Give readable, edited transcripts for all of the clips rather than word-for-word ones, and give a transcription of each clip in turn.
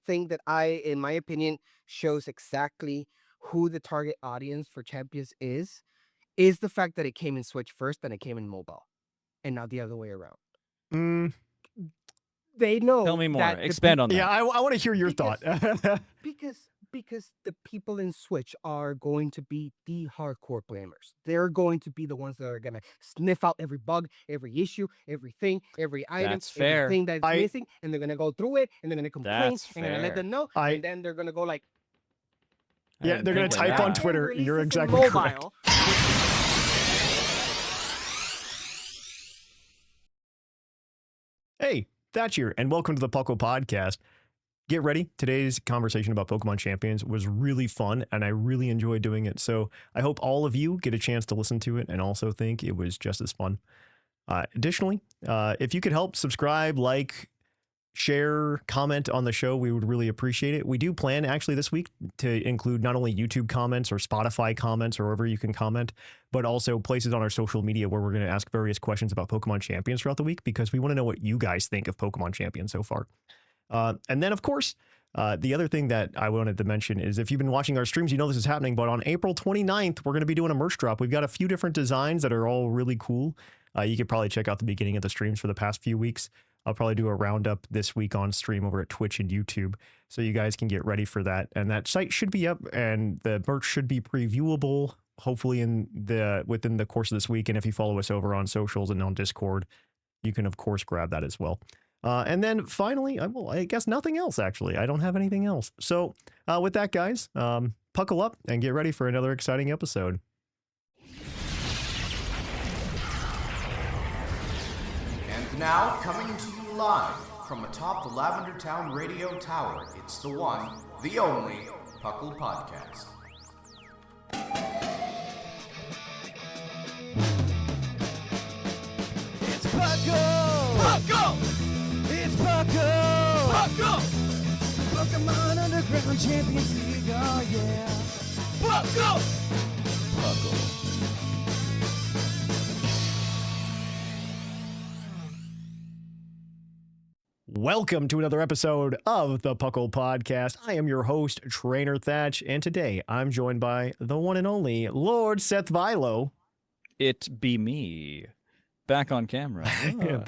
thing that in my opinion, shows exactly who the target audience for Champions is the fact that it came in Switch first, then it came in mobile, and not the other way around. Mm, They know. Tell me more. that the Expand on that. yeah, I want to hear your Because- thought. Because the people in Switch are going to be the hardcore gamers. They're going to be the ones that are gonna sniff out every bug, every issue, everything, every item, That's fair. everything that's missing, and they're gonna go through it, and they're gonna complain, That's and gonna let fair. them know, and then they're gonna go like, I Yeah, didn't they're gonna think of type on that. Twitter. release You're this in exactly correct. mobile. Hey, Thatch here, and welcome to the Poké Podcast. Get ready. Today's conversation about Pokemon Champions was really fun, and I really enjoyed doing it. So I hope all of you get a chance to listen to it and also think it was just as fun. Additionally, if you could help subscribe, like, share, comment on the show, we would really appreciate it. We do plan actually this week to include not only YouTube comments or Spotify comments or wherever you can comment, but also places on our social media where we're going to ask various questions about Pokemon Champions throughout the week because we want to know what you guys think of Pokemon Champions so far. And then, of course, the other thing that I wanted to mention is if you've been watching our streams, you know this is happening, but on April 29th, we're going to be doing a merch drop. We've got a few different designs that are all really cool. You could probably check out the beginning of the streams for the past few weeks. I'll probably do a roundup this week on stream over at Twitch and YouTube, so you guys can get ready for that. And that site should be up, and the merch should be previewable, hopefully within the course of this week. And if you follow us over on socials and on Discord, you can of course grab that as well. And then finally, I guess nothing else, actually. I don't have anything else. So with that, guys, buckle up and get ready for another exciting episode. And now, coming to you live from atop the Lavender Town Radio Tower, it's the one, the only, Poké Podcast. It's Puckle! Puckle! It's Puckle! Puckle! Pokemon Underground Champions League, oh yeah! Puckle! Puckle. Welcome to another episode of the Poké Podcast. I am your host, Trainer Thatch, and today I'm joined by the one and only Lord Seth Vilo. It be me. Back on camera.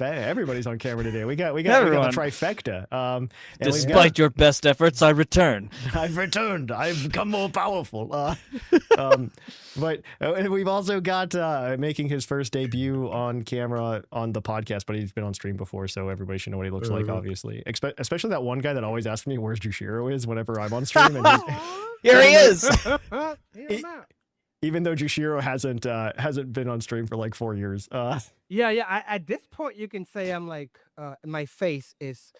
Everybody's on camera today. We got the Everyone. trifecta. And Despite your best efforts, I return. I've returned. I've become more powerful. But we've also got making his first debut on camera on the podcast, but he's been on stream before, so everybody should know what he looks like, obviously. Especially that one guy that always asks me where's Jushiro is whenever I'm on stream. And Here he is. even though Jushiro hasn't been on stream for like 4 years. Yeah. At this point, you can say I'm like, my face is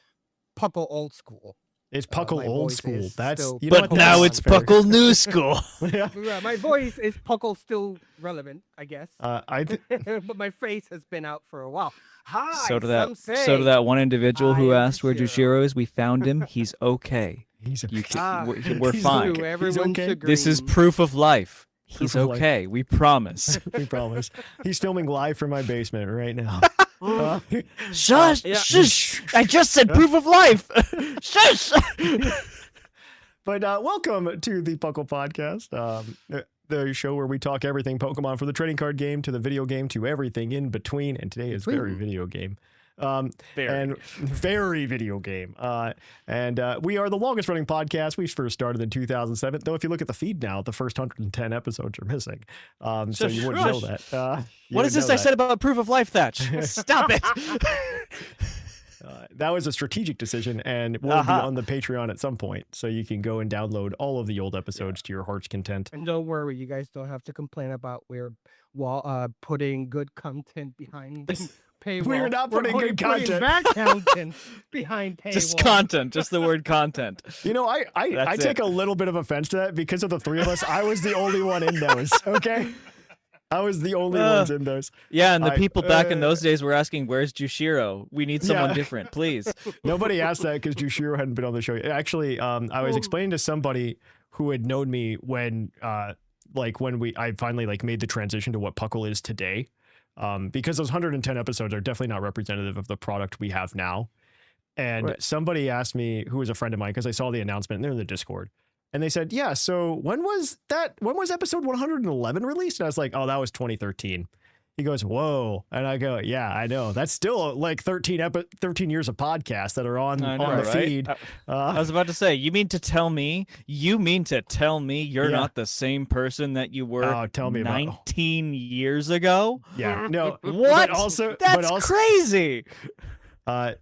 Puckle old school. It's Puckle my old voice school. is That's still you know But what, now that's it's fair. Puckle New School. Yeah. Yeah, my voice is Puckle still relevant, I guess. But my face has been out for a while. Hi, So to some say. that one individual who I am asked where Jushiro. Jushiro is, we found him. He's okay. He's You Ah, can, we're he's fine. True, everyone okay. should This is agree. proof of life. Proof He's of life. okay. We promise. we promise. He's filming live from my basement right now. Shush! yeah. Shush! I just said proof of life. Shush! But welcome to the Poké Podcast, the show where we talk everything Pokemon, from the trading card game to the video game to everything in between. And today is very video game. And very video game. And we are the longest running podcast. We first started in 2007. Though if you look at the feed now, the first 110 episodes are missing. So you wouldn't know that. What is this I said about proof of life, Thatch? Stop it! That was a strategic decision, and will be on the Patreon at some point, so you can go and download all of the old episodes to your heart's content. And don't worry, you guys don't have to complain about we're putting good content behind the paywall. We're not putting only good content. bad content behind paywall. Just content. Just the word content. You know, I That's take it. a little bit of offense to that because of the three of us. I was the only one in those. Okay, I was the only ones in those. Yeah, and the I- people back in those days were asking, "Where's Jushiro? We need someone Yeah. different, please." Nobody asked that because Jushiro hadn't been on the show. Actually, I was explaining to somebody who had known me when I finally made the transition to what Puckle is today. Because those 110 episodes are definitely not representative of the product we have now. And Right. somebody asked me, who was a friend of mine, because I saw the announcement and they're in the Discord. And they said, yeah, so when was episode 111 released? And I was like, oh, that was 2013. He goes, whoa. And I go, yeah, I know. That's still like 13 years of podcasts that are on I know, the right? feed. I was about to say, you mean to tell me you're Yeah. not the same person that you were Oh, tell me about it. 19 years ago? Yeah. No. What? That's Crazy. I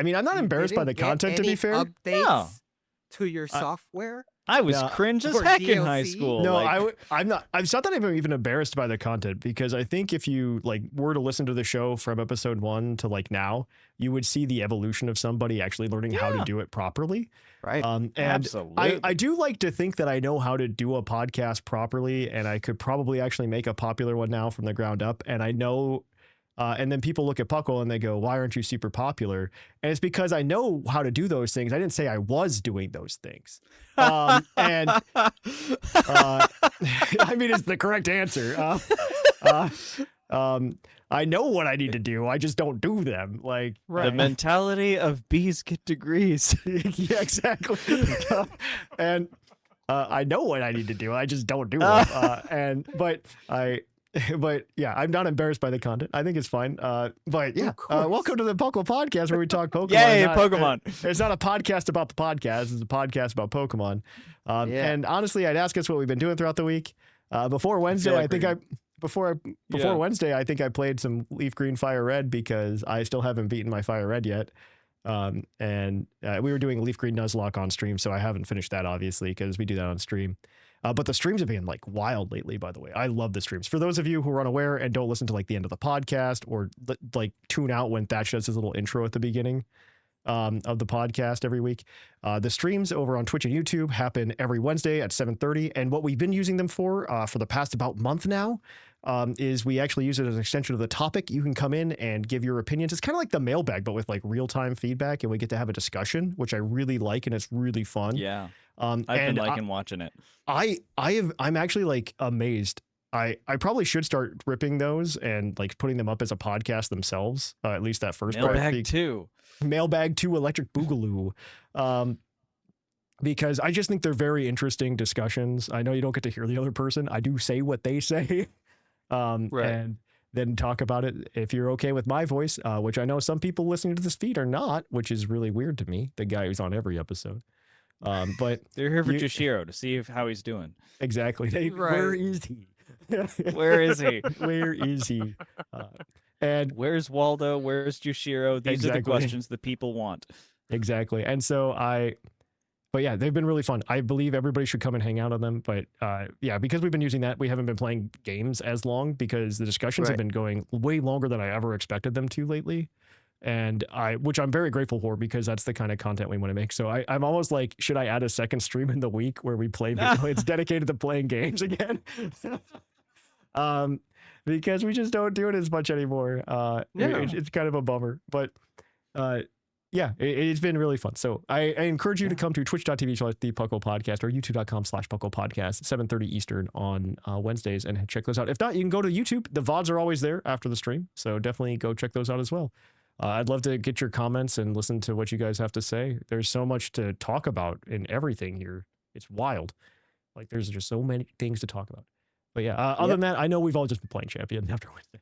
mean, I'm not embarrassed by the Didn't get content, to be any fair. Updates No. to your software? I was No. cringe as Or heck in high DLC? school. No, like, I'm not. I'm not that I'm even embarrassed by the content, because I think if you like were to listen to the show from episode 1 to like now, you would see the evolution of somebody actually learning how to Yeah. do it properly. Right. And Absolutely. I do like to think that I know how to do a podcast properly, and I could probably actually make a popular one now from the ground up. And I know. And then people look at Puckle and they go, why aren't you super popular? And it's because I know how to do those things. I didn't say I was doing those things. I mean, it's the correct answer. I know what I need to do. I just don't do them. Like, the mentality of bees get degrees. yeah, exactly. And I know what I need to do. I just don't do them. But yeah, I'm not embarrassed by the content. I think it's fine. But yeah, welcome to the Poké Podcast, where we talk Pokemon. Yay, Pokemon. It's not a podcast about the podcast. It's a podcast about Pokemon. And honestly, I'd ask us what we've been doing throughout the week. Before Wednesday, Wednesday, I think I played some Leaf Green Fire Red, because I still haven't beaten my Fire Red yet. And we were doing Leaf Green Nuzlocke on stream, so I haven't finished that, obviously, because we do that on stream. But the streams have been like wild lately, by the way. I love the streams. For those of you who are unaware and don't listen to like the end of the podcast, or like tune out when Thatch does his little intro at the beginning of the podcast every week, the streams over on Twitch and YouTube happen every Wednesday at 7:30. And what we've been using them for the past about month now is we actually use it as an extension of the topic. You can come in and give your opinions. It's kind of like the mailbag, but with like real-time feedback, and we get to have a discussion, which I really like, and it's really fun. Yeah. I've been liking watching it. I'm actually like amazed. I probably should start ripping those and like putting them up as a podcast themselves. At least that first part. Mailbag 2. Mailbag 2 Electric Boogaloo. Because I just think they're very interesting discussions. I know you don't get to hear the other person. I do say what they say. And then talk about it if you're okay with my voice, which I know some people listening to this feed are not, which is really weird to me, the guy who's on every episode. But They're here for Jushiro to see how he's doing. Exactly. Where is he? Where is he? Where is he? And where's Waldo? Where's Jushiro? These are the Exactly. questions that people want. Exactly. And so but yeah, they've been really fun. I believe everybody should come and hang out on them. But yeah, because we've been using that, we haven't been playing games as long, because the discussions have been going way longer than I ever expected them to lately. And which I'm very grateful for, because that's the kind of content we want to make. So I'm almost like, should I add a second stream in the week where we play video? It's dedicated to playing games again. Because we just don't do it as much anymore. It's kind of a bummer, but yeah, it's been really fun. So I encourage you to come to twitch.tv/thepodcast or youtube.com/puclpodcast, 7:30 Eastern on Wednesdays, and check those out. If not, you can go to YouTube. The VODs are always there after the stream. So definitely go check those out as well. I'd love to get your comments and listen to what you guys have to say. There's so much to talk about in everything here. It's wild. Like, there's just so many things to talk about. But yeah, other than that, I know we've all just been playing Champion after Wednesday.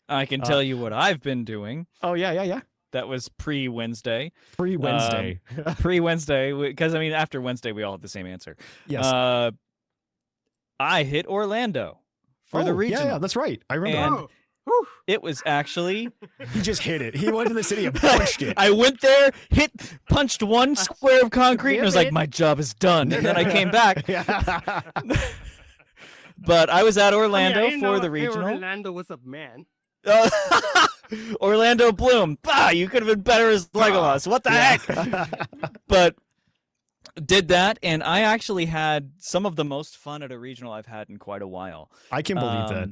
I can tell you what I've been doing. Oh, yeah. That was pre-Wednesday. Pre-Wednesday. Pre-Wednesday, because, I mean, after Wednesday, we all have the same answer. Yes. I hit Orlando for the regional. Yeah, that's right. I remember. And it was actually... He just hit it. He went to the city and punched it. I went there, punched one square of concrete, and was like, my job is done. And then I came back. But I was at Orlando for the regional. Orlando was a man. Orlando Bloom. Bah, you could have been better as Legolas. What the heck? But did that, and I actually had some of the most fun at a regional I've had in quite a while. I can believe that.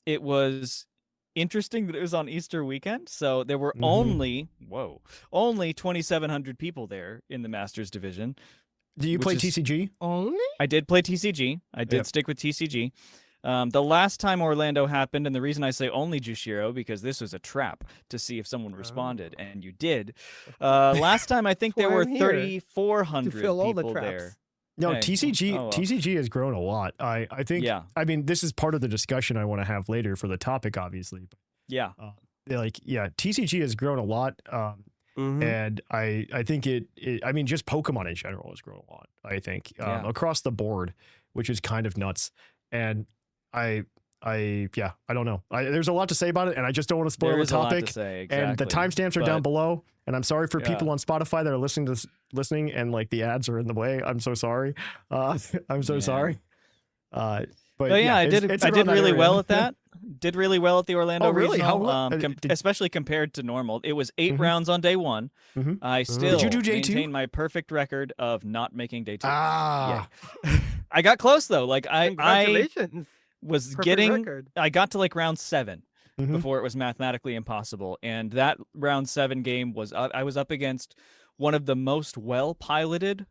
It was interesting that it was on Easter weekend, so there were only 2,700 people there in the Masters division. Do you play TCG? Only? I did play TCG. I did stick with TCG. The last time Orlando happened, and the reason I say only Jushiro, because this was a trap to see if someone responded, and you did. Last time, I think there why were I'm here, 3,400 to fill all the people traps. there. No, Hey, TCG oh well. TCG has grown a lot. I think. Yeah. I mean, this is part of the discussion I want to have later for the topic, obviously. But, Yeah. TCG has grown a lot. Mhm. And I think I mean, just Pokemon in general has grown a lot, I think, Yeah. across the board, which is kind of nuts. And I don't know. There's a lot to say about it, and I just don't want to spoil There the is a lot topic. to say, And the exactly, timestamps are down but- below. And I'm sorry for Yeah. people on Spotify that are listening, and like the ads are in the way. I'm so sorry. I'm so Yeah. sorry. But yeah, I it's did around really that area. well at that. Did really well at the Orlando Oh, really? How Regional, well? especially compared to normal. It was 8 Mhm. rounds on day 1. Mhm. I Did still you do day 2? maintain my perfect record of not making day 2. Ah, I got close though. Like I Congratulations. was Perfect getting record. I got to like round 7 Mhm. before it was mathematically impossible. And that round 7 game was I was up against one of the most well-piloted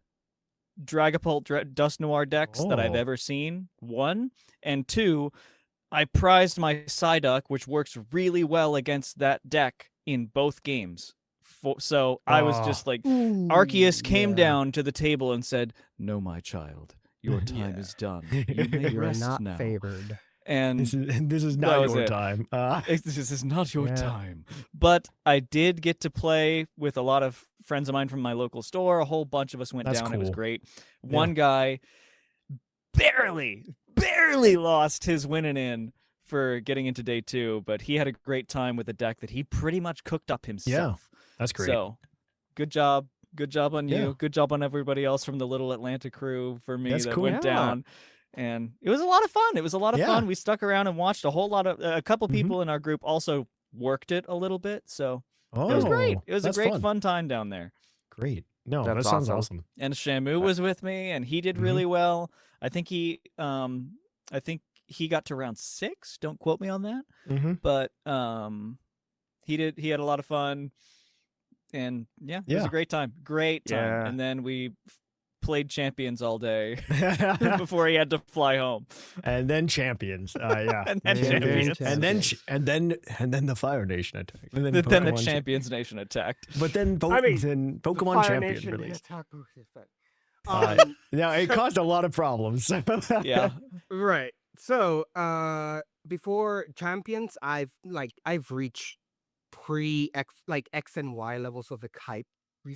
Dragapult Dust Noir decks that I've Oh. ever seen. 1, and 2, I prized my Psyduck, which works really well against that deck in both games. So I was just like, Arceus came down to the table and said, "No, my child, your time Yeah. is done. You may You're rest not now." favored. And this is That not was your it. time. this is not your Yeah. time. But I did get to play with a lot of friends of mine from my local store. A whole bunch of us went That's down. It was cool. great. One guy barely lost his winning in for getting into day 2, but he had a great time with a deck that he pretty much cooked up himself. That's great. So, good job. Good job on you. Yeah. Good job on everybody else from the Little Atlanta crew for me That's that cool. went Yeah. down. And it was a lot of fun. It was a lot of Yeah. fun. We stuck around and watched a whole lot of a couple Mhm. people in our group also worked it a little bit. So Oh, it was great. It was a that's great fun time down there. Great. No, That's that sounds awesome. awesome. And Shamu was with me, and he did Mhm. really well. I think he got to round 6. Don't quote me on that, Mm-hmm. but he did. He had a lot of fun, and it was Yeah. a great time. Great time. Yeah. And then we played Champions all day before he had to fly home. And then champions. Yeah. And then Yeah, Champions. And then the Fire Nation attack. And Then the Pokemon Champions Nation attacked. But then, I mean, then The Pokemon Fire Champion Nation released. attack Bruce's friend. Uh, Yeah, it caused a lot of problems. Yeah. Right. So, before Champions, I've reached X and Y levels of the hype.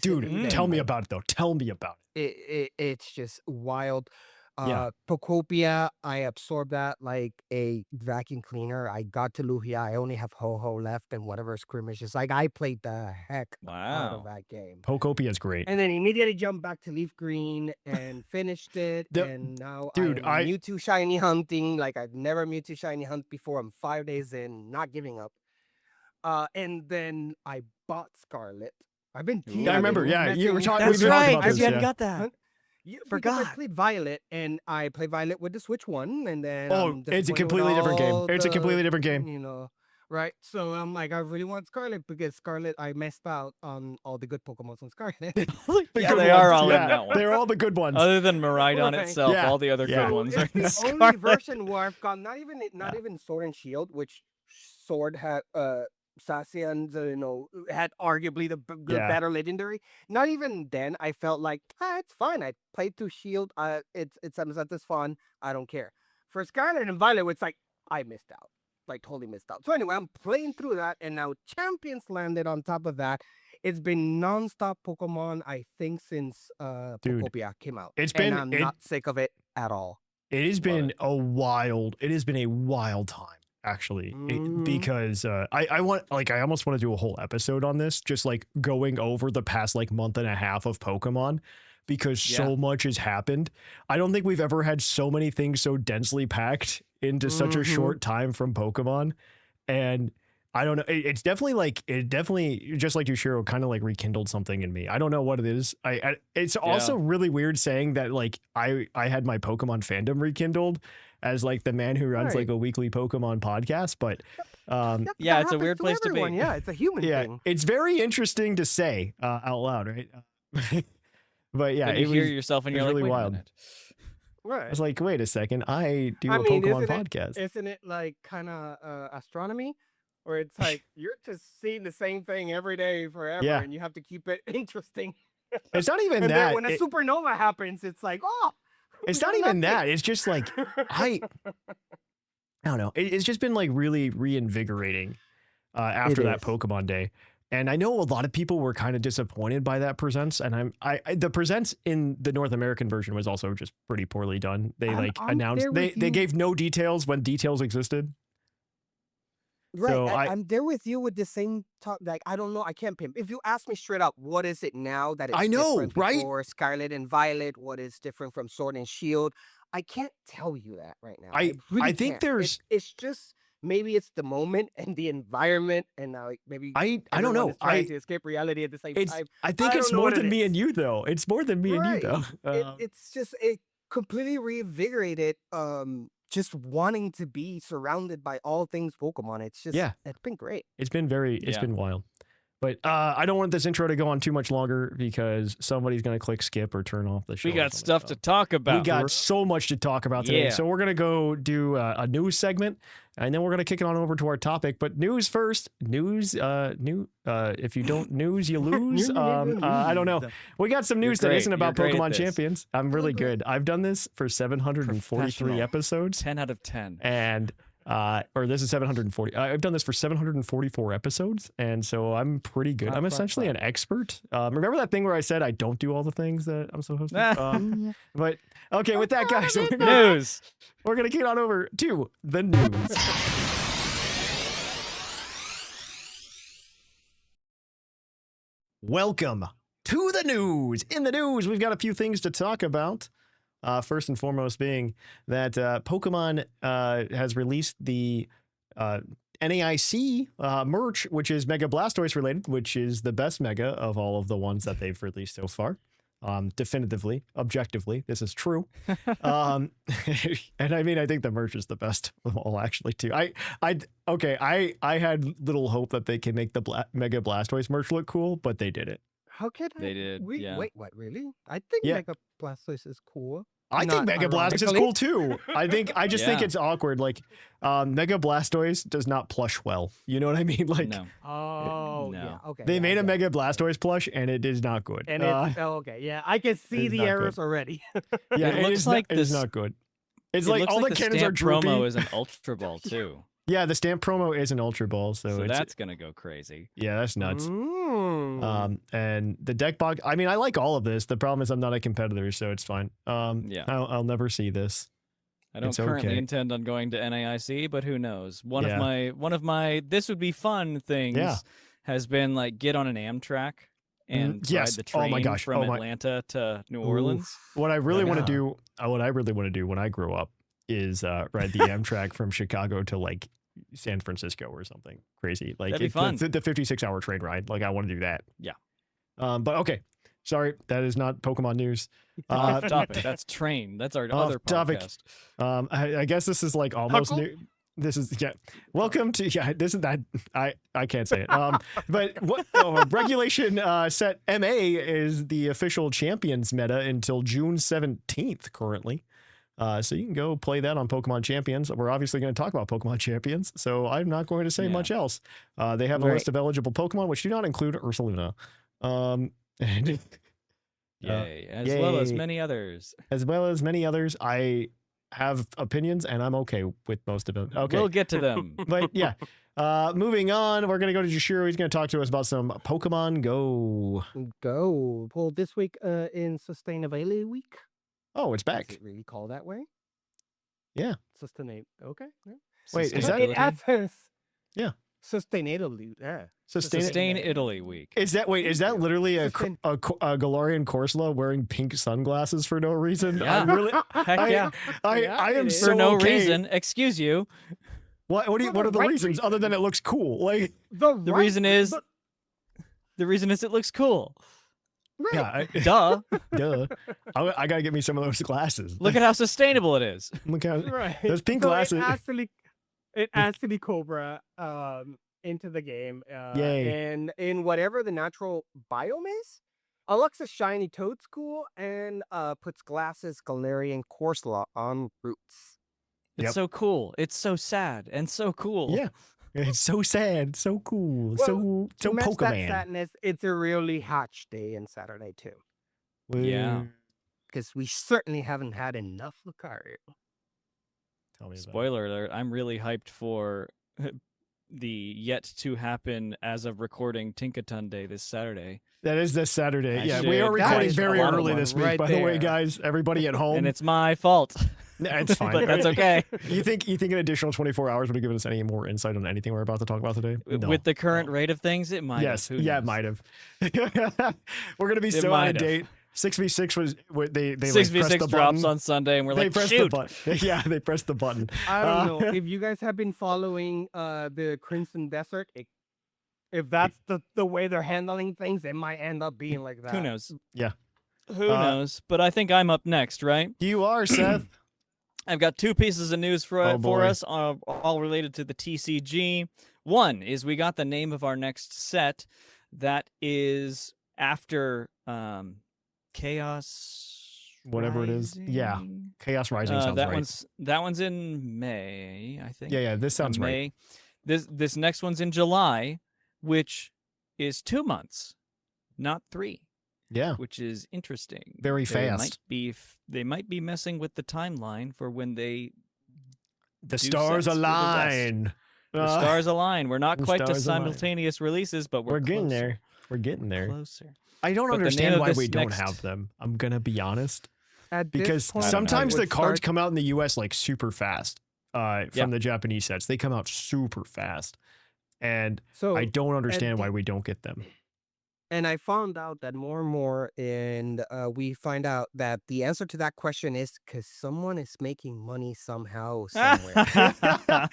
Dude, recently that, tell me like, about it though. Tell me about it's just wild. Yeah. Pokopia, I absorbed that like a vacuum cleaner. I got to Lugia. I only have Ho-Ho left and whatever skirmishes. Like I played the heck out of Wow. that game. it. Pokopia is great. And then immediately jumped back to Leaf Green and finished it. The- and now dude, I'm Mewtwo shiny hunting. Like I've never Mewtwo shiny hunt before. I'm 5 days in, not giving up. And then I bought Scarlet. I've been Ooh. teasing, Yeah, I remember. Yeah, you were messing- talking. That's we were talking right. about I this, hadn't yeah. got that. Yeah, because Forgot. I played Violet, and I played Violet with the Switch 1, and then Oh, I'm it's a disappointed with completely different game. all It's a the- completely different game. You know, right? So I'm like, I really want Scarlet because Scarlet, I messed out on all the good Pokemon on Scarlet. The Yeah, good they are ones, all yeah. in that one. They're all the good ones. Other than Miraidon Right. itself, Yeah. all the other Yeah. good ones are It's in the only Scarlet. version where I've got not even Sword and Shield, which Sword had Sassian, had arguably the good, Yeah. better legendary. Not even then, I felt like it's fine. I played through Shield. It's this fun. I don't care. For Scarlet and Violet, it's like I missed out, like totally missed out. So anyway, I'm playing through that, and now Champions landed on top of that. It's been nonstop Pokemon, I think, since Dude, Pokopia came out. it's and been- I'm it- not sick of it at all. It has Love been it. a wild. It has been a wild time, actually, Mhm. because I almost want to do a whole episode on this, just like going over the past like month and a half of Pokemon, because so much has happened. I don't think we've ever had so many things so densely packed into such a Mhm. short time from Pokemon, and I don't know. It's definitely just like Jushiro kind of like rekindled something in me. I don't know what it is. It's also really weird saying that like I had my Pokemon fandom rekindled as like the man who runs like Right. a weekly Pokemon podcast, but That Yeah, it's a happens weird place to be. everyone. Yeah, it's a human yeah, thing. it's very interesting to say out loud, right? But yeah, Then it you hear was yourself and it you're was like, really wait wild. a minute. Right. I was like, wait a second, I do I a mean, Pokemon isn't podcast. isn't it like kind of astronomy, where it's like you're just seeing the same thing every day forever, Yeah. and you have to keep it interesting. It's not even And then that. when a supernova happens, it's like, oh, It's we not got even lucky. that. It's just like I don't know. It's just been like really reinvigorating after It that is. Pokemon Day. And I know a lot of people were kind of disappointed by that presents, and the presents in the North American version was also just pretty poorly done. They I'm announced there they with they you. gave no details when details existed. Right, So I'm there with you with the same talk. Like, I don't know, I can't pin. If you ask me straight up, what is it now that it's I know, different right? before Scarlet and Violet? What is different from Sword and Shield? I can't tell you that right now. I really think can't. there's it's just maybe it's the moment and the environment, and like maybe I don't everyone know. is trying to escape reality at the same time. I think I it's don't know more what it than me is. and you though. It's more than me and you Right. though. It's just it completely reinvigorated just wanting to be surrounded by all things Pokemon. It's just Yeah. it's been great. It's been Yeah. been wild. But I don't want this intro to go on too much longer because somebody's going to click skip or turn off the show. We or got something. stuff to talk about. We got so much to talk about today. Yeah. So we're going to go do a news segment and then we're going to kick it on over to our topic. But news first. News, if you don't news, you lose. I don't know. We got some news that great. isn't about You're great at Pokemon this. Champions. I'm really great. good. I've done this for 743 Professional. episodes. 10 out of 10. And or this is 740. I've done this for 744 episodes, and so I'm pretty good. I'm essentially an expert. Remember that thing where I said I don't do all the things that I'm supposed to? But okay, with that, guys, News. we're gonna get on over to the news. Welcome to the news. In the news, we've got a few things to talk about. First and foremost being that Pokemon has released the NAIC merch, which is Mega Blastoise related, which is the best Mega of all of the ones that they've released so far. Definitively, objectively, this is true. And I mean, I think the merch is the best of all, actually, too. I had little hope that they can make the Mega Blastoise merch look cool, but they did it. How could They did, yeah. Wait, what? Really? I think Yeah. Mega Blastoise is cool. I think Not Mega Blastoise is ironically. cool too. I just think Yeah. it's awkward. Like, Mega Blastoise does not plush well. You know what I mean? Like, No. Oh, No. yeah. Okay. they yeah, made I a get Mega it. Blastoise plush, and it is not good. And it's okay. Yeah, I can see it's the not errors good. already. yeah, It looks is like not, it is this- not good. It's It like looks all like the the cannons are stamp droopy. promo is an Ultra Ball, too. Yeah, the stamp promo is an Ultra Ball, so, So it's that's going to go crazy. yeah, that's nuts. Mm. And the deck box. I mean, I like all of this. The problem is I'm not a competitor, so it's fine. Yeah. I'll never see this. I don't It's currently okay. intend on going to NAIC, but who knows? One Yeah. of my this would be fun things Yeah. has been like get on an Amtrak and Yes. ride the Oh train my gosh. from Oh my- Atlanta to New Ooh. Orleans. What I really want to Yeah. do, what I really want to do when I grow up is ride the Amtrak from Chicago to like San Francisco or something crazy. Like That'd be it's fun. the 56-hour train ride. Like I want to do that. Yeah. But okay. Sorry, that is not Pokemon news. Off topic. That's train. That's our Off other topic. podcast. I guess this is like almost Huckle? new. This is Welcome to this is that I can't say it. But what regulation set MA is the official champions meta until June 17th currently. So you can go play that on Pokemon Champions. We're obviously going to talk about Pokemon Champions, so I'm not going to say Yeah. much else. They have a Right. list of eligible Pokemon, which do not include Ursaluna. And Yay. As well as yay. many others. as well as many others. I have opinions, and I'm okay with most of them. Okay. We'll get to them. But yeah, moving on, we're going to go to Jushiro. He's going to talk to us about some Pokemon Go. Go. Well, this week in Sustainability Week. Oh, it's Does back. it really call that way? Yeah. Sustain. Okay. Yeah. Wait, is that- It Sustainability. adds Yeah. Sustainability. Yeah. Sustain Italy week. Is that literally a Sustain- Galarian Corsola wearing pink sunglasses for no reason? Yeah. I'm really, Heck yeah. I am it is. so For no okay. reason. Excuse you. What For are the the right reasons other than it looks cool? Like The reason is it looks cool. right. yeah, Duh. duh. I got to get me some of those glasses. Look at how sustainable it is. Look how Right. those pink So glasses. It adds to the Cobra into the game. Yay. And in whatever the natural biome is. Unlocks a shiny Toadscool and puts glasses Galarian Corsola on Roots. It's Yep. so cool. It's so sad and so cool. Yeah. It's so sad, so cool, Well, so To match that Pokemon. sadness, it's a really Hatch day and Saturday too. Yeah. Because we certainly haven't had enough Lucario. Tell me about it. Spoiler alert, I'm really hyped for the yet to happen as of recording Tinkaton Day this Saturday. That is this Saturday. I Yeah, we are should- recording That is very a lot of early fun. this week, Right by the way, there. guys. Everybody at home. And it's my fault. Nah, it's fine. But that's okay. You think an additional 24 hours would have given us any more insight on anything we're about to talk about today? No. With the current rate of things, it might Yes. have. Who Yeah, it knows? might have. We're going to be It so out might of have. date. 6v6 was they 6v6 the drops button. on Sunday, and we're They like, pressed shoot. the button. Yeah, they pressed the button. I don't know Uh, if you guys have been following the Crimson Desert. If that's the way they're handling things, it might end up being like that. Who knows? Yeah. Who knows? But I think I'm up next, right? You are, Seth. I've got two pieces of news for Oh, boy. us, all related to the TCG. One is we got the name of our next set that is after Chaos. Whatever it is. Yeah. Rising? Chaos Rising sounds that right. one's in May, I think. Yeah, this sounds right. May. This next one's in July, which is 2 months, not 3. Yeah. Which is interesting. Very They fast. They might be messing with the timeline for when they The do stars sets for the rest. align. the stars align. We're not the quite to stars align. simultaneous releases, but we're getting closer. there. We're getting there. Closer. I don't But the name understand of why this we don't next- have them. I'm going to be honest. At this Because point, I sometimes the would cards start- come out in the US like super fast Yeah. from the Japanese sets. They come out super fast. And So I don't understand why we don't get them. And I found out that more and more, and we find out that the answer to that question is because someone is making money somehow, somewhere.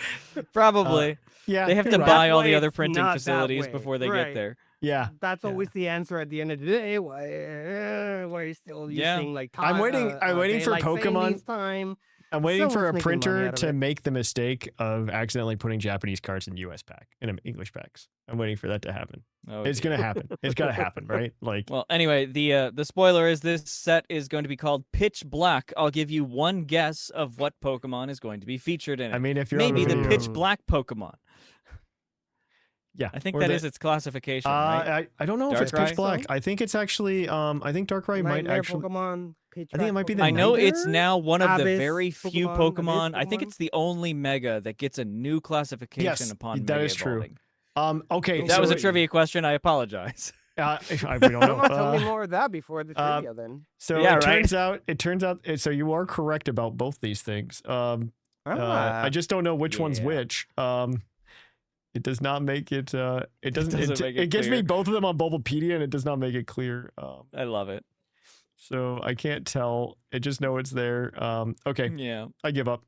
Probably. Yeah. They have to you're That's buy all why the other it's printing not that facilities way. before they Right. get there. Yeah. That's Yeah. always the answer at the end of the day. Why are you still Yeah. using like I'm waiting for daylight Pokemon. savings time? I'm waiting for Someone's a making money printer out of to it. make the mistake of accidentally putting Japanese cards in US pack, in English packs. I'm waiting for that to happen. Oh, It's dear. going to happen. It's got to happen, right? Like, Well, anyway, the spoiler is this set is going to be called Pitch Black. I'll give you one guess of what Pokemon is going to be featured in it. I mean, if you're Maybe on the video- Pitch Black Pokemon. Yeah. I think or that the- is its classification, right? I don't know if it's Darkrai? pitch black. I think it's actually I think Darkrai might Nightmare actually Pokemon. Pitch I think it Black might be the I know it's Nightmare? now one of the Abyss very few Pokemon, Pokemon. Abyss I think Pokemon? it's the only Mega that gets a new classification Yes, upon that Mega is true. Evolving. Okay. If that so was a trivia question, I apologize. we don't Come know. on, tell me more of that before the trivia then. So Yeah, it right. turns out so you are correct about both these things. I just don't know which one's yeah. which. It does not make it. It doesn't. doesn't make it It gives me clear. both of them on Bulbapedia, and it does not make it clear. I love it. So I can't tell. I just know it's there. Okay, Yeah. I give up.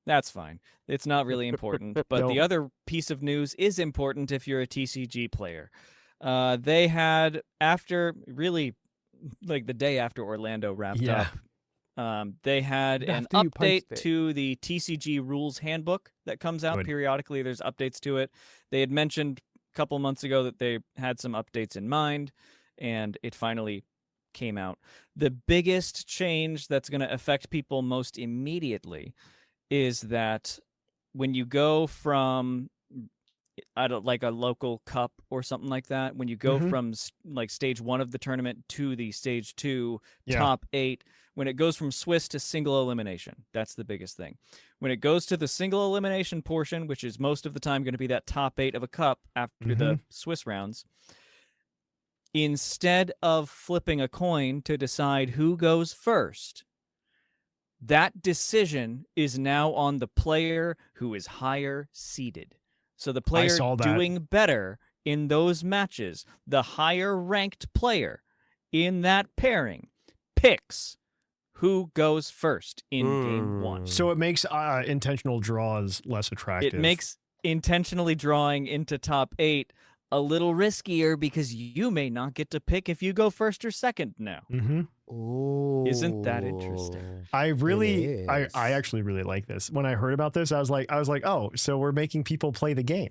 That's fine. It's not really important. But the No. other piece of news is important if you're a TCG player. They had, after really, like the day after Orlando wrapped Yeah. up, they had an After you update punched it. to the TCG rules handbook that comes out Good. periodically. There's updates to it. They had mentioned a couple months ago that they had some updates in mind, and it finally came out. The biggest change that's going to affect people most immediately is that when you go from like a local cup or something like that, when you go Mhm. from like stage 1 of the tournament to the stage 2 Yeah. top 8, when it goes from Swiss to single elimination, that's the biggest thing. When it goes to the single elimination portion, which is most of the time going to be that top 8 of a cup after the Swiss rounds, instead of flipping a coin to decide who goes first, that decision is now on the player who is higher seeded. So the player saw that. doing better in those matches, the higher ranked player in that pairing picks who goes first in game 1. So it makes intentional draws less attractive. It makes intentionally drawing into top 8 a little riskier because you may not get to pick if you go first or second now. Oh, Isn't that interesting? I really, I is. actually really like this. When I heard about this, I was like, oh, so we're making people play the game.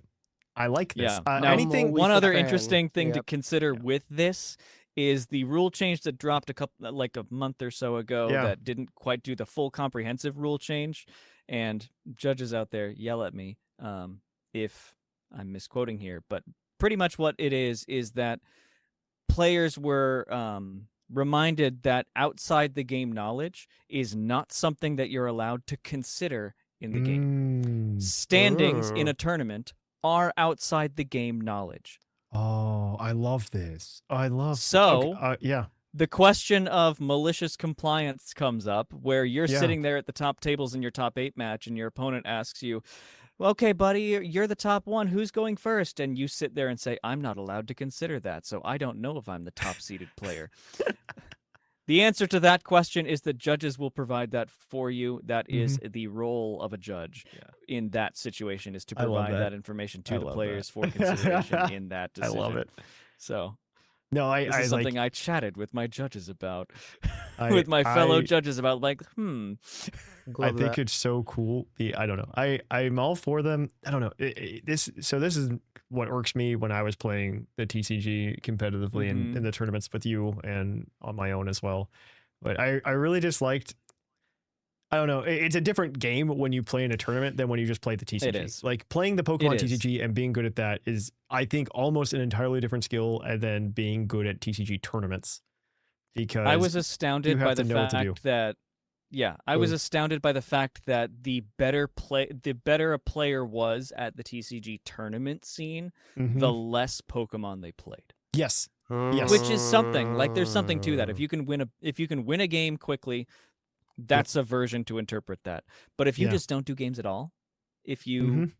I like this. Yeah. Now, Anything. always one a other fan. interesting thing to Yep. consider with this is the rule change that dropped a month or so ago Yeah. that didn't quite do the full comprehensive rule change. And judges out there, yell at me if I'm misquoting here, but pretty much what it is that players were reminded that outside the game knowledge is not something that you're allowed to consider in the game. Standings in a tournament are outside the game knowledge. Oh, I love this. I love So, yeah. the question of malicious compliance comes up where you're Yeah. sitting there at the top tables in your top 8 match and your opponent asks you, okay, buddy, you're the top one. Who's going first? And you sit there and say, I'm not allowed to consider that, so I don't know if I'm the top-seeded player. The answer to that question is that judges will provide that for you. That is the role of a judge in that situation, is to I love provide that. that information I to the love players that. for consideration in that I decision. love it. So No, this I is like something I chatted with my judges about, with my fellow judges about, like, I Love think that. it's so cool. I don't know. I'm all for them. I don't know. This is what irks me when I was playing the TCG competitively in the tournaments with you and on my own as well. But I really just liked. I don't know. It's a different game when you play in a tournament than when you just play the TCG. It is. Like playing the Pokemon It is. TCG and being good at that is, I think, almost an entirely different skill than being good at TCG tournaments. Because I was astounded have by to the know what to do. fact that, I was astounded by the fact that the better a player was at the TCG tournament scene, the less Pokemon they played. Yes. Yes. Which is something. Like, there's something to that. If you can win a game quickly, that's a version to interpret that. But if you just don't do games at all, if you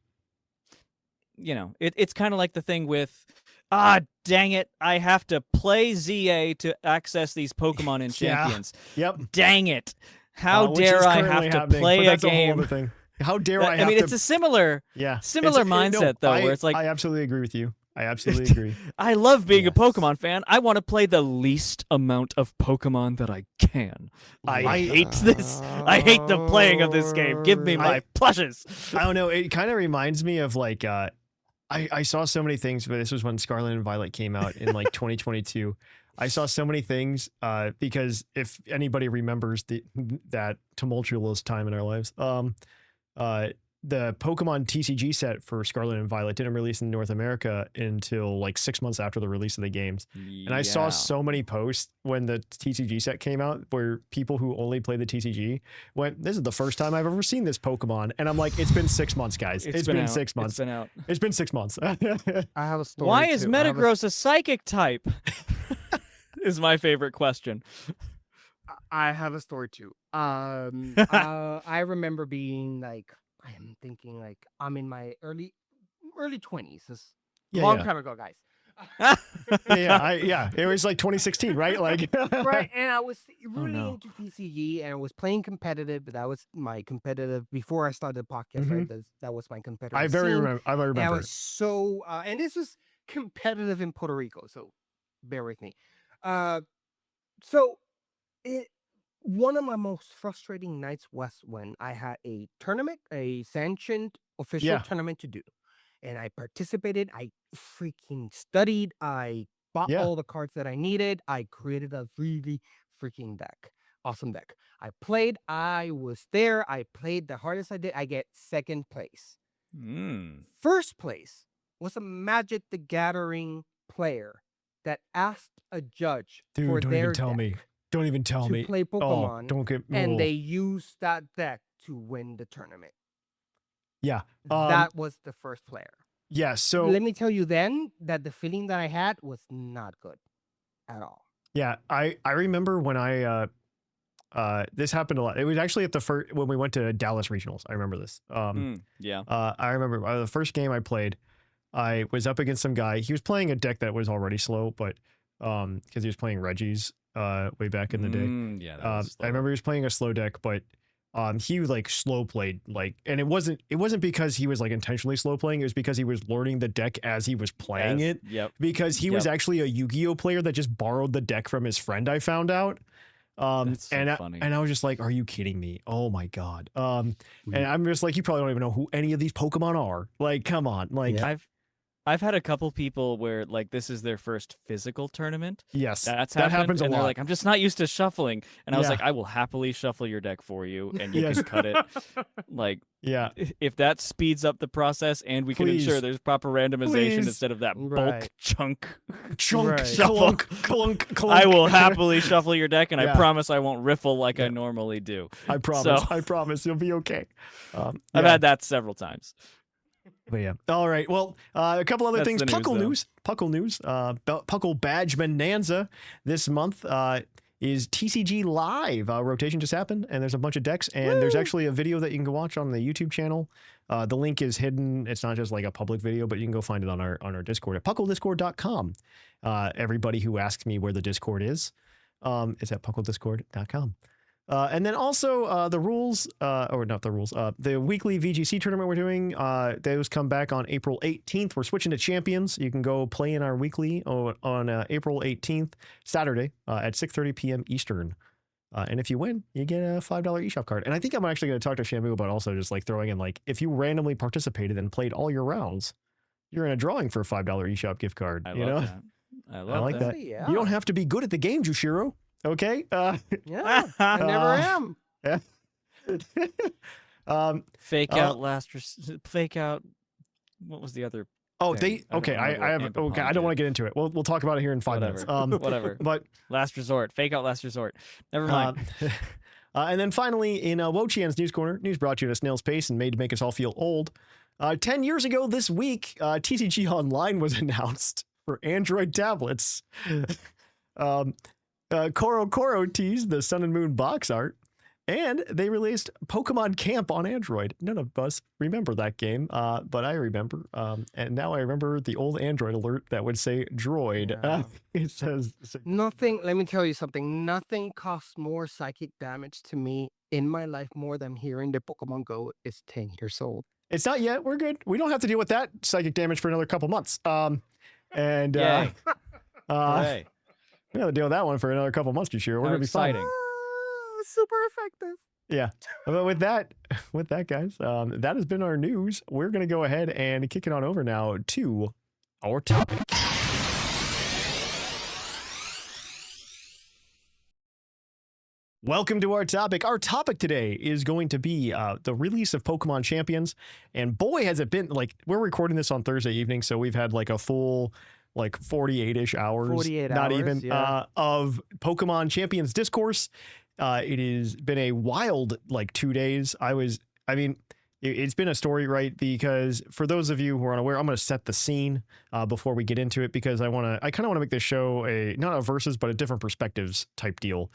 it's kind of like the thing with, dang it, I have to play ZA to access these Pokemon in Champions. Yep. Dang it. How Which dare is I currently have to happening, play but a that's whole game? other thing. How dare I have I mean, to... it's a similar mindset, though, where it's like, I absolutely agree with you. I absolutely agree. I love being a Pokemon fan. I want to play the least amount of Pokemon that I can. I hate this. I hate the playing of this game. Give me my plushes. I don't know. It kind of reminds me of like, I saw so many things, but this was when Scarlet and Violet came out in like 2022. I saw so many things because if anybody remembers that tumultuous time in our lives, the Pokemon TCG set for Scarlet and Violet didn't release in North America until like 6 months after the release of the games. And I saw so many posts when the TCG set came out where people who only play the TCG went, this is the first time I've ever seen this Pokemon. And I'm like, it's been 6 months, guys. It's been 6 months. It's been out. It's been 6 months. I have a story. Why is too. I have a- Metagross a psychic type? Is my favorite question. I have a story too. I remember being like, I am thinking like I'm in my early 20s. This long time ago, guys. It was like 2016, right? Like, Right, and I was really no. into TCG, and I was playing competitive. But that was my competitive before I started the podcast. Right, that was my competitive. I remember. I And I remember. was so, and this was competitive in Puerto Rico, so bear with me. One of my most frustrating nights was when I had a tournament, a sanctioned official tournament to do, and I participated. I freaking studied. I bought all the cards that I needed. I created a really freaking awesome deck. I played. I was there. I played the hardest I did. I get second place. First place was a Magic the Gathering player that asked a judge Dude, for don't their even tell deck me. Don't even tell to me. play Pokemon, don't get. and they used that deck to win the tournament. Yeah. That was the first player. Yeah. So Let me tell you then that the feeling that I had was not good at all. yeah, I remember when this happened a lot. It was actually at the first when we went to Dallas Regionals. I remember this. I remember the first game I played. I was up against some guy. He was playing a deck that was already slow, but because he was playing Reggie's way back in the day. I remember he was playing a slow deck, but he like slow played and it wasn't because he was like intentionally slow playing. It was because he was learning the deck as he was playing it. Yep. Because he was actually a Yu-Gi-Oh player that just borrowed the deck from his friend. I found out. That's so funny. And I was just like, are you kidding me? Oh my God. And I'm just like, you probably don't even know who any of these Pokemon are. Like, come on. Like, I've had a couple people where like this is their first physical tournament. Yes, That's that happened, happens a and lot. they're like, I'm just not used to shuffling. And I was Yeah. like, I will happily shuffle your deck for you, and you Yes. can cut it. Like, Yeah, if that speeds up the process and we can Please. ensure there's proper randomization Please. instead of that bulk Right. chunk chunk, Right. clunk, clunk, clunk. I will happily shuffle your deck, and Yeah. I promise I won't riffle like Yeah. I normally do. I promise. So- I promise you'll be okay. I've yeah. had that several times. But yeah. All right. Well, a couple other That's things. the news, Puckle though. news. Puckle news. Puckle Badge Bonanza this month is TCG Live. Rotation just happened, and there's a bunch of decks, and there's actually a video that you can go watch on the YouTube channel. The link is hidden. It's not just like a public video, but you can go find it on our Discord at pucklediscord.com. Everybody who asks me where the Discord is at pucklediscord.com. And then also the rules, or not the rules, the weekly VGC tournament we're doing, those come back on April 18th. We're switching to champions. You can go play in our weekly on April 18th, Saturday at 6:30 p.m. Eastern. And if you win, you get a $5 eShop card. And I think I'm actually going to talk to Shamu about also just like throwing in like, if you randomly participated and played all your rounds, you're in a drawing for a $5 eShop gift card. I you love know? that. I I love like that. Yeah. You don't have to be good at the game, Jushiro. Okay? Yeah. I never am. Fake Uh, out fake out. What was the other? Oh, thing? I don't okay. remember I what have Ampapon okay. I don't want to did. get into it. We'll talk about it here in 5 minutes. Whatever. But Last resort. Fake out last resort. Never mind. and then finally in Wochian's News Corner, news brought to you at a snail's pace and made to make us all feel old. 10 years ago this week, TCG Online was announced for Android tablets. Koro teased the Sun and Moon box art, and they released Pokemon Camp on Android. None of us remember that game, but I remember. And now I remember the old Android alert that would say droid. Yeah. It says, Nothing, let me tell you something. Nothing costs more psychic damage to me in my life more than hearing the Pokemon Go is 10 years old. it's not yet. We're good. We don't have to deal with that psychic damage for another couple months. And Yay. we're Hooray. going to deal with that one for another couple months this year. We're How going to be fine. exciting. Super effective. Yeah. But with that, guys, that has been our news. We're going to go ahead and kick it on over now to our topic. Welcome to our topic. Our topic today is going to be the release of Pokemon Champions. And boy, has it been like, we're recording this on Thursday evening, so we've had like a full like 48-ish hours, 48 not hours, even, yeah. of Pokemon Champions discourse. It has been a wild like 2 days. It's been a story, right? Because for those of you who are unaware, I'm going to set the scene before we get into it, because I kind of want to make this show not a versus, but a different perspectives type deal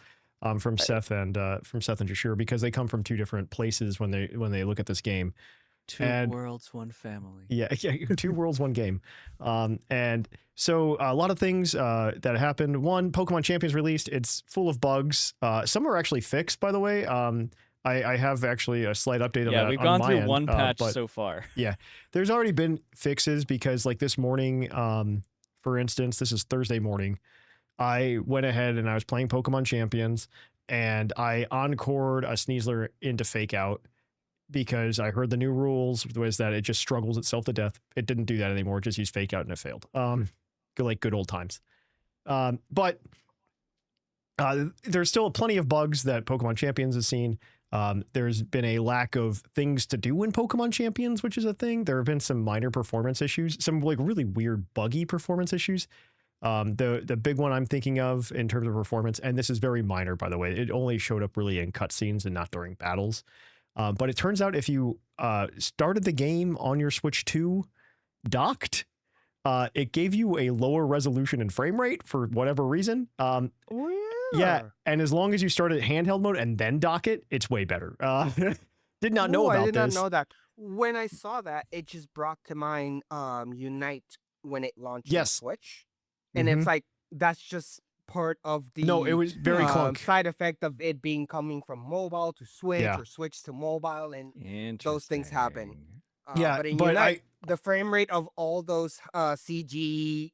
from Seth and Jushiro, because they come from two different places when they look at this game. Two And- worlds, one family. Yeah, two worlds, one game. And so a lot of things that happened. One, Pokemon Champions released. It's full of bugs. Some are actually fixed, by the way. I have actually a slight update on that. Yeah, we've on gone my through end, one patch but so far. there's already been fixes, because like this morning, for instance, this is Thursday morning, I went ahead and I was playing Pokemon Champions, and I encored a Sneasler into Fake Out, because I heard the new rules was that it just struggles itself to death. It didn't do that anymore. It just used Fake Out and it failed. Good old times. But there's still plenty of bugs that Pokemon Champions has seen. There's been a lack of things to do in Pokemon Champions, which is a thing. There have been some minor performance issues, some like really weird buggy performance issues. The big one I'm thinking of in terms of performance, and this is very minor, by the way, it only showed up really in cutscenes and not during battles. But it turns out if you started the game on your Switch 2 docked, it gave you a lower resolution and frame rate for whatever reason. Yeah, and as long as you start at handheld mode and then dock it, it's way better. Did not know about I did this. not know that. When I saw that, it just brought to mind Unite when it launched Yes. on Switch. And Mhm. it's like, that's just part of the No, it was very clunk. side effect of it being coming from mobile to Switch Yeah. or Switch to mobile, and things Interesting. happen. Yeah, but in but Unite, the frame rate of all those CG,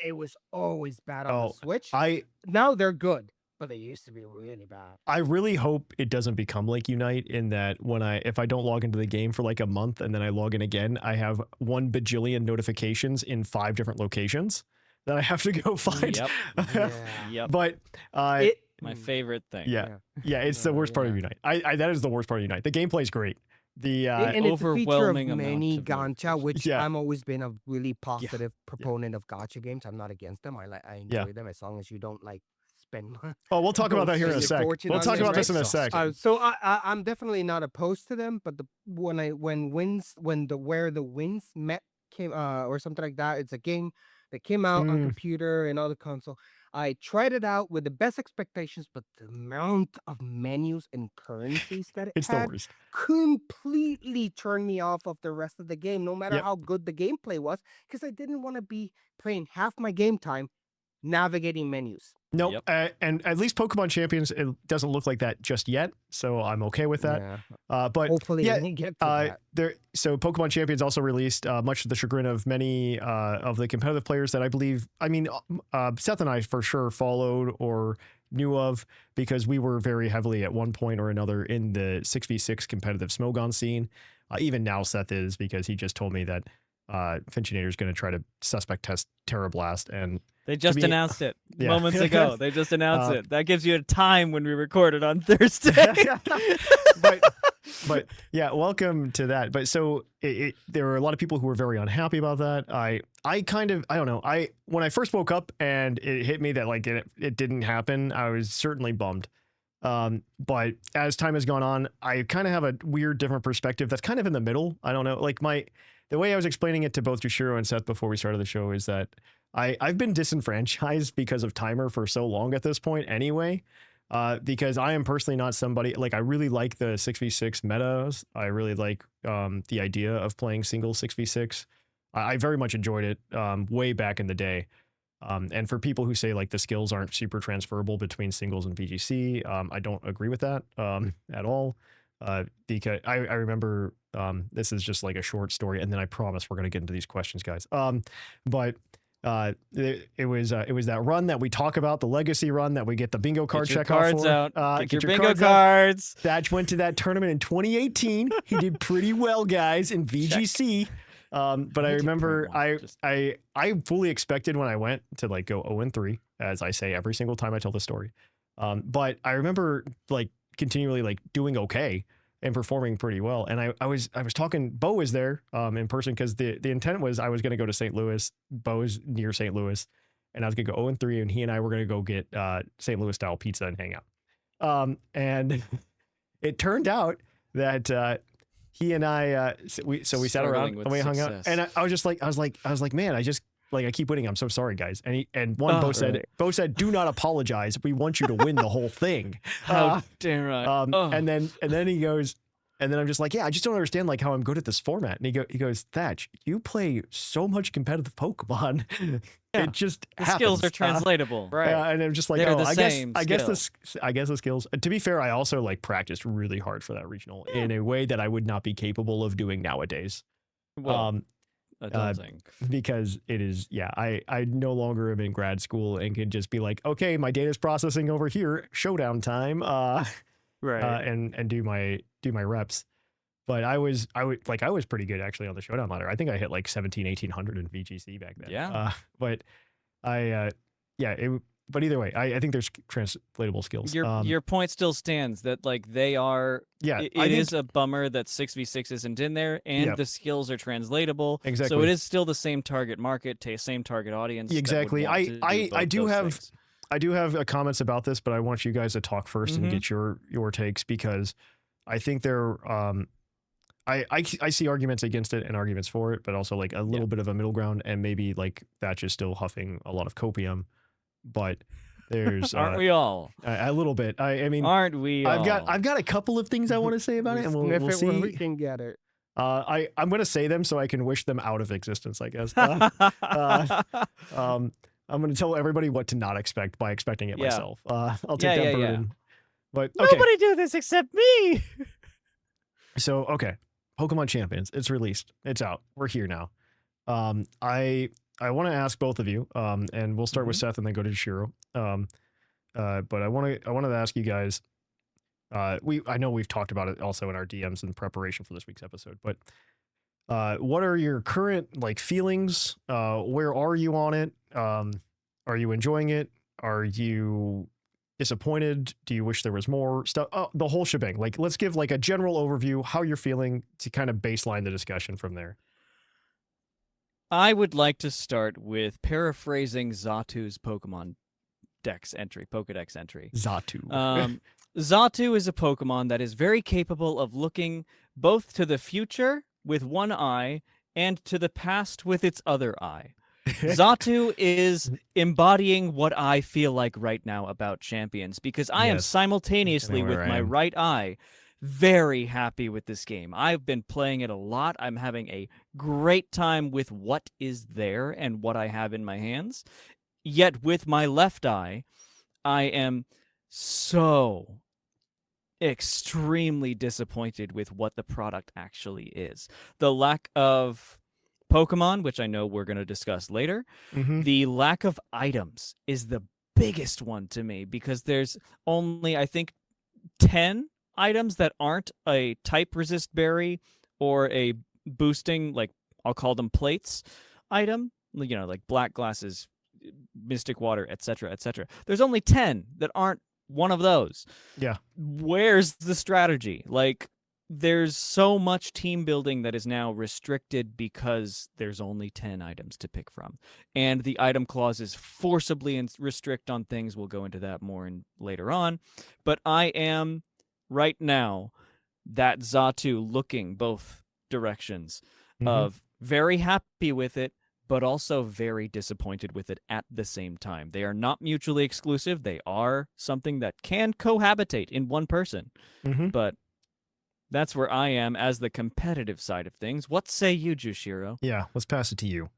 it was always bad on Oh, the Switch. I Now they're good. But they used to be really bad. I really hope it doesn't become like Unite in that if I don't log into the game for like a month and then I log in again, I have 1 bajillion notifications in 5 different locations that I have to go find. Yep. Yeah. Yep. But My favorite thing. yeah, it's the worst part of Unite. That is the worst part of Unite. The gameplay is great. The and it's a feature of overwhelming amount many of gacha, which Yeah. I'm always been a really positive proponent of gacha games. I'm not against them. I enjoy them as long as you don't like spend. Oh, we'll talk Go about that here in a spend your sec. fortune We'll on talk them, about this in a right? sec. So I'm definitely not opposed to them, but when the winds met came or something like that, it's a game that came out on computer and other console. I tried it out with the best expectations, but the amount of menus and currencies that it It's the had worst. completely turned me off of the rest of the game, no matter Yep. how good the gameplay was, because I didn't want to be playing half my game time navigating menus. Nope. Yep. And at least Pokemon Champions, it doesn't look like that just yet. So I'm okay with that. Yeah. But Hopefully, yeah, when you get to that. So Pokemon Champions also released, much to the chagrin of many of the competitive players that I believe, Seth and I for sure followed or knew of because we were very heavily at one point or another in the 6v6 competitive Smogon scene. Even now Seth is, because he just told me that Finchinator is going to try to suspect test Terra Blast, and They just be- announced it Yeah. moments ago. They just announced it. That gives you a time when we recorded on Thursday. but yeah, welcome to that. But so there were a lot of people who were very unhappy about that. I don't know. When I first woke up and it hit me that like it didn't happen, I was certainly bummed. But as time has gone on, I kind of have a weird different perspective that's kind of in the middle. I don't know. Like the way I was explaining it to both Jushiro and Seth before we started the show is that I've been disenfranchised because of timer for so long at this point anyway. Because I am personally not somebody, like, I really like the 6v6 metas. I really like the idea of playing single 6v6. I very much enjoyed it way back in the day. And for people who say like the skills aren't super transferable between singles and VGC, I don't agree with that at all. Because I remember, this is just like a short story, and then I promise we're going to get into these questions, guys. But it was that run that we talk about, the legacy run that we get the bingo card Get your check off cards for. out. Get your bingo cards out. cards. Thatch went to that tournament in 2018. He did pretty well, guys, in VGC. But I remember I fully expected when I went to like go 0-3, as I say every single time I tell this story. But I remember like continually like doing okay and performing pretty well. And I was talking, Bo was there in person, because the intent was I was going to go to St. Louis. Bo's near St. Louis, and I was going to go 0-3, and he and I were going to go get St. Louis style pizza and hang out. And it turned out that he and I we sat around and we hung out, and I was like, man, I keep winning. I'm so sorry, guys. And Bo said, do not apologize. We want you to win the whole thing. How damn right. And then he goes, and then I'm just like, yeah, I just don't understand like how I'm good at this format. And he goes, Thatch, you play so much competitive Pokemon. Yeah. It just The happens. skills are translatable. Right. And I'm just like, They're oh, the I same guess the skills. To be fair, I also like practiced really hard for that regional in a way that I would not be capable of doing nowadays. Well, I don't think. Because it is, I no longer am in grad school and can just be like, okay, my data's processing over here, showdown time, and do my reps. But I was pretty good actually on the showdown ladder. I think I hit like 1800 in VGC back then. Yeah. But but either way, I think there's translatable skills. Your point still stands that like they are. Yeah, It is a bummer that 6v6 isn't in there, and the skills are translatable. Exactly. So it is still the same target market, same target audience. Exactly. I do have comments about this, but I want you guys to talk 1st and get your takes, because I think there I see arguments against it and arguments for it, but also like a little bit of a middle ground, and maybe like Thatch is still huffing a lot of copium, but there's aren't we all a little bit. I mean, aren't we? I've got a couple of things I want to say about it, and we'll see. When we can get it. I'm going to say them so I can wish them out of existence, I guess. I'm going to tell everybody what to not expect by expecting it myself. I'll take that burden. But okay. Nobody do this except me. So okay. Pokemon Champions, it's released. It's out. We're here now. I want to ask both of you, and we'll start with Seth and then go to Jushiro. But I wanted to ask you guys. I know we've talked about it also in our DMs in preparation for this week's episode, but what are your current like feelings? Where are you on it? Are you enjoying it? Are you disappointed? Do you wish there was more stuff? The whole shebang. Like, let's give like a general overview, how you're feeling to kind of baseline the discussion from there. I would like to start with paraphrasing Zatu's Pokédex entry. Zatu. Zatu is a Pokemon that is very capable of looking both to the future with one eye and to the past with its other eye. Zatu is embodying what I feel like right now about champions, because I am Yes. simultaneously with Where I my am. right eye very happy with this game. I've been playing it a lot. I'm having a great time with what is there and what I have in my hands. Yet with my left eye, I am so extremely disappointed with what the product actually is. The lack of Pokemon, which I know we're going to discuss later, Mhm. the lack of items is the biggest one to me, because there's only, I think, 10 items that aren't a type resist berry or a boosting, like I'll call them plates item, like black glasses, mystic water, etc., etc. There's only 10 that aren't one of those. Yeah. Where's the strategy? Like, there's so much team building that is now restricted because there's only 10 items to pick from. And the item clauses forcibly restrict on things. We'll go into that more later on. But I am, right now, that Zatu looking both directions of very happy with it, but also very disappointed with it at the same time. They are not mutually exclusive. They are something that can cohabitate in one person. But that's where I am as the competitive side of things. What say you, Jushiro? Yeah, let's pass it to you.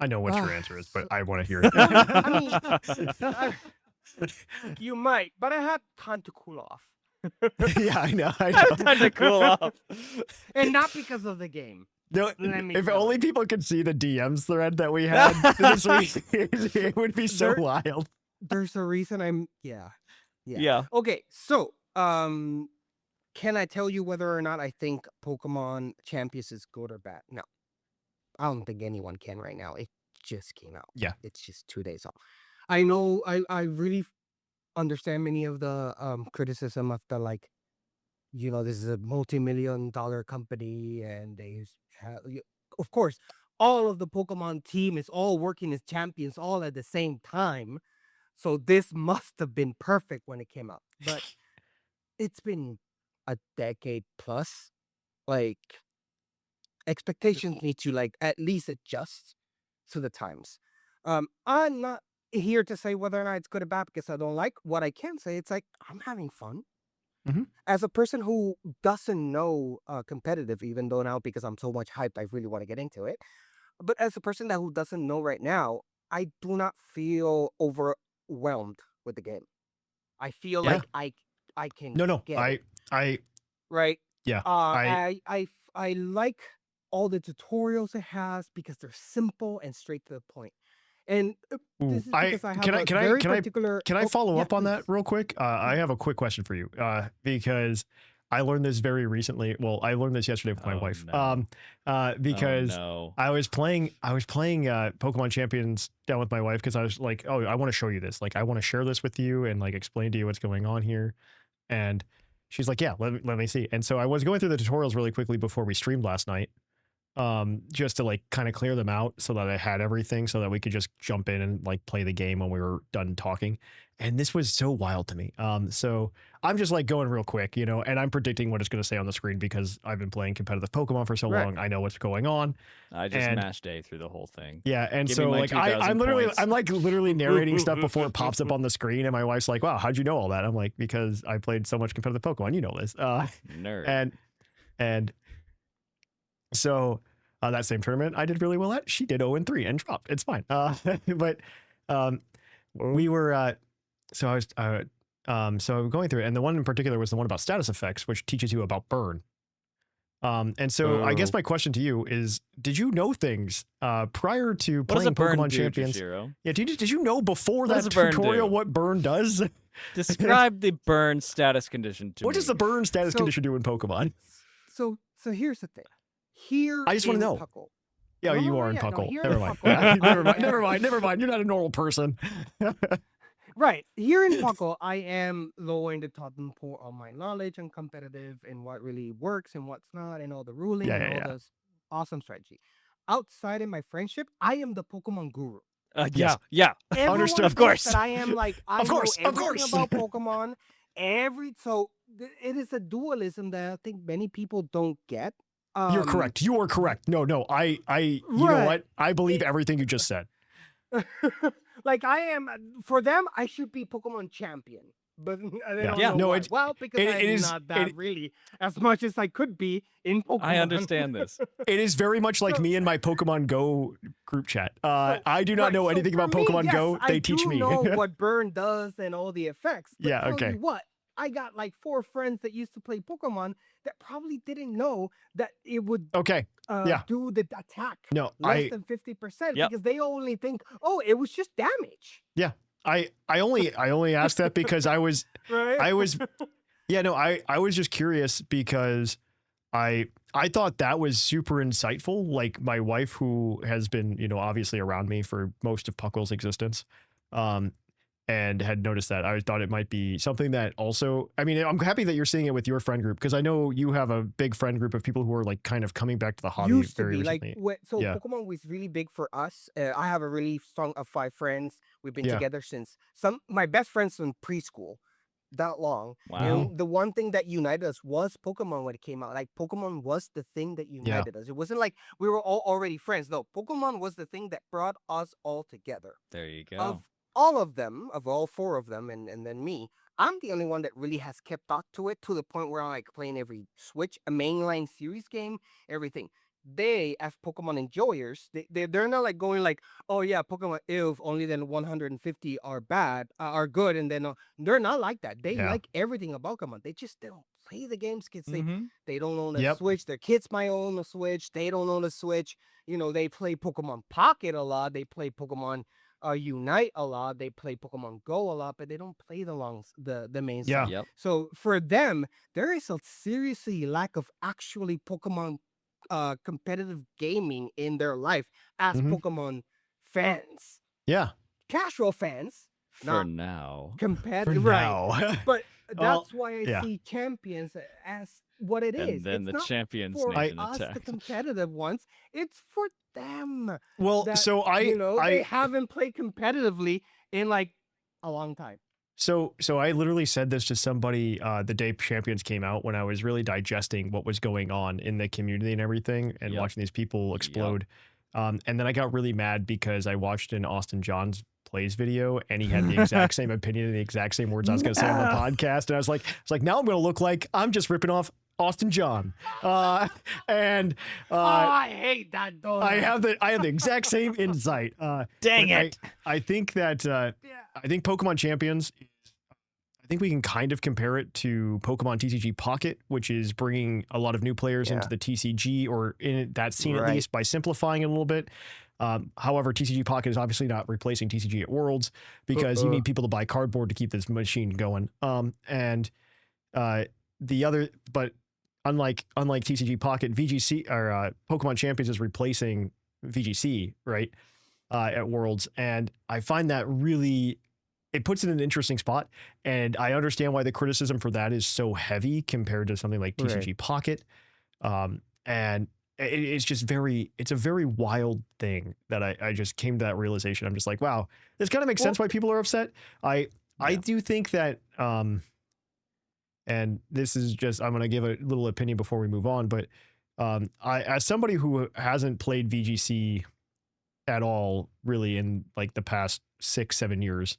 I know what your answer is, but I want to hear I it. You might, but I had time to cool off. Yeah, I know. Time to cool off. And not because of the game. No, Let me if tell only you. people could see the DMs thread that we had this week, it would be so There- wild. There's a reason I'm yeah. Yeah. Okay, so can I tell you whether or not I think Pokemon Champions is good or bad? No. I don't think anyone can right now. It just came out. Yeah. It's just 2 days off. I know I really understand many of the criticism of the like, this is a multi-million-dollar company and they have, of course, all of the Pokemon team is all working as champions all at the same time. So this must have been perfect when it came out. But it's been a decade plus. Like, expectations need to like at least adjust to the times. I'm not here to say whether or not it's good or bad because I don't like. What I can say, it's like I'm having fun. Mhm. As a person who doesn't know competitive, even though now because I'm so much hyped, I really want to get into it. But as a person who doesn't know right now, I do not feel overwhelmed with the game. I feel Yeah. like I can No, get it, I, right? yeah, I like all the tutorials it has because they're simple and straight to the point. And this is because I have a very particular. Can I follow yeah, up on that please. real quick? I have a quick question for you, because I learned this very recently. Well, I learned this yesterday with my Oh, wife. no. Because Oh, no. I was playing Pokemon Champions down with my wife because I was like, oh, I want to show you this. Like, I want to share this with you and like explain to you what's going on here. And she's like, yeah, let me see. And so I was going through the tutorials really quickly before we streamed last night, just to like kind of clear them out so that I had everything so that we could just jump in and like play the game when we were done talking. And this was so wild to me. So I'm just like going real quick, and I'm predicting what it's going to say on the screen because I've been playing competitive Pokemon for so Right. long. I know what's going on. I just and- mashed A through the whole thing. Yeah, and Give me so my like 2,000 I'm points. literally narrating stuff before it pops up on the screen, and my wife's like, "Wow, how'd you know all that?" I'm like, "Because I played so much competitive Pokemon, you know this." Nerd. And so that same tournament I did really well at. She did 0-3 and dropped. It's fine. But we were so I was so I'm going through it, and the one in particular was the one about status effects, which teaches you about burn. And so I guess Oh. my question to you is, did you know things prior to What does a playing burn Pokemon do, Champions? Jushiro? Yeah, did you know before What that does a burn tutorial do? what burn does? Describe the burn status condition to What me. does the burn status So- condition do in Pokemon? So here's the thing. Here I just wanna in know. Puckle. Yeah, No, you no, are in yeah, no, Puckle. here Never in mind. Puckle. Yeah, never mind. Yeah. Never mind. You're not a normal person. Right. Here in Poco, I am lowering the totem pole on my knowledge and competitive and what really works and what's not and all the ruling Yeah, and yeah, all yeah. this awesome strategy. Outside in my friendship, I am the Pokemon guru. Yes. Yeah. Everyone Understood. Of thinks course. that I am like I Of course, know of everything course. about Pokemon. It is a dualism that I think many people don't get. You're correct. You are correct. No, you know Right. what? I believe everything you just said. Like I am for them, I should be Pokemon champion, but they Yeah. don't Yeah. know No, why. it's- Well, because it I'm is- not that it- really as much as I could be in Pokemon. I understand this. It is very much like So- me and my Pokemon Go group chat. So- I do not right, know so anything for about me, Pokemon yes, Go. They teach I me. do know what burn does and all the effects. But Yeah, tell okay. you what, I got like 4 friends that used to play Pokemon that probably didn't know that it would Okay. Yeah. do the attack No, less than 50% Yep. because they only think, oh, it was just damage. I only asked that because I was Right? I was just curious because I thought that was super insightful. Like my wife, who has been, obviously around me for most of Puckle's existence, and had noticed that. I thought it might be something that also, I mean, I'm happy that you're seeing it with your friend group because I know you have a big friend group of people who are like kind of coming back to the hobby Used to very be like recently. Yeah. Pokemon was really big for us. I have a really strong of 5 friends. We've been Yeah. together since my best friends from preschool, that long. Wow. And the one thing that united us was Pokemon when it came out. Like Pokemon was the thing that united us. It wasn't like we were all already friends. No, Pokemon was the thing that brought us all together. There you go. Of all of them, of all 4 of them, and then me, I'm the only one that really has kept up to it to the point where I'm like playing every Switch, a mainline series game, everything. They, as Pokemon enjoyers, they're not like going like, oh yeah, Pokemon if only then 150 are bad, are good, and then they're not like that. They Yeah. like everything about Pokemon. They don't play the games because Mhm. they don't own a Yep. Switch. Their kids might own a Switch. They don't own a Switch. They play Pokemon Pocket a lot. They play Pokemon Unite a lot. They play Pokemon Go a lot, but they don't play the main Yeah. stuff. Yep. So for them, there is a seriously lack of actually Pokemon competitive gaming in their life as Mhm. Pokemon fans. Yeah. Casual fans, For not now. For competitive. Right. now. But Well, that's why I yeah. see champions as what it is. And then It's the not Champions for Nation us, the attacked. competitive ones. It's for them. Well, That, so they haven't played competitively in like a long time. So I literally said this to somebody the day Champions came out when I was really digesting what was going on in the community and everything and Yep. watching these people explode. And then I got really mad because I watched an Austin Johns plays video and he had the exact same opinion and the exact same words I was going to say on the podcast. And I was like, now I'm going to look like I'm just ripping off Austin John. I hate that donut. I have the exact same insight. Dang but it. I think that I think Pokemon Champions I think we can kind of compare it to Pokemon TCG Pocket, which is bringing a lot of new players into the TCG or in that scene at Right. least by simplifying it a little bit. However, TCG Pocket is obviously not replacing TCG at Worlds because you need people to buy cardboard to keep this machine going. But unlike TCG Pocket, VGC or Pokemon Champions is replacing VGC, right? At Worlds, and I find that really it puts it in an interesting spot, and I understand why the criticism for that is so heavy compared to something like TCG Pocket, and it's just it's a very wild thing that I just came to that realization. I'm just like, wow, this kind of makes sense why people are upset. I do think that, and this is just I'm gonna give a little opinion before we move on, but as somebody who hasn't played VGC at all really in like the past 6-7 years.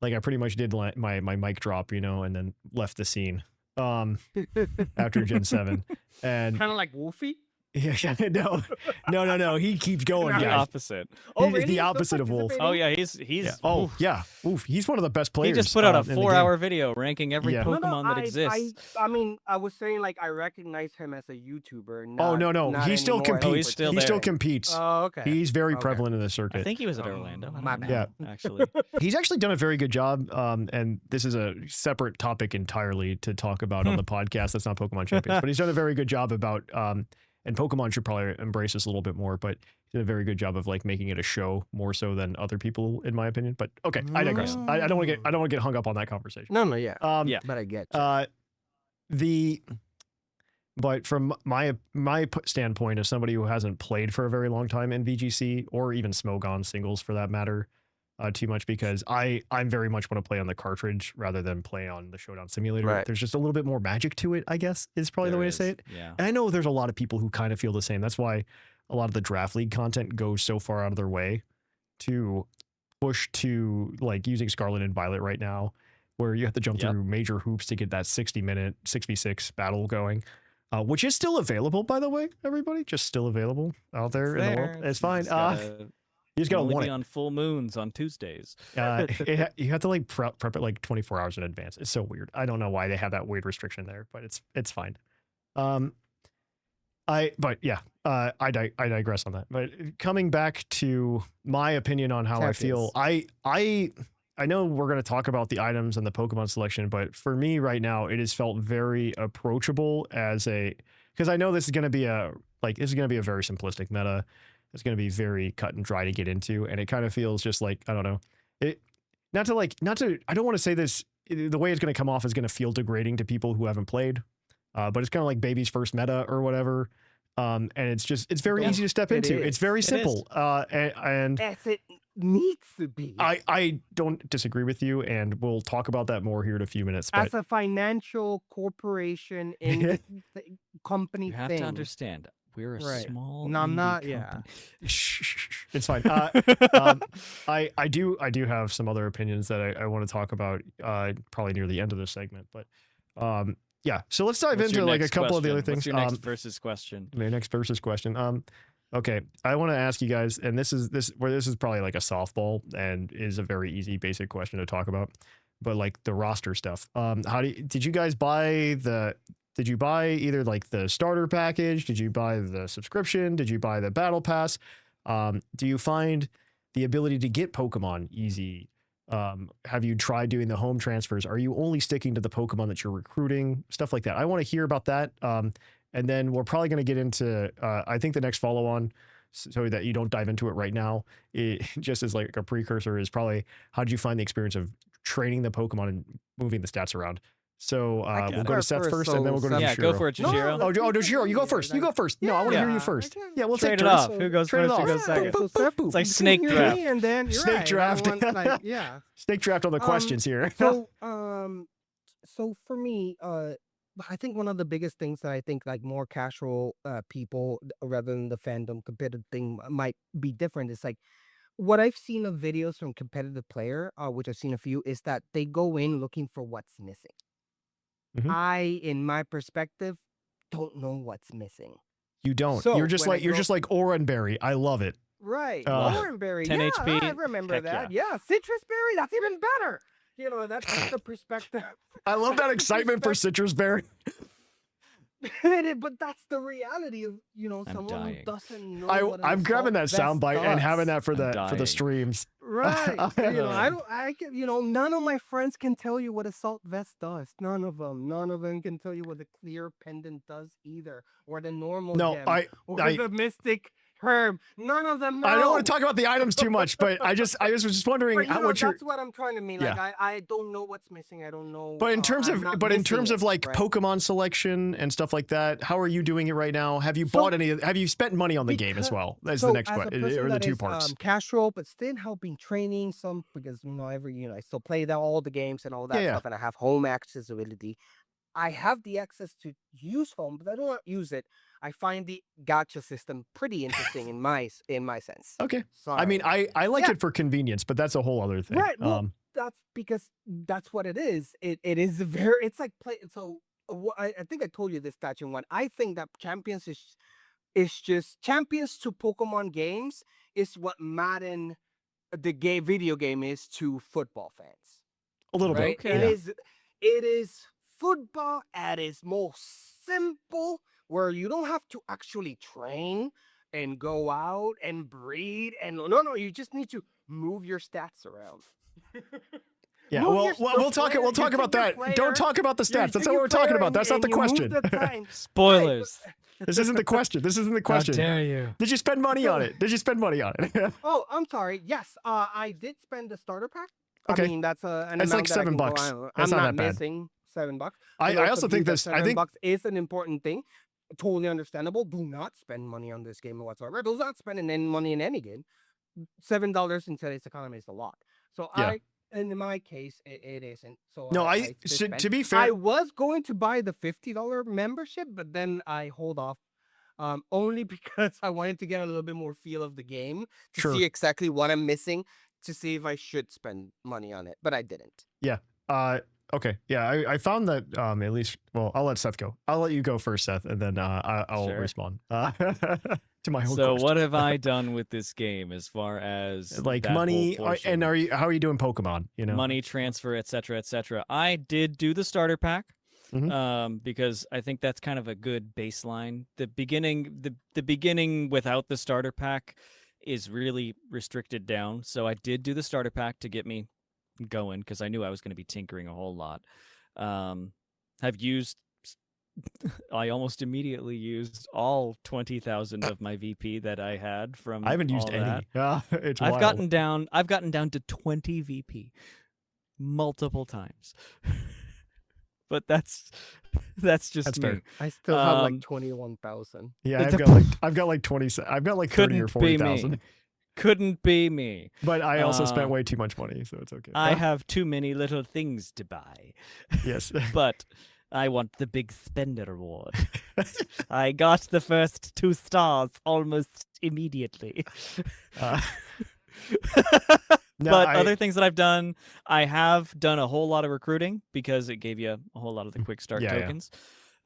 Like I pretty much did my mic drop, and then left the scene after Gen 7. And Kind of like Wolfie. Yeah, no. He keeps going, The guys. opposite. Oh, He's really? the Still opposite of Wolf. participating? Oh yeah, he's. Yeah. Oh, yeah. Oof. He's one of the best He players. just put out a in the game. 4-hour video ranking every Yeah. Pokemon that I exists. mean, I was saying like I recognize him as a YouTuber. Oh, Not, no. not He still anymore. Oh, competes. he's still he still there. competes. Oh, okay. He's very Okay. prevalent in the circuit. I think he was at Orlando. I don't my know, bad. actually. He's actually done a very good job. And this is a separate topic entirely to talk about on the podcast. That's not Pokemon Champions, but he's done a very good job about, and Pokemon should probably embrace this a little bit more, but he did a very good job of like making it a show more so than other people, in my opinion. But okay, I digress. I don't want to get hung up on that conversation. No, yeah. Yeah. But I get you. But from my standpoint as somebody who hasn't played for a very long time in VGC or even Smogon singles for that matter, too much, because I very much want to play on the cartridge rather than play on the Showdown Simulator. Right. There's just a little bit more magic to it, I guess, is probably the way to say it. Yeah. And I know there's a lot of people who kind of feel the same. That's why a lot of the Draft League content goes so far out of their way to push to like using Scarlet and Violet right now, where you have to jump Yep. through major hoops to get that 60-minute 6v6 battle going, which is still available, by the way, everybody. Just still available out there in the world. It's fine. You just gotta only want be it. on full moons on Tuesdays. You have to like prep it like 24 hours in advance. It's so weird. I don't know why they have that weird restriction there, but it's fine. I digress on that. But coming back to my opinion on how I feel, I know we're going to talk about the items and the Pokemon selection, but for me right now, it has felt very approachable because I know this is going to be a very simplistic meta. It's going to be very cut and dry to get into. And it kind of feels just like, I don't know, I don't want to say this, the way it's going to come off is going to feel degrading to people who haven't played, but it's kind of like baby's first meta or whatever. And it's very easy to step into. It's very simple. And As it needs to be. I don't disagree with you, and we'll talk about that more here in a few minutes. But As a financial corporation in the company You have thing. to understand, we're a Right. small. No, I'm indie not. company. Yeah. shh, it's fine. I do have some other opinions that I want to talk about probably near the end of this segment, but yeah. So let's dive What's into your like a next couple of the other question? things. What's your next versus question? My next versus question. Okay, I want to ask you guys, and this is probably like a softball and is a very easy, basic question to talk about, but like the roster stuff. Did you guys buy Did you buy either like the starter package? Did you buy the subscription? Did you buy the battle pass? Do you find the ability to get Pokemon easy? Have you tried doing the home transfers? Are you only sticking to the Pokemon that you're recruiting? Stuff like that. I want to hear about that. And then we're probably going to get into, I think the next follow on, so that you don't dive into it right now, it just as like a precursor, is probably how did you find the experience of training the Pokemon and moving the stats around? So we'll go to Seth first, and then we'll go to Yeah, Jushiro. go for it, Jushiro. Jushiro, you go first. You go first. No, I want to hear you first. Yeah, we'll Trade take it turns. off. Who goes Trade it first? Who off. goes second? Boop, boop, boop. It's like You snake can hear draft. me, and then you're Snake right. draft. I don't want, yeah. Snake draft on the questions here. So for me, I think one of the biggest things that I think like more casual people rather than the fandom competitive thing might be different is like what I've seen of videos from competitive player, which I've seen a few, is that they go in looking for what's missing. Mhm. I, in my perspective, don't know what's missing. You don't. So, you're just when I like you're go- just like Oranberry. I love it. Right, Uh, Oranberry. 10 yeah, HP, I remember heck that. Yeah, Citrus Berry. That's even better. You know, that's the perspective. I love that excitement for Citrus Berry. But that's the reality of I'm someone dying. who doesn't know. what an I'm grabbing that assault vest soundbite and having does. that for I'm the dying. streams. Right. None of my friends can tell you what assault vest does. None of them. None of them can tell you what the clear pendant does either, or the normal No, gem, or I- the mystic herb. None of them know. I don't want to talk about the items too much, but I was just wondering But, what you're. that's what I'm trying to mean. Yeah. Like I don't know what's missing. I don't know. But in terms I'm of not but in missing terms of it, like right? Pokemon selection and stuff like that, how are you doing it right now? Have you bought any? Have you spent money on the game as Because- well? That's So the next as a question, person or the that two is, parts. casual, but still helping training some because I still play all the games and all that Yeah. stuff, and I have home accessibility. I have the access to use home, but I don't use it. I find the gacha system pretty interesting in my sense. Okay. Sorry. I mean, I like Yeah. it for convenience, but that's a whole other thing. Right. Well, that's because that's what it is. It is it's like play. So I think I told you this, Thatch, in one. I think that Champions is It's just Champions to Pokemon games is what Madden, the video game, is to football fans. A little Right? bit. Okay. It is football at its most simple, where you don't have to actually train and go out and breed and no, you just need to move your stats around. Yeah, Move well, your- well, the we'll talk. player- We'll you talk take about the that. player, Don't talk about the you stats. That's take not your what we're talking player about. That's not and the you move question. the time. Spoilers. This isn't the question. This isn't the How question. dare you? Did you spend money on it? Did you spend money on it? Oh, I'm sorry. Yes, I did spend the starter pack. Okay. I mean, that's an It's amount like that I can go $7. on. That's I'm not not that bad. missing $7. I Those also of you think that this. I think $7 is an important thing. Totally understandable. Do not spend money on this game whatsoever. Do not spend any money in any game. $7 in today's economy is a lot. So Yeah. in my case, it isn't. So No, just to spent. be fair, I was going to buy the $50 membership, but then I hold off. Only because I wanted to get a little bit more feel of the game to Sure. see exactly what I'm missing to see if I should spend money on it, but I didn't. okay, yeah, I found that at least. Well, I'll let Seth go. I'll let you go first, Seth, and then I'll Sure. respond to my whole So question. what have I done with this game as far as Like that whole money, portion? and how are you doing Pokemon? You know, Money transfer, etc., etc. I did do the starter pack, because I think that's kind of a good baseline. The beginning without the starter pack is really restricted down. So I did do the starter pack to get me going because I knew I was going to be tinkering a whole lot. Have used. I almost immediately used all 20,000 of my VP that I had from. I haven't used all any. that. It's I've wild. gotten down to 20 VP multiple times. But that's just That's me. fair. I still have Um, like 21,000. Yeah, It I've got like 20. I've got like 30 or Couldn't be 40,000. me. Couldn't be me. But I also spent Um, way too much money, so it's okay. I have too many little things to buy. Yes. But I want the big spender award. I got the first 2 stars almost immediately. No, But I- other things that I've done, I have done a whole lot of recruiting because it gave you a whole lot of the quick start Yeah, yeah. tokens.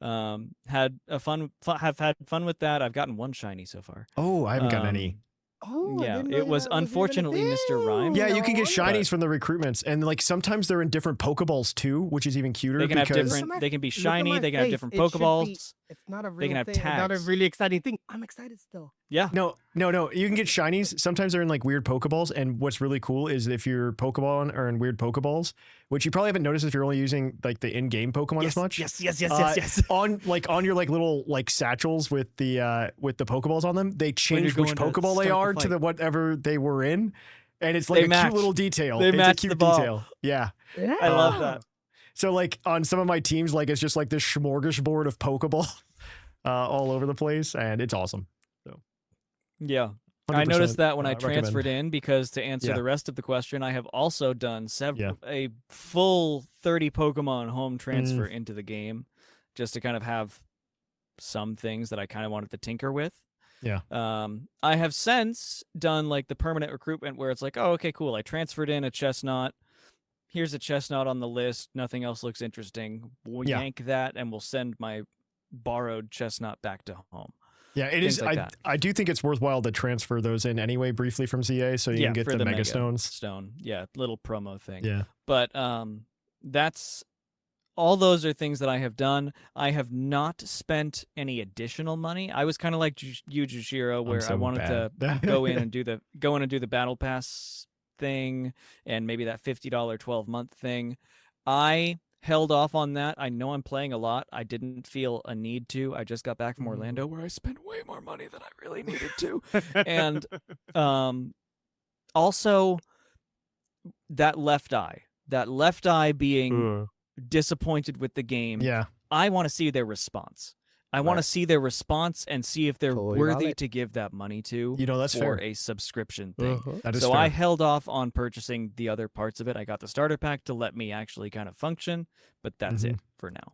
Have had fun with that. I've gotten 1 shiny so far. Oh, I haven't gotten any. Um, Oh, I Yeah, didn't know it was that even a unfortunately Mr. Rhyme. Yeah, thing. you can No get wonder. shinies from the recruitments, and like sometimes they're in different Pokeballs too, which is even cuter. They can have because different. my- They can be Look at shiny. my They can have face. different It should be- Pokeballs. It's not a real They can have thing. It's not a tags. really exciting thing. I'm excited still. Yeah. No. You can get shinies. Sometimes they're in like weird Pokeballs, and what's really cool is if your Pokeball are in weird Pokeballs, which you probably haven't noticed if you're only using like the in-game Pokemon as much. Yes. on your like little like satchels with the Pokeballs on them, they change you're which going to Pokeball they start the are to fight. the whatever they were in, and it's like They a match. cute little detail. They it's match a cute the ball. detail. Yeah. I love that. So like on some of my teams, like it's just like this smorgasbord of Pokeball all over the place, and it's awesome. Yeah. I noticed 100%, that when I recommend. transferred in because to answer Yeah. the rest of the question, I have also done a full 30 Pokemon home transfer into the game just to kind of have some things that I kind of wanted to tinker with. Yeah. I have since done like the permanent recruitment where it's like, oh, okay, cool. I transferred in a Chestnut. Here's a Chestnut on the list. Nothing else looks interesting. We'll Yeah. yank that and we'll send my borrowed Chestnut back to home. Yeah, it Things is. like that. I do think it's worthwhile to transfer those in anyway briefly from ZA, so you can get for the Mega Mega Stones. Stone. Yeah, little promo thing. Yeah. But that's all. Those are things that I have done. I have not spent any additional money. I was kind of like you, Jushiro, where I so wanted to bad. go in and do the battle pass thing and maybe that $50 12-month thing. I held off on that. I know I'm playing a lot. I didn't feel a need to. I just got back from Orlando where I spent way more money than I really needed to. And also that left eye being disappointed with the game. Yeah. I want to see their response. I want to see their response and see if they're Totally worthy valid. to give that money to That's for fair. a subscription thing. That is So fair. I held off on purchasing the other parts of it. I got the starter pack to let me actually kind of function, but that's it for now.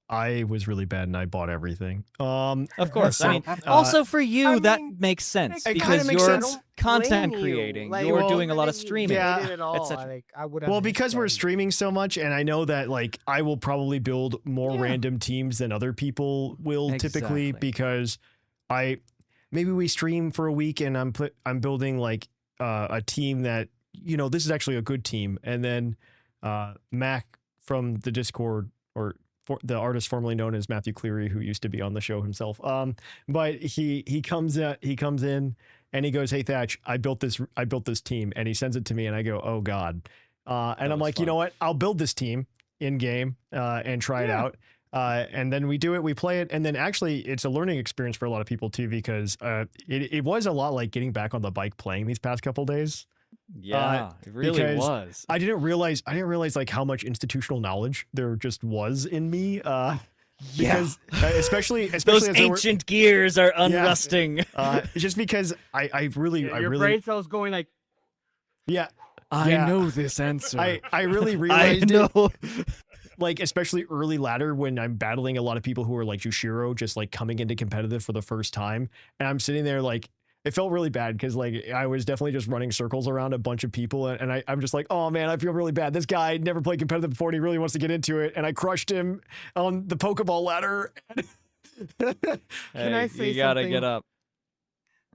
I was really bad and I bought everything. Of course. so, I mean, uh, also for you, I that mean, makes sense it kinda because makes you're sense. content Blame you. creating. Like, You're well, doing a lot of you streaming. Yeah. did it all. etc. Like, I would Well, because we're understand. streaming so much, and I know that like I will probably build more Yeah. random teams than other people will typically Exactly. because maybe we stream for a week and I'm building like a team that this is actually a good team, and then Mac from the Discord or the artist formerly known as Matthew Cleary, who used to be on the show himself, but he comes in. And he goes, "Hey Thatch, I built this team," and he sends it to me, and I go, "Oh God," and I'm was like, you fun. know what? I'll build this team in game and try it out, and then we do it, we play it, and then actually it's a learning experience for a lot of people too because it was a lot like getting back on the bike playing these past couple days. Yeah, it really because was. I didn't realize like how much institutional knowledge there just was in me. Because especially Those as there were- ancient gears are unrusting. just because I really Your brain cells going like, yeah. I Yeah. know this answer. I really I realized know. it, like especially early ladder when I'm battling a lot of people who are like Jushiro, just like coming into competitive for the first time, and I'm sitting there like it felt really bad because like I was definitely just running circles around a bunch of people, and I'm just like, oh man, I feel really bad. This guy never played competitive before, and he really wants to get into it, and I crushed him on the Pokeball ladder. Can I say you gotta something? get up.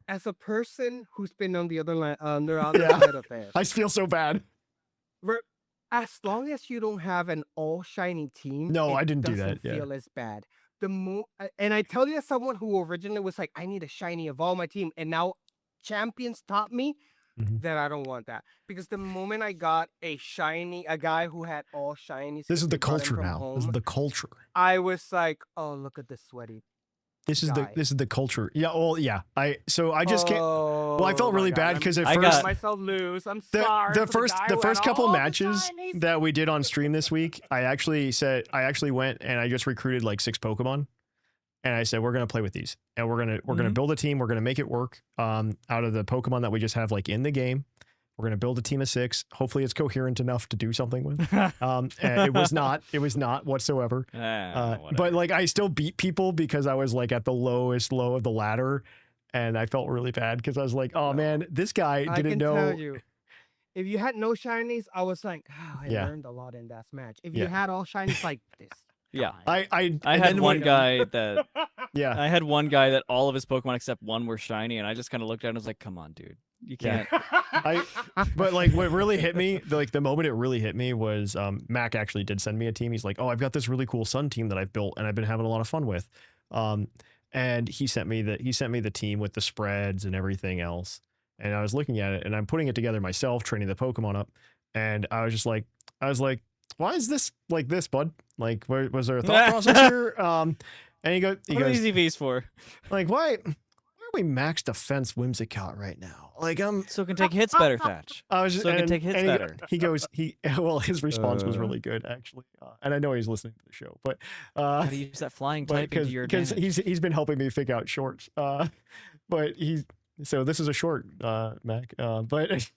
as a person who's been on the other Yeah. side of this, I feel so bad. as long as you don't have an all shiny team, No, it I didn't do that, doesn't yeah. feel as bad. And I tell you, as someone who originally was like, I need a shiny of all my team, and now champions taught me Mhm. that I don't want that, because the moment I got a guy who had all shinies, This is the they brought him culture from now. This is home, the culture. I was like, oh, look at this sweaty. This is guy. the culture. Yeah. Well, yeah. I just can't. Well, I felt my really God, bad I'm because at I first got- myself loose. I'm the sorry. the for first guy the who first had couple all the matches shinies. that we did on stream this week, I actually went and I just recruited like 6 Pokemon, and I said we're gonna play with these, and we're gonna Mhm. build a team. We're gonna make it work. Out of the Pokemon that we just have like in the game, we're gonna build a team of 6. Hopefully, it's coherent enough to do something with. And it was not. It was not whatsoever. But Whatever. like I still beat people because I was like at the lowest low of the ladder, and I felt really bad because I was like, oh No. man, this guy I didn't can know. tell you, if you had no shinies, I was like, I Yeah. learned a lot in that match. If Yeah. you had all shinies, like this. Yeah. guy. I and had then one when- guy that Yeah. I had one guy that all of his Pokemon except one were shiny, and I just kind of looked at him and was like, "Come on, dude, you Yeah. can't." But like what really hit me, like the moment it really hit me was Mac actually did send me a team. He's like, oh, I've got this really cool Sun team that I've built and I've been having a lot of fun with. And he sent me the team with the spreads and everything else. And I was looking at it and I'm putting it together myself, training the Pokemon up. And I was like, why is this like this, bud? Like, was there a thought process here? And he What are goes, these EVs for? like, why are we max defense Whimsicott right now? Like, So it can take hits better, Thatch. I was just, So it can and- take hits and better. Well, his response was Uh. really good actually, and I know he's listening to the show, but Gotta use that flying type into your because advantage. he's been helping me figure out shorts. But so this is a short, Mac. But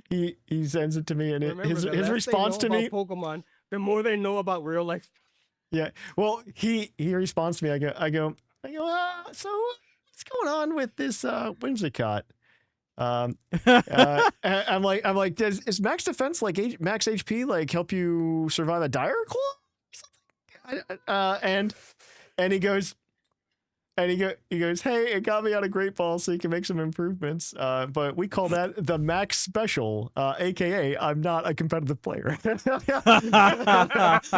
he sends it to me, and Remember, his the less they response know to me, about Pokemon, the more they know about real life. yeah. Well, he responds to me. I go. So what's going on with this Whimsicott? I'm like, is max defense like max HP like help you survive a dire claw? And he goes, he goes, hey, it got me out of Great Ball, so you can make some improvements. But we call that the max special, aka I'm not a competitive player.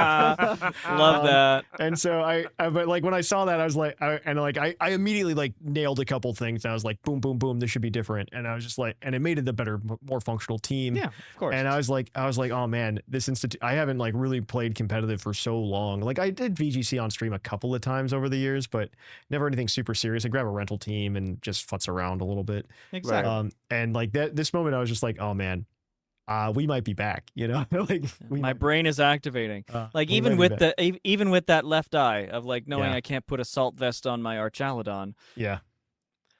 Love that. And so but like when I saw that, I was like, I immediately like nailed a couple things. And I was like, boom, boom, boom, this should be different. And I was just like, and it made it the better, more functional team. Yeah, of course. And I was like, oh man, I haven't like really played competitive for so long. Like I did VGC on stream a couple of times over the years, but never anything super serious. I grab a rental team and just futz around a little bit. Exactly. And like this moment, I was just like, oh man, we might be back. You know, like My brain is activating. Like we even might be with back. even with that left eye of like knowing Yeah. I can't put a salt vest on my Archaludon. Yeah.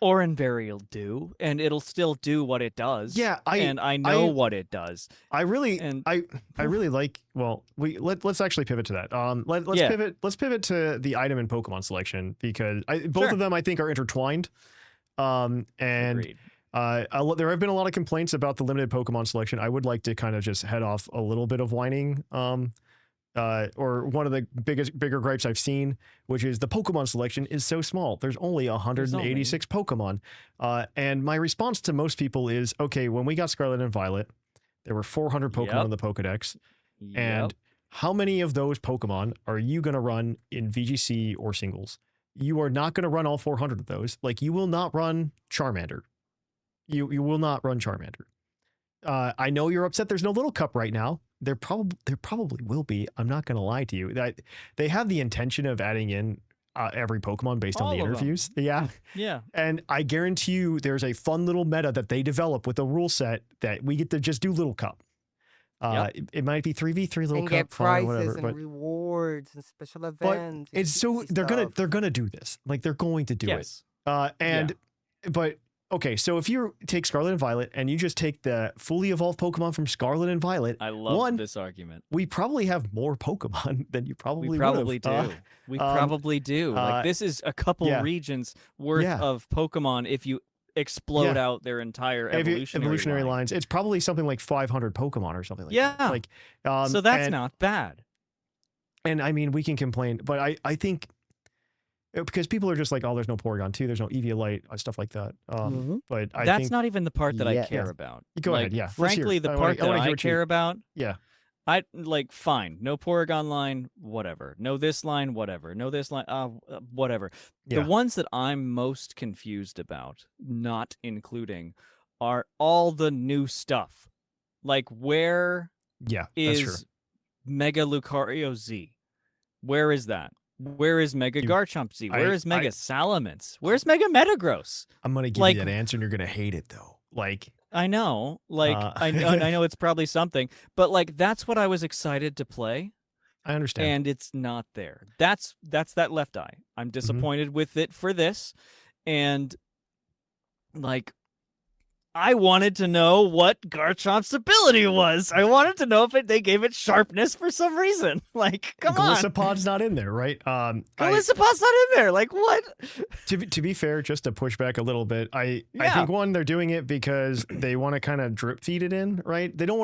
Oranberry will do, and it'll still do what it does. Yeah, I know what it does. I really And I really like. Well, let's actually pivot to that. Let's pivot to the item and Pokemon selection because both Sure. of them I think are intertwined. And Agreed. there have been a lot of complaints about the limited Pokemon selection. I would like to kind of just head off a little bit of whining. Or one of the bigger gripes I've seen, which is the Pokemon selection is so small. There's only 186 Pokemon. And my response to most people is, okay, when we got Scarlet and Violet, there were 400 Pokemon in the Pokedex. And how many of those Pokemon are you going to run in VGC or singles? You are not going to run all 400 of those. Like, you will not run Charmander. You will not run Charmander. I know you're upset there's no Little Cup right now. There probably will be. I'm not going to lie to you. They have the intention of adding in every Pokemon based on the interviews. Yeah. Yeah. And I guarantee you there's a fun little meta that they develop with a rule set that we get to just do Little Cup. It might be 3v3 Little and Cup, get prizes whatever, and but rewards and special events. but and it's so cutesy they're stuff. gonna do this. Like, they're going to do Yes. it. But okay, so if you take Scarlet and Violet and you just take the fully evolved Pokemon from Scarlet and Violet, I love this argument. we probably have more Pokemon than you probably We would probably have. do. We probably do. Like, this is a couple yeah. regions worth Yeah. of Pokemon if you explode out their entire evolutionary line. lines. It's probably something like 500 Pokemon or something like Yeah. that. Like, So that's and, not bad. And I mean, we can complain, but I think because people are just like, oh, there's no Porygon 2, there's no Eviolite, stuff like that. But I That's think not even the part that I Yeah. care about. Go Like, ahead. Yeah. Let's hear Frankly, it. the I part wanna that hear I what you- care about, Yeah. I like, fine. No Porygon line, whatever. No this line, whatever. No this line, whatever. Yeah. The ones that I'm most confused about, not including, are all the new stuff. Like, where Yeah. That's true. is Mega Lucario Z? Where is that? Where is Mega Garchomp Z? Where is Mega Salamence? Where's Mega Metagross? I'm gonna give like- you that answer, and you're gonna hate it though. Like, I know, like, I know it's probably something, but like, that's what I was excited to play, I understand. and it's not there. That's that Left Eye. I'm disappointed with it for this, and like, I wanted to know what Garchomp's ability was. I wanted to know if they gave it sharpness for some reason. Like, come on, Glisopod's not in there, right? Glisopod's not in there. Like, what? To be fair, just to push back a little bit, I Yeah. think one, they're doing it because they want to kind of drip feed it in, right? They didn't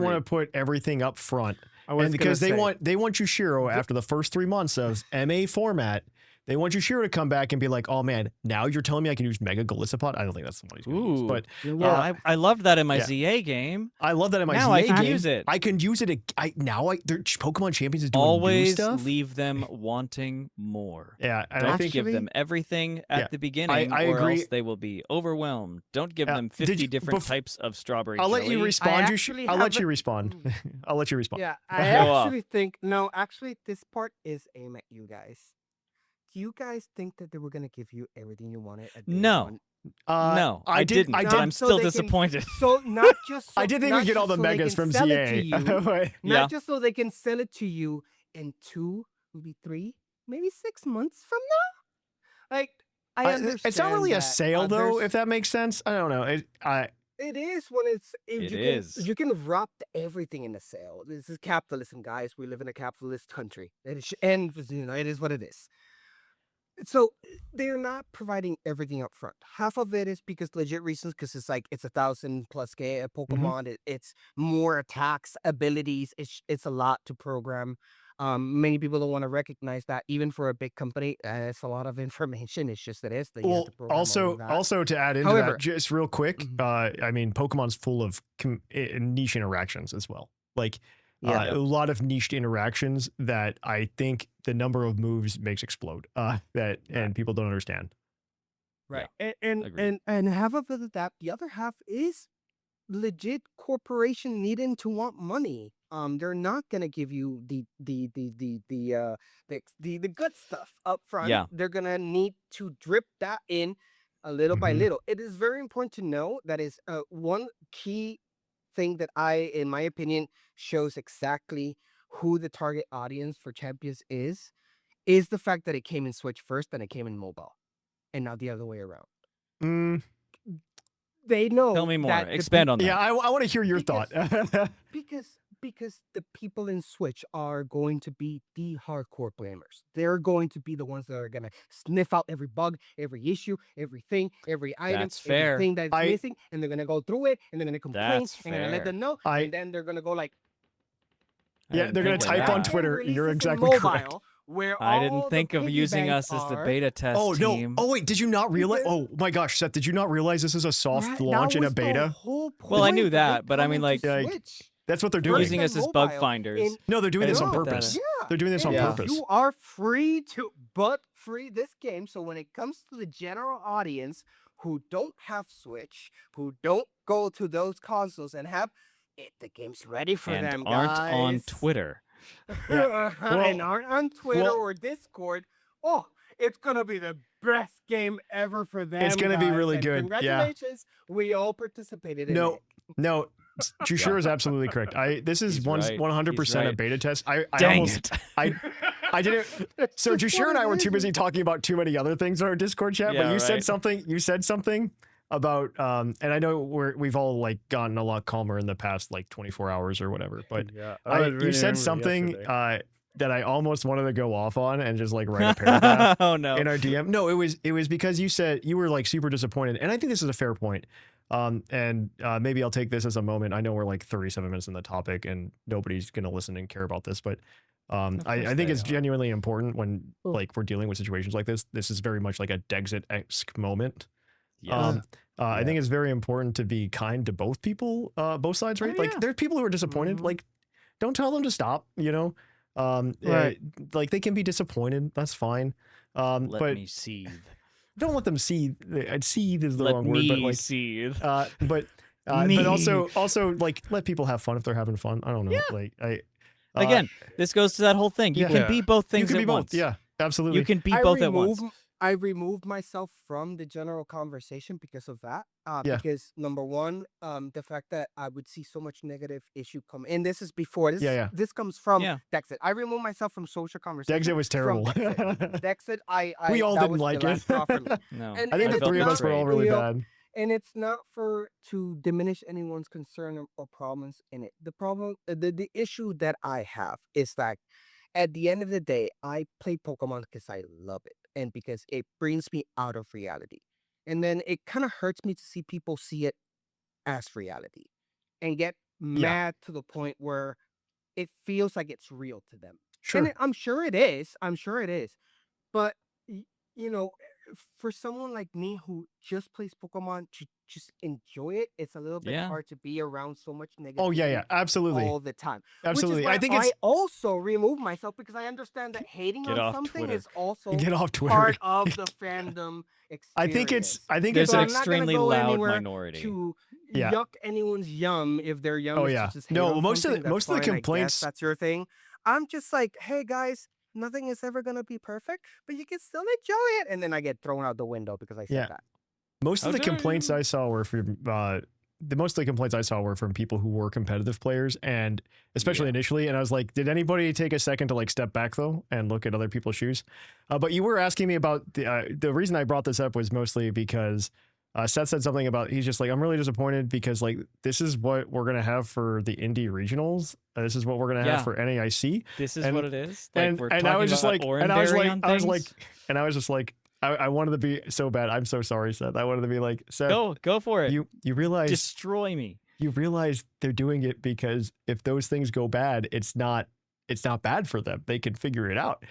want to put everything up front, and because they want Jushiro after the first 3 months of MA format. They want Jushiro to come back and be like, oh man, now you're telling me I can use Mega Glisopod? I don't think that's the one he's going to use. But Yeah, I loved that in my ZA game. I love that in my Now ZA I can game. use it. I can use it. Their Pokemon Champions is doing Always new stuff. leave them wanting more. Yeah, and Don't I think give them everything at the beginning, I or agree. else they will be overwhelmed. Don't give them 50 different types of strawberry I'll let jelly. you respond. I'll let you haven't- respond. I'll let you respond. Yeah, I Go off. actually think actually this part is aimed at you guys. Do you guys think that they were gonna give you everything you wanted at day No. one? No, I didn't. I but did. I'm So still they can- disappointed. So not just so, I did think not we get all just the so they megas can from sell it to ZA. you, But- Yeah. not just so they can sell it to you in 2, maybe 3, maybe 6 months from now. Like, I understand. It's not really a that, sale though, there's- if that makes sense. I don't know. It is when it's It you is. Can, you can wrap everything in a sale. This is capitalism, guys. We live in a capitalist country. It is, and it is what it is. So they're not providing everything up front. Half of it is because legit reasons, because it's like it's 1,000+ Pokemon. It's more attacks, abilities. It's a lot to program. Many people don't want to recognize that, even for a big company. It's a lot of information. It's just that you have to program all of that. also to add into However- that, just real quick, I mean, Pokemon's full of niche interactions as well. Like, a lot of niched interactions that I think the number of moves makes explode. And people don't understand. Right. Agreed. And half of it is that. The other half is legit corporation needing to want money. They're not gonna give you the good stuff up front. Yeah. They're gonna need to drip that in a little by little. It is very important to know that is one key thing that in my opinion, shows exactly who the target audience for Champions is the fact that it came in Switch first and it came in mobile, and not the other way around. They know. Tell me more. that the Expand on that. Yeah, I want to hear your thought. because the people in Switch are going to be the hardcore players. They're going to be the ones that are gonna sniff out every bug, every issue, everything, every item, That's fair. everything that's missing, and they're gonna go through it, and they're gonna complain, That's and gonna let fair. them know, and then they're gonna go like, Yeah, they're gonna think of type that. on Twitter. release You're this in exactly correct. mobile, where I all didn't think the of piggy using banks us as the are. beta test Oh team. no! Oh wait, did you not realize? Because- Oh my gosh, Seth, did you not realize this is a soft Right, launch that and a was the beta? whole Well, I knew point of that, it but I mean, coming to like- Switch. That's what they're They're doing. using First us and as bug mobile finders. in- No, they're doing I this didn't on put that purpose. in. Yeah. They're doing this on Yeah. purpose. You are free to free this game. So when it comes to the general audience who don't have Switch, who don't go to those consoles and have it, the game's ready for And them, aren't guys. on Twitter. Yeah. And aren't on Twitter well- or Discord. Oh, it's gonna be the best game ever for them. It's gonna be guys, really and good, yeah. Congratulations, we all participated in No, it. no, Jushiro is absolutely correct. This is He's one right. 100% He's a right. beta test. I Dang almost it. I didn't. So Just Jushiro and I what were it too is. busy talking about too many other things in our Discord chat. Yeah, but you said right. something. You said something about and I know we've all like gotten a lot calmer in the past like 24 hours or whatever. But you said something that I almost wanted to go off on and just like write a paragraph Oh no. in our DM. No, it was because you said you were like super disappointed, and I think this is a fair point. And maybe I'll take this as a moment. I know we're like 37 minutes in the topic, and nobody's gonna listen and care about this, but I course think they it's are. genuinely important when like we're dealing with situations like this. This is very much like a Dexit-esque moment. Yes. I think it's very important to be kind to both people, both sides, right? Oh, Like yeah. there are people who are disappointed. Mhm. Like, don't tell them to stop. You know, Right. like they can be disappointed. That's fine. Let but me seethe. don't let them seethe. Seethe is the Let wrong me word, but like, seethe. but Me. also like let people have fun if they're having fun. I don't know. Yeah. Like I Again, this goes to that whole thing. You yeah. can be both you things can at be both. once. Yeah, absolutely. You can be both at once. I removed myself from the general conversation because of that. Yeah. Because number one, the fact that I would see so much negative issue come, and this is before this. Yeah. This comes from Yeah. Dexit. I removed myself from social conversation. Dexit was from terrible. Dexit. Dexit, We all that didn't was like the it. last straw for me. No. And- I think and the it's three of not us were all really real. bad. And it's not to diminish anyone's concern or problems in it. The problem, the issue that I have is that at the end of the day, I play Pokemon because I love it and because it brings me out of reality. And then it kind of hurts me to see people see it as reality and get mad to the point where it feels like it's real to them. Sure. And I'm sure it is. I'm sure it is. But you know, for someone like me who just plays Pokemon to just enjoy it, it's a little bit Yeah. hard to be around so much negativity. Oh yeah, absolutely, All the time. absolutely. Which is why I think it's I also remove myself because I understand that hating Get on off something Twitter. is also get off Twitter. part of the fandom experience. I think it's There's So an I'm not gonna extremely go loud anywhere minority. to Yeah. yuck anyone's yum if their yum Oh, is yeah. to just hate No, on most of the- something, that's most of the fine, I guess complaints- that's your thing. I'm just like, hey guys, nothing is ever gonna be perfect, but you can still enjoy it. And then I get thrown out the window because I said Yeah. that. Most How of the dare complaints you. I saw were from most of the complaints I saw were from people who were competitive players, and especially Yeah. initially. And I was like, did anybody take a second to like step back though and look at other people's shoes? But you were asking me about the reason I brought this up was mostly because Seth said something about he's just like, I'm really disappointed because like this is what we're gonna have for the indie regionals. This is what we're gonna Yeah. have for NAIC. This is And- what it is. Like And we're I talking was just about like, and I was Oranberry like, on I was like, things. and I was just like, I wanted to be so bad. I'm so sorry, Seth. I wanted to be like, Seth, go for it. you realize Destroy me. you realize they're doing it because if those things go bad, it's not bad for them. They can figure it out.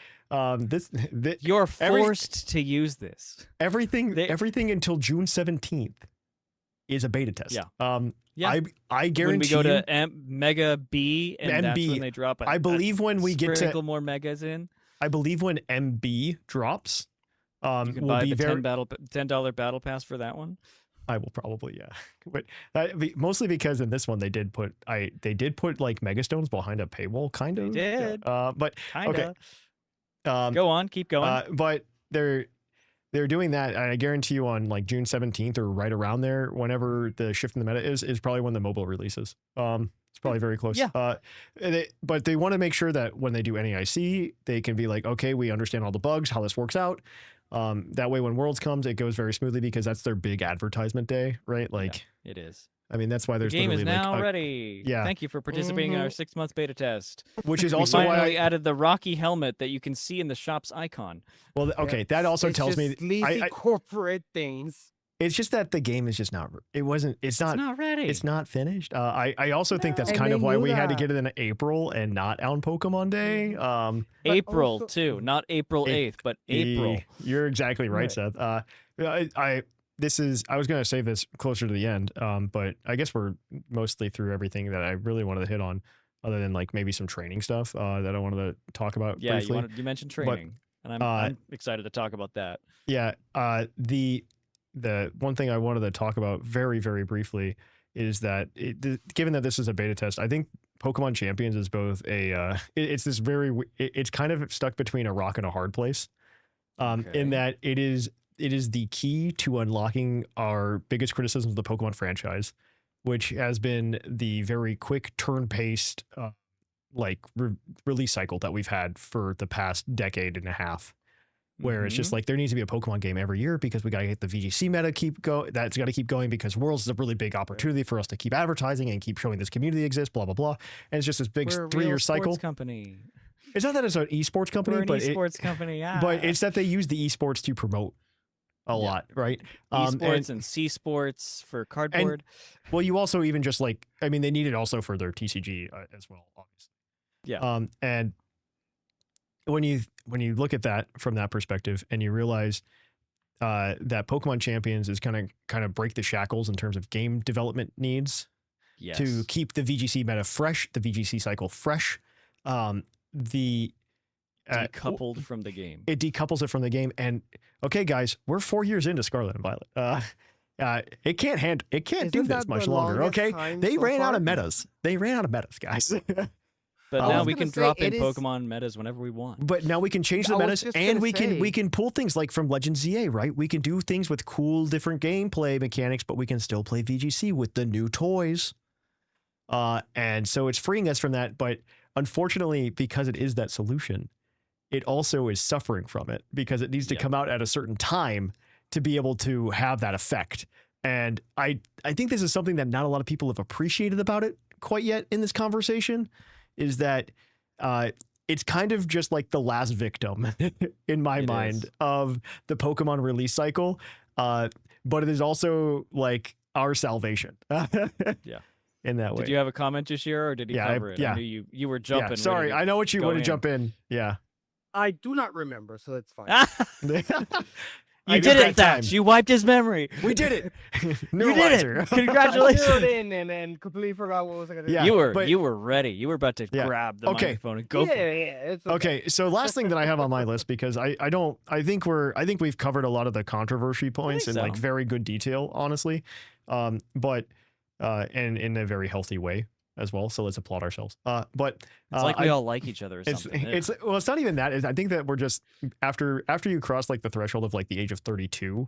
You're every- forced to use this. everything they- everything until June 17th is a beta test. Yeah. Yeah. I When guarantee we go you, to Mega B, and that's MB, when they drop it. I believe when we get to sprinkle more megas in, I believe when MB drops, you can will buy be the very $10 battle pass for that one. I will probably, yeah. But mostly because in this one they did put like Megastones behind a paywall, kind of. They did. But Kinda. okay. Go on, keep going. But they're doing that. And I guarantee you on like June 17th or right around there, whenever the shift in the meta is probably when the mobile releases. It's probably very close. Yeah. But they want to make sure that when they do NAIC, they can be like, okay, we understand all the bugs, how this works out. That way when Worlds comes, it goes very smoothly because that's their big advertisement day, right? Like, Yeah, it is. I mean, that's why The there's game is literally now like ready. yeah. Thank you for participating in our 6-month beta test. which is We also why finally added the Rocky helmet that you can see in the shop's icon. well, okay, that also It's tells me just lazy corporate things. it's just that the game is just not. It's not ready. It's not finished. I also think that's And kind they of why knew we had to that. get it in April and not on Pokemon Day. But April also- too, not April 8th, but April. You're exactly right, Seth. I was going to save this closer to the end, but I guess we're mostly through everything that I really wanted to hit on, other than like maybe some training stuff that I wanted to talk about Yeah, briefly. you mentioned training, and I'm excited to talk about that. Yeah, the one thing I wanted to talk about very, very briefly is that given that this is a beta test, I think Pokemon Champions is both it's kind of stuck between a rock and a hard place, in that it is the key to unlocking our biggest criticisms of the Pokemon franchise, which has been the very quick turn-paced release cycle that we've had for the past decade and a half, where it's just like there needs to be a Pokemon game every year because we got to get the VGC meta that's got to keep going because Worlds is a really big opportunity for us to keep advertising and keep showing this community exists, blah, blah, blah. And it's just this big We're a 3-year real cycle. sports company. It's not that it's an esports company, We're an but esports company. but it's that they use the esports to promote a lot, right? Esports and C sports for cardboard. Well, you also even just they need it also for their TCG as well, obviously. Yeah. And when you look at that from that perspective, and you realize that Pokemon Champions is kind of break the shackles in terms of game development needs Yes. to keep the VGC meta fresh, the VGC cycle fresh. Decoupled from the game. It decouples it from the game. And okay, guys, we're 4 years into Scarlet and Violet. It can't do Isn't this that much the longer. longest Okay, time they so ran out far? of metas. They ran out of metas, guys. But I now was we gonna can say, drop in it is- Pokemon metas whenever we want. But now we can change the I was metas, just and gonna we say- can pull things like from Legends ZA, right? We can do things with cool different gameplay mechanics, but we can still play VGC with the new toys. And so it's freeing us from that. But unfortunately, because it is that solution, it also is suffering from it because it needs to come out at a certain time to be able to have that effect. And I think this is something that not a lot of people have appreciated about it quite yet in this conversation, is that it's kind of just like the last victim in my mind of the Pokemon release cycle. But it is also like our salvation. Yeah. In that way. Did you have a comment, Jushiro, or did he cover it? I knew you were jumping. Yeah, sorry, I know what you want to jump in. Yeah. I do not remember, so that's fine. You did it, Thatch. You wiped his memory. We did it. You did Neuralizer. it. Congratulations. I zeroed in and completely forgot what was I gonna do. Yeah, you were ready. You were about to grab the microphone and go for it. It's Okay, so last thing that I have on my list, because I think we've covered a lot of the controversy points in like very good detail, honestly. But and in a very healthy way as well. So let's applaud ourselves. But it's like we all like each other or something. It's not even that. I think that we're just after you cross like the threshold of like the age of 32,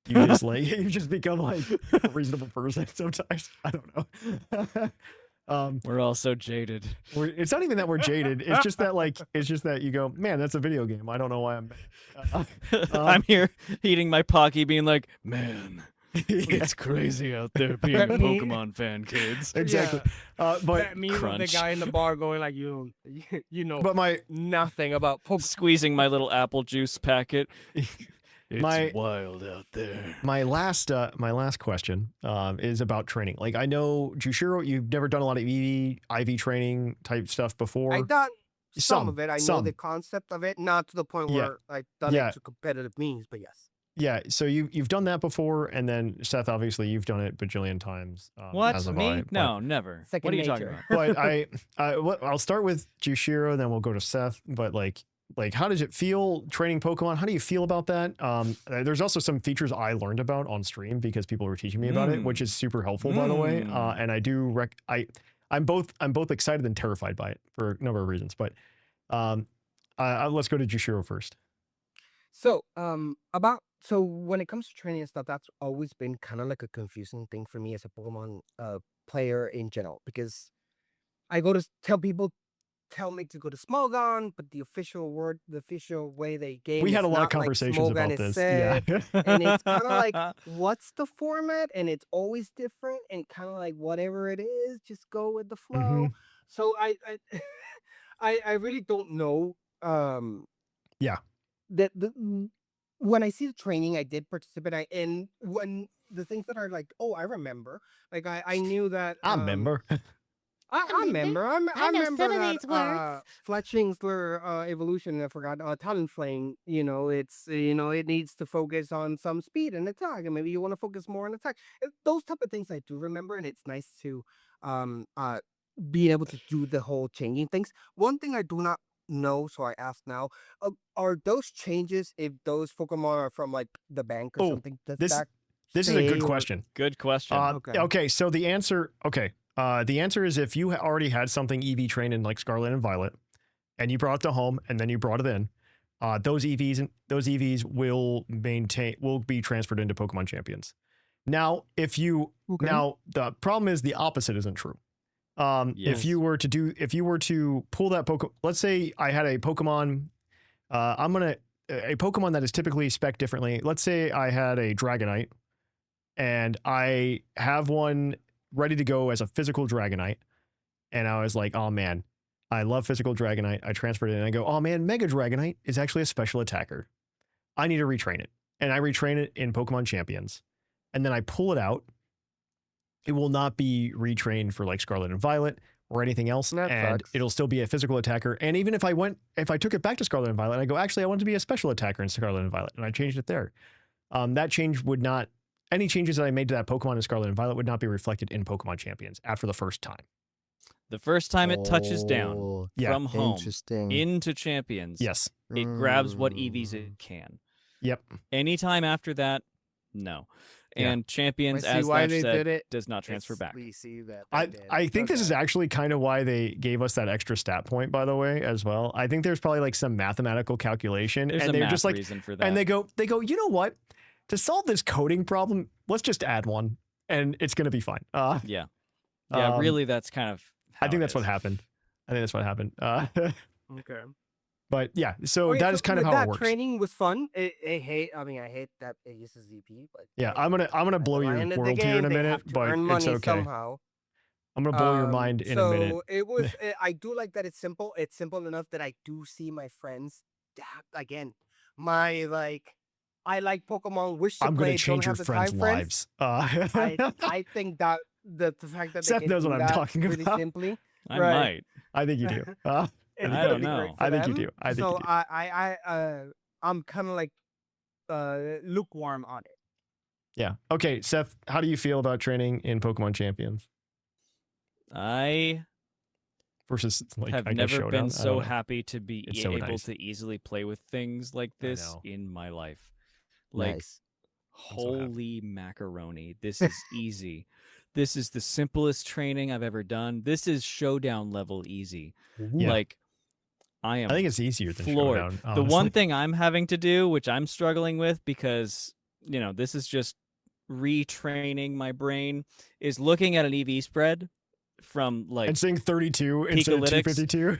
you just you just become like a reasonable person sometimes. I don't know. We're all so jaded. It's not even that we're jaded. It's just that you go, man, that's a video game. I don't know why I'm mad. I'm here eating my Pocky, being like, man. It's crazy out there being a Pokemon fan, kids. Exactly. But But me with the guy in the bar going like, you know, but nothing about Pokemon. Squeezing my little apple juice packet. It's My- wild out there. my last question is about training. Like I know Jushiro, you've never done a lot of IV training type stuff before. I've done some Some, of it. I know some. the concept of it, not to the point Yeah. where I've done Yeah. it to competitive means, but yes. Yeah, so you've done that before, and then Seth, obviously you've done it bajillion times. What? As have Me? I, but- No, never. Second What are you nature. talking about? But I'll start with Jushiro, then we'll go to Seth. But like how does it feel training Pokemon? How do you feel about that? There's also some features I learned about on stream because people were teaching me about it, which is super helpful, by the way. And I do I'm both excited and terrified by it for a number of reasons. But let's go to Jushiro first. So, when it comes to training and stuff, that's always been kind of like a confusing thing for me as a Pokemon player in general, because I go to tell people tell me to go to Smogon, but the official way they game. We had is a lot of not conversations like Smogon about is this. said, Yeah. and it's kind of like, what's the format? And it's always different, and kind of like whatever it is, just go with the flow. Mm-hmm. So I really don't know. Yeah. That when I see the training, I did participate. And when the things that are like, oh, I remember. Like I knew that. I remember. I remember. I know remember some of that these words. Fletching's evolution. I forgot. Talonflame. It needs to focus on some speed and attack, and maybe you want to focus more on attack. Those type of things I do remember, and it's nice to be able to do the whole changing things. One thing I do not know, so I ask now: are those changes if those Pokemon are from like the bank or something? Does this that this is a good stay, or- question. Good question. Okay. So the answer. Okay. The answer is if you already had something EV trained in like Scarlet and Violet, and you brought it to home, and then you brought it in, those EVs will be transferred into Pokemon Champions. Now, now the problem is the opposite isn't true. Yes. If you were to pull that Pokemon, let's say I had a Pokemon, a Pokemon that is typically spec'd differently. Let's say I had a Dragonite, and I have one ready to go as a physical Dragonite, and I was like, oh man, I love physical Dragonite. I transferred it, and I go, oh man, Mega Dragonite is actually a special attacker. I need to retrain it, and I retrain it in Pokemon Champions, and then I pull it out. It will not be retrained for like Scarlet and Violet or anything else, That and sucks. it'll still be a physical attacker. And even if I took it back to Scarlet and Violet, I go, actually, I want it to be a special attacker in Scarlet and Violet, and I changed it there. That change would not. Any changes that I made to that Pokemon in Scarlet and Violet would not be reflected in Pokemon Champions after the first time. The first time it touches down Oh, Yeah. from home Interesting. into Champions, Yes. it grabs what Mm. EVs it can. Yep. Anytime after that, no. Yeah. And Champions, I see as why Thatch they said, did it. does not transfer back. We see that. they did. I think this Okay. is actually kind of why they gave us that extra stat point, by the way, as well. I think there's probably like some mathematical calculation, There's and a they're math just like, reason for that. and they go, you know what? To solve this coding problem, let's just add one, and it's gonna be fine. Yeah. Yeah, really, that's kind of I how think it that's what is. happened. Okay. But yeah, so Okay, that is kind of how that it works. Training was fun. I hate that it uses ZP, but Yeah, I'm gonna blow at the your end of the world here in a game, they minute, have to but earn it's money okay. somehow. I'm gonna blow your mind in a minute. So it was. I do like that it's simple. It's simple enough that I do see my friends. Again, I like Pokemon. Wish to I'm play. gonna change your don't have the friends' time, lives. I think that the fact that they Seth can knows do what I'm that talking really about. simply. I Right. might. I think you do. It's I gonna don't be know. great for I think you them. do. I think so you do. I'm kind of like lukewarm on it. Yeah. Okay, Seth, how do you feel about training in Pokemon Champions I versus like have I guess never Showdown? been I so don't know. happy to be It's so able nice. to easily play with things like I this know. in my life. Like, Nice. so happy. holy macaroni. This is easy. This is the simplest training I've ever done. This is Showdown level easy. Yeah. Like, I am I think it's easier than floored. Showdown. The one honestly. thing I'm having to do, which I'm struggling with because, this is just retraining my brain, is looking at an EV spread from like and saying 32 instead of Peakalytics. 252.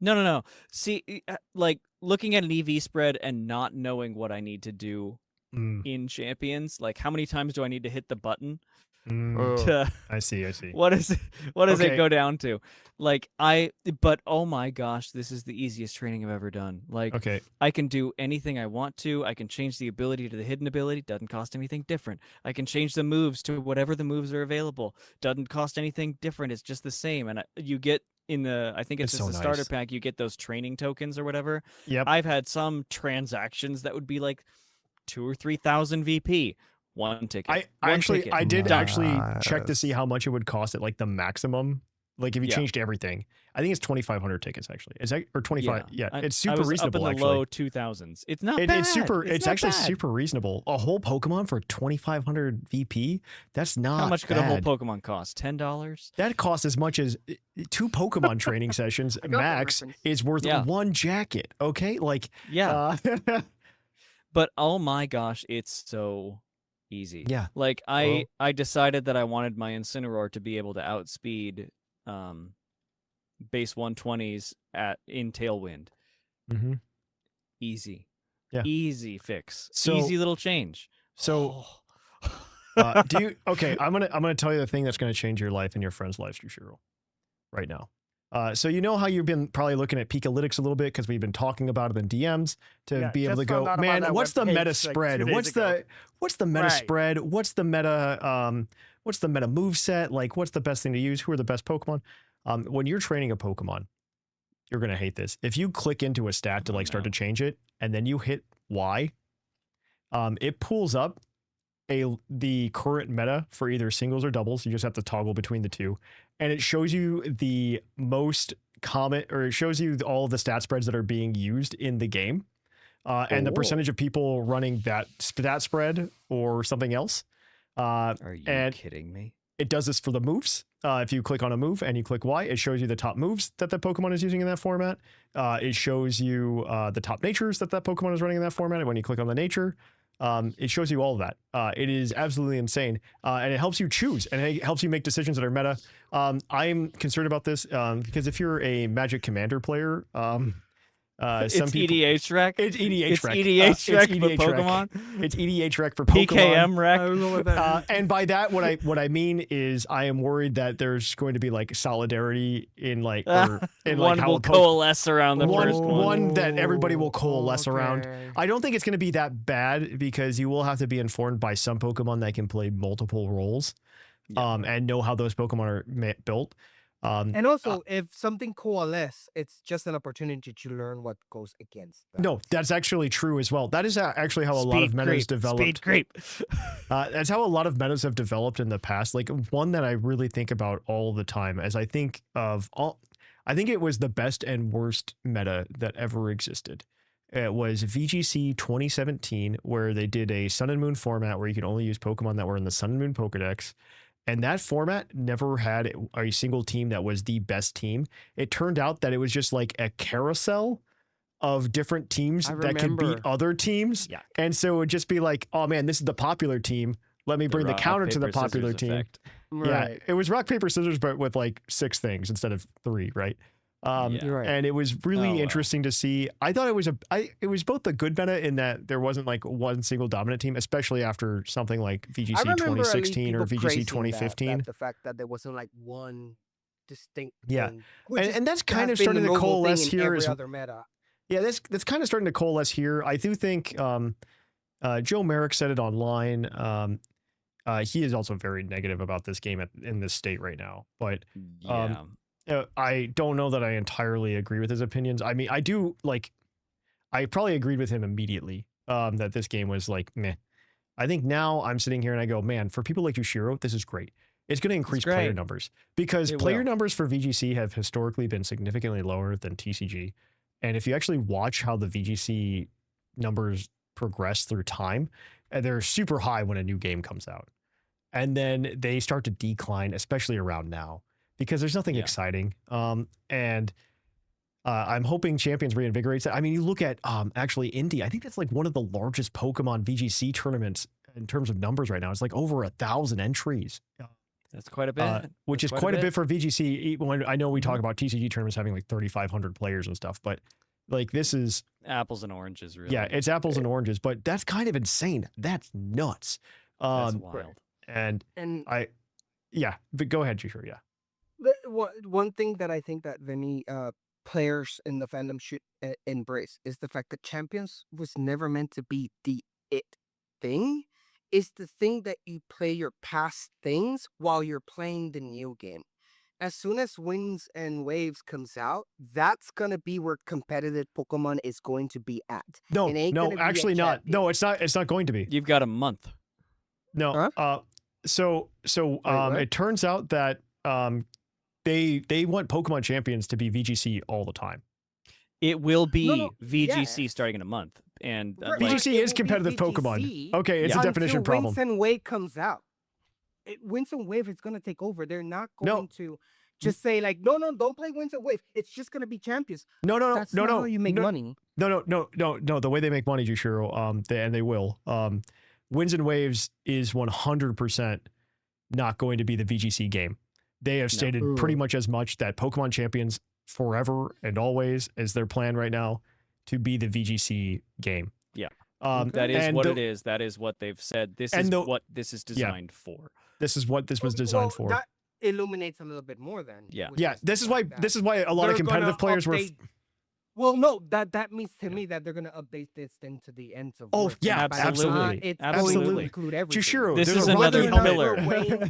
No. See, like looking at an EV spread and not knowing what I need to do Mm, in Champions. Like, how many times do I need to hit the button mm, to? I see. What is it? What does Okay. it go down to? Like, but oh my gosh, this is the easiest training I've ever done. Like, Okay. I can do anything I want to. I can change the ability to the hidden ability. Doesn't cost anything different. I can change the moves to whatever the moves are available. Doesn't cost anything different. It's just the same. And you get in the, I think it's It's just so the starter nice. pack, you get those training tokens or whatever. Yep. I've had some transactions that would be like 2,000 or 3,000 VP. One ticket. I did actually check to see how much it would cost at like the maximum. Like if you Yeah. changed everything, I think it's 2,500 tickets actually. Is that or 25? Yeah, I- it's I super was reasonable up in the actually. low 2,000s. It's not bad. It's super. It's not actually bad. super reasonable. A whole Pokemon for 2,500 VP. That's not. How much could a whole bad. Pokemon cost? $10? That costs as much as 2 Pokemon training sessions I got the max reference. is worth Yeah. 1 jacket. Okay, like Yeah. uh, But oh my gosh, it's so easy. Yeah. Like I decided that I wanted my Incineroar to be able to outspeed base 120s in Tailwind. Mm-hmm. Easy. Yeah. Easy fix. So- Easy little change. So, Oh. okay, I'm gonna tell you the thing that's gonna change your life and your friends' lives, Jushiro, right now. So you know how you've been probably looking at PUCL a little bit because we've been talking about it in DMs to Yeah, be able to just go, found out about man, that what's the webpage, meta like, spread? 2 days What's ago." the meta Right. spread? What's the meta move set? Like, what's the best thing to use? Who are the best Pokemon? When you're training a Pokemon, you're gonna hate this. If you click into a stat to Oh, like start no. to change it, and then you hit Y, it pulls up the current meta for either singles or doubles. You just have to toggle between the two, and it shows you the most common, or it shows you all of the stat spreads that are being used in the game, and the percentage of people running that stat spread or something else. Are you and kidding me? it does this for the moves. If you click on a move and you click Y, it shows you the top moves that the Pokemon is using in that format. It shows you the top natures that Pokemon is running in that format. And when you click on the nature, it shows you all of that. It is absolutely insane. And it helps you choose and it helps you make decisions that are meta. I'm concerned about this because if you're a Magic Commander player, It's some people, EDH rec. it's EDH It's rec. EDH rec for EDH rec. Pokemon. It's EDH rec for Pokemon. PKM I rec. don't know what that is. And by that, what I mean is, I am worried that there's going to be like solidarity in like, or in like One how will coalesce around the first one. one that everybody will coalesce around. Okay. I don't think it's going to be that bad because you will have to be informed by some Pokemon that can play multiple roles, and know how those Pokemon are built. And also, if something coalesce, it's just an opportunity to learn what goes against that. No, that's actually true as well. That is actually how a lot of metas developed. Speed creep. That's how a lot of metas have developed in the past. Like one that I really think about all the time, as I think it was the best and worst meta that ever existed. It was VGC 2017, where they did a Sun and Moon format where you could only use Pokemon that were in the Sun and Moon Pokedex. And that format never had a single team that was the best team. It turned out that it was just like a carousel of different teams I that could beat remember. other teams. Yeah. And so it would just be like, oh man, this is the popular team. Let me bring the rock, counter to the paper, popular scissors team. effect. Right. Yeah, it was rock, paper, scissors, but with like 6 things instead of 3, right? Yeah. You're right. And it was really Oh, well. interesting to see. I thought it was both a good meta in that there wasn't like one single dominant team, especially after something like VGC I remember at least 2016 or people VGC praising 2015. that the fact that there wasn't like one distinct Yeah. thing, which is- And that's has kind of been starting the to noble thing coalesce in here every as other meta. yeah, that's kind of starting to coalesce here. I do think Joe Merrick said it online. He is also very negative about this game in this state right now. But Yeah. I don't know that I entirely agree with his opinions. I mean, I probably agreed with him immediately that this game was like meh. I think now I'm sitting here and I go, man, for people like Jushiro, this is great. It's going to increase player great. numbers because It player will. numbers for VGC have historically been significantly lower than TCG. And if you actually watch how the VGC numbers progress through time, they're super high when a new game comes out. And then they start to decline, especially around now, because there's nothing Yeah. exciting. And I'm hoping Champions reinvigorates that. I mean, you look at actually Indy. I think that's like one of the largest Pokemon VGC tournaments in terms of numbers right now. It's like over 1,000 entries, That's quite a bit. which That's is quite a bit for VGC. When I know we talk about TCG tournaments having like 3,500 players and stuff, but like this is Apples and oranges, really. yeah, it's apples and oranges. But that's kind of insane. That's nuts. That's wild. And And yeah, but go ahead, Jushiro. Yeah. one thing that I think that many players in the fandom should embrace is the fact that Champions was never meant to be the it thing. It's the thing that you play your past things while you're playing the new game. As soon as Winds and Waves comes out, that's gonna be where competitive Pokemon is going to be at. No, It ain't no, gonna be a actually not. champion. No, it's not. It's not going to be. You've got a month. No. Huh? So what? it turns out that they want Pokemon Champions to be VGC all the time. It will be no, VGC yes. starting in a month. And Right. like, VGC it is will be competitive Pokemon. VGC Okay, it's a until definition problem. Winds and Wave comes out. Winds and Wave is gonna take over. They're not No. going to just say like, no, don't play Winds and Wave. It's just gonna be Champions. No, That's not how you make no, money. No. The way they make money, Jushiro, they will. Winds and Waves is 100% not going to be the VGC game. They have stated pretty much as much that Pokemon Champions forever and always is their plan right now to be the VGC game. Yeah. Um, That is and what the- it is. That is what they've said. This and is the- what this is designed for. This is what this was designed for. That illuminates a little bit more then. Yeah. which Yeah, is this is the why fact that this is why a lot of they're competitive gonna players were. update- Well, no, that means to me that they're gonna update this into the ends of. Oh, Rift, yeah, and by the absolutely. time It's going Absolutely. to include everything. Jushiro, This there's is a another whether or not pillar. We're waiting,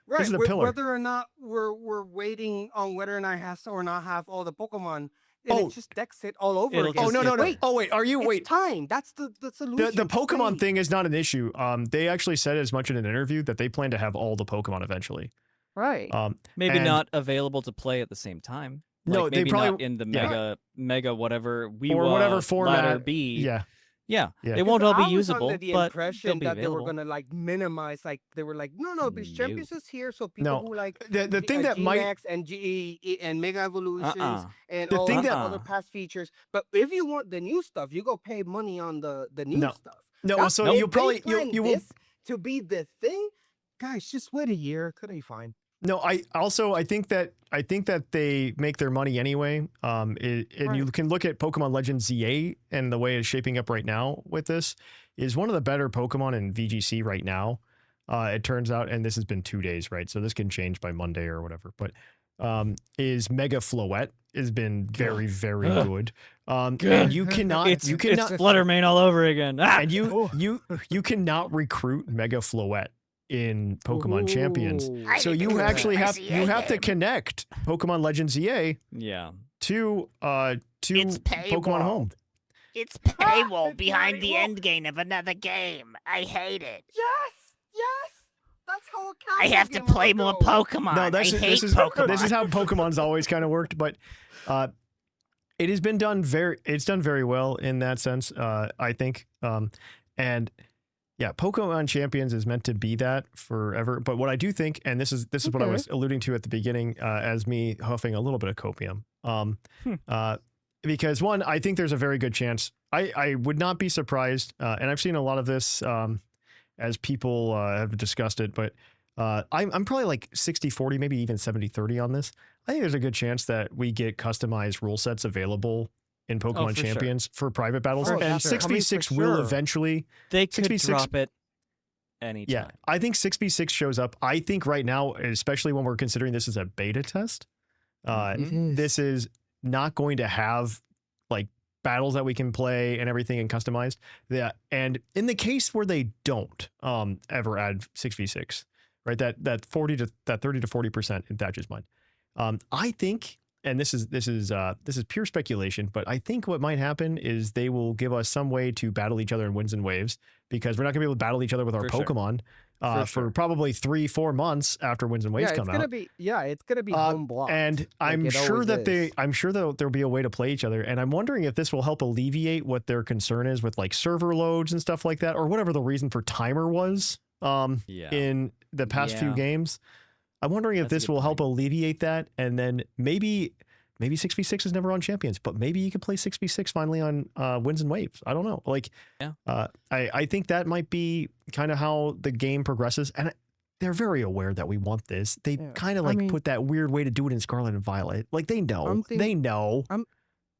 right, This is a we're- pillar. whether or not we're waiting on whether or not it has to or not have all the Pokemon, and Oh. it just decks it all over It'll again. Oh just no get no no! Wait, Oh wait, are you it's wait? time. That's the solution. The Pokemon Wait. thing is not an issue. They actually said as much in an interview that they plan to have all the Pokemon eventually. Right. Maybe And- not available to play at the same time. No, Like, they maybe probably- not in the yeah. mega whatever we Or whatever format. ladder B. Yeah, Yeah. Yeah. They won't all I be was usable, under the but impression they'll be that they were available. gonna like minimize, like they were like, no, because No. Champions is here, so people No. who like the thing that might G-Max and GE and Mega Evolutions and The all thing the that- other past features. But if you want the new stuff, you go pay money on the new No. stuff. no. That's- So if you'll they probably plan you will. this to be the thing, guys. Just wait a year, could be fine. No, I think that they make their money anyway. And you Right. can look at Pokemon Legends ZA and the way it's shaping up right now with this is one of the better Pokemon in VGC right now. It turns out, and this has been 2 days, right? So this can change by Monday or whatever. But is Mega Floette has been very very good. And you cannot It's you cannot Fluttermane all over again. Ah! and you cannot recruit Mega Floette in Pokemon Champions. Ooh. So you actually have to connect Pokemon Legends EA Yeah. to It's Pokemon Home. It's paywall It's behind the paywall. end game of another game. I hate it. Yes. That's how a I have to casual gamer play would more go. Pokemon. No, I hate Pokemon. this is how Pokemon's always kind of worked, but it has been done very well in that sense. I think, and yeah, Pokemon Champions is meant to be that forever. But what I do think, and this is what I Okay. was alluding to at the beginning, as me huffing a little bit of copium, because one, I think there's a very good chance. I would not be surprised, and I've seen a lot of this as people have discussed it, but I'm probably like 60-40, maybe even 70-30 on this. I think there's a good chance that we get customized rule sets available in Pokemon for sure. Champions for private battles, For and sure. 6v6 Coming for will sure. eventually. They could 6v6 drop it anytime. Yeah, I think 6v6 shows up. I think right now, especially when we're considering this as a beta test, this is not going to have like battles that we can play and everything and customized. Yeah, and in the case where they don't ever add 6v6, right? That 30 to 40% in Thatch's mind. I think, and this is pure speculation, but I think what might happen is they will give us some way to battle each other in winds and waves, because we're not gonna be able to battle each other with our For sure. Pokemon For for sure. probably 3-4 months after winds and waves Yeah, come out. it's gonna be home blocked. And I'm it sure always that is. I'm sure that there'll be a way to play each other. And I'm wondering if this will help alleviate what their concern is with like server loads and stuff like that, or whatever the reason for timer was Yeah. in the past few Yeah. games. I'm wondering if That's a this good will help point. alleviate that. And then maybe 6v6 is never on Champions, but maybe you could play 6v6 finally on Winds and Waves. I don't know. Like, Yeah. I think that might be kind of how the game progresses. And they're very aware that we want this. They Yeah. kind of I like mean- put that weird way to do it in Scarlet and Violet. Like they know. I'm think- They know.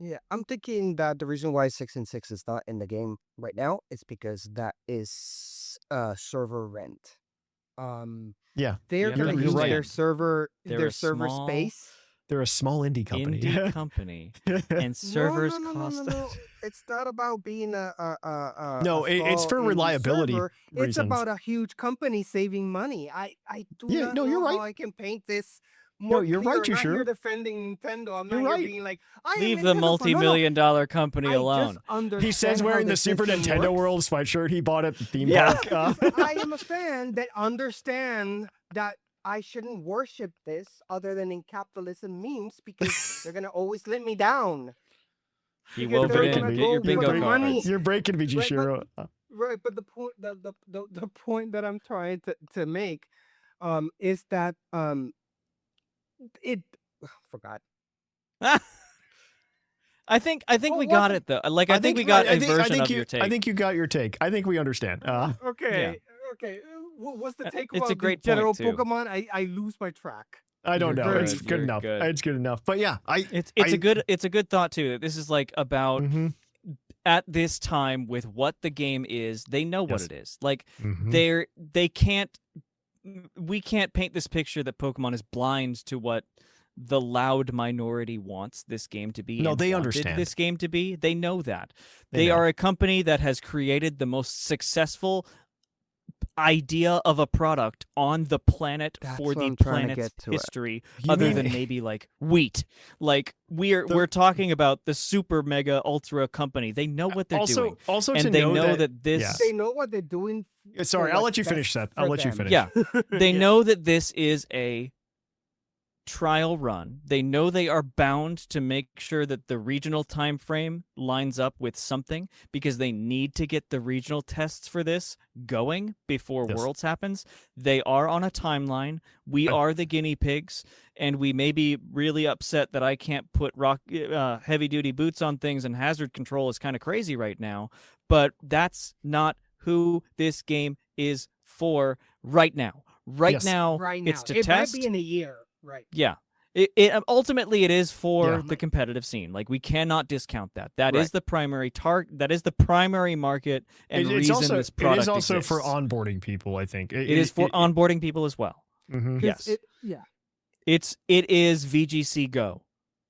Yeah, I'm thinking that the reason why 6 and 6 is not in the game right now is because that is server rent. Yeah. They're Yeah, gonna you're use right. their server They're a server small space. They're a small indie company. Indie company. And servers cost. No. It's not about being a No, it's small for indie reliability server. It's reasons. about a huge company saving money. I do Yeah, not no, you're know how right. I can paint this more you're right, clear. I'm not Jushiro. here defending Nintendo. I'm You're not right. here being like, I am Leave Nintendo the for-" No, no. multi-million-dollar company I alone. just understand He says how wearing the the Super system Nintendo works. World sweatshirt he bought at the theme Yeah. park. I am a fan that understand that I shouldn't worship this other than in capitalism memes because they're gonna always let me down. He Because wove they're it in. gonna Get your go for bingo the money. cards. You're breaking me, Right, but- Jushiro. Right, but the point that I'm trying to make is that it forgot. I think Oh, we got wasn't- it though. Like I think we got a version of you, your take. I think you got your take. I think we understand. Okay. What's the take it's a about great the general point, too. Pokemon? I lose my track. I don't know. You're It's good. good You're enough. good. It's good enough. But yeah, It's I- a good thought too. That this is like about Mhm. at this time with what the game is. They know what Yes. it is. Like Mhm. they can't. We can't paint this picture that Pokemon is blind to what the loud minority wants this game to be. No, and they wanted understand. this game to be. They know that. They They know. are a company that has created the most successful idea of a product on the planet That's for what the I'm trying to planet's get to it. history, You other mean- than maybe like wheat. Like we're talking about the super mega ultra company. They know what they're doing, Also, to and they know that this. yeah. They know what they're doing. Sorry, for I'll what's let you finish, best Seth. I'll for let you them. finish. Yeah, they Yeah. know that this is a trial run. They know they are bound to make sure that the regional time frame lines up with something because they need to get the regional tests for this going before Yes. Worlds happens. They are on a timeline. We are the guinea pigs, and we may be really upset that I can't put heavy duty boots on things and hazard control is kind of crazy right now, but that's not who this game is for right now. Right Yes. now, Right now, it's to it test. might be in a year. Right. Yeah. It ultimately it is for Yeah. the competitive scene. Like we cannot discount that. That is Right. the primary target. That is the primary market and It's reason also this product it is also for exists. onboarding people. I think It is for onboarding people as well. Mhm. 'Cause Yes. yeah. It is VGC Go,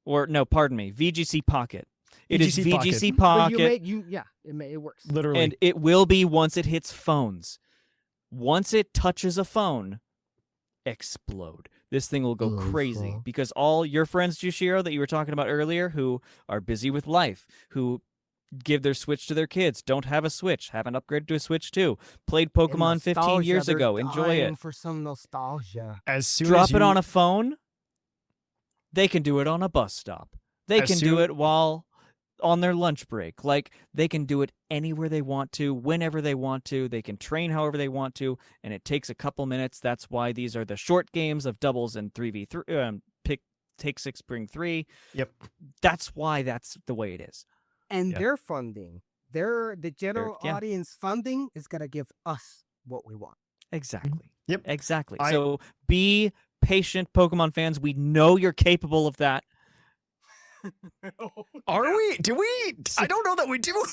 or no, pardon me, VGC Pocket. It is VGC Pocket. VGC But Pocket, it works. Literally. and it will be once it hits phones. Once it touches a phone, explode. This thing will go crazy because all your friends, Jushiro, that you were talking about earlier, who are busy with life, who give their Switch to their kids, don't have a Switch, haven't upgraded to a Switch too, played Pokemon 15 years ago, enjoy it. For some nostalgia. as soon Drop as it you, on a phone. They can do it on a bus stop. They As can do soon- it while on their lunch break. Like they can do it anywhere they want to, whenever they want to. They can train however they want to, and it takes a couple minutes. That's why these are the short games of doubles and 3v3 take 6 bring 3. Yep. That's why that's the way it is. And Yeah. their funding, the general yeah. audience funding is gonna give us what we want. Exactly. Yep. Exactly. I- So be patient, Pokemon fans. We know you're capable of that. Are we? Do we? I don't know that we do.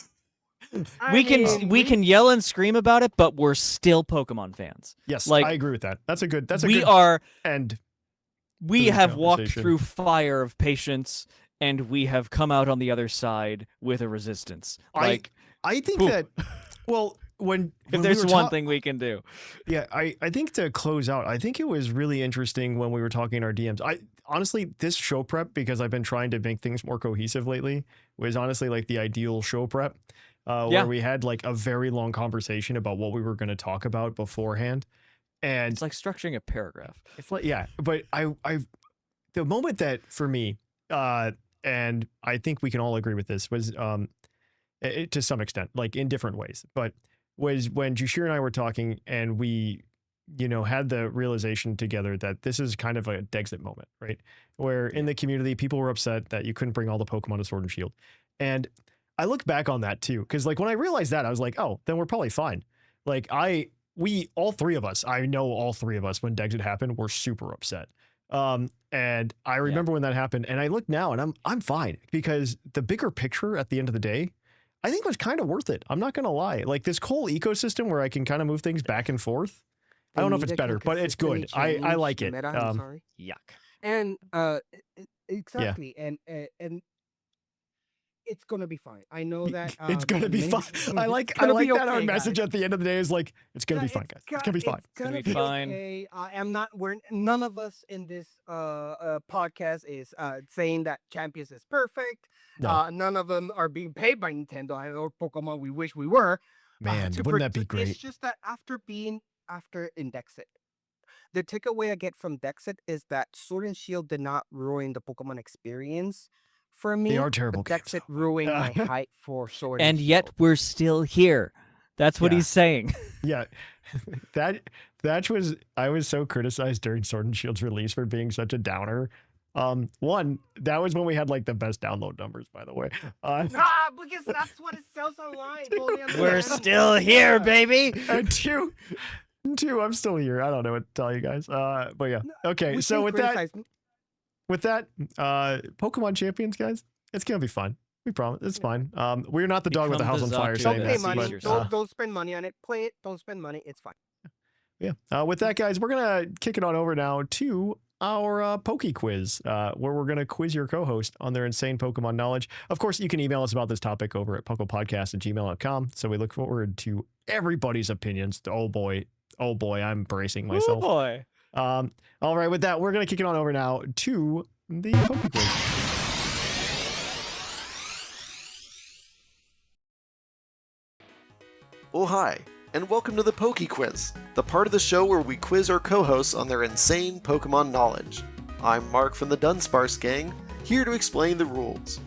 we can yell and scream about it, but we're still Pokemon fans. Yes, Like, I agree with that. That's a good. That's a we good are. end. We to the have walked conversation. through fire of patience, and we have come out on the other side with a resistance. Like, I think Whew. that. Well, when if we there's were one ta- thing we can do, Yeah, I think to close out, I think it was really interesting when we were talking in our DMs. I honestly, this show prep, because I've been trying to make things more cohesive lately, was honestly like the ideal show prep, Yeah. where we had like a very long conversation about what we were going to talk about beforehand. And it's like structuring a paragraph. it's like, yeah, but the moment that for me, and I think we can all agree with this, was to some extent, like in different ways, but was when Jushir and I were talking and we, had the realization together that this is kind of a Dexit moment, right? Where in the community, people were upset that you couldn't bring all the Pokemon to Sword and Shield. And I look back on that too, because like when I realized that, I was like, oh, then we're probably fine. Like all three of us, I know all three of us when Dexit happened, were super upset. And I remember when that happened, and I look now and I'm fine, because the bigger picture at the end of the day, I think was kind of worth it. I'm not going to lie. Like this whole ecosystem where I can kind of move things back and forth. I don't know if it's better, but it's good. I like it. I'm sorry. Yuck. And exactly, and it's gonna be fine. I know that it's going to be many- fine. I like gonna be that our okay, message guys. at the end of the day is like, it's going to be fine, guys. It's going to be fine. It's gonna be be fine. okay. None of us in this podcast is saying that Champions is perfect. No. None of them are being paid by Nintendo or Pokemon. We wish we were. Man, to wouldn't that be It's great? just that after Indexit, the takeaway I get from Dexit is that Sword and Shield did not ruin the Pokemon experience for me. They are terrible but games, Dexit though. ruined my hype for Sword And yet Shield. we're still here. That's what Yeah. he's saying. Yeah, that was, I was so criticized during Sword and Shield's release for being such a downer. One, that was when we had like the best download numbers, by the way. Because that's what it sells online. Fully We're understand. still here, baby. And two, 2. I'm still here. I don't know what to tell you guys. But yeah. Okay. We So can with criticize that, Pokemon Champions, guys, it's gonna be fun. We promise. It's fine. We're not the dog with the Become house the on fire Zaku saying Don't that pay that. sees money. yourself. Don't spend money on it. Play it. Don't spend money. It's fine. Yeah. With that, guys, we're gonna kick it on over now to our Poke Quiz, where we're gonna quiz your co-host on their insane Pokemon knowledge. Of course, you can email us about this topic over at puclpodcast@gmail.com. So we look forward to everybody's opinions. Oh boy, I'm bracing Oh myself. boy. All right, with that, we're gonna kick it on over now to the Poke Quiz. Well, hi, and welcome to the Poke Quiz, the part of the show where we quiz our co-hosts on their insane Pokemon knowledge. I'm Mark from the Dunsparce Gang, here to explain the rules.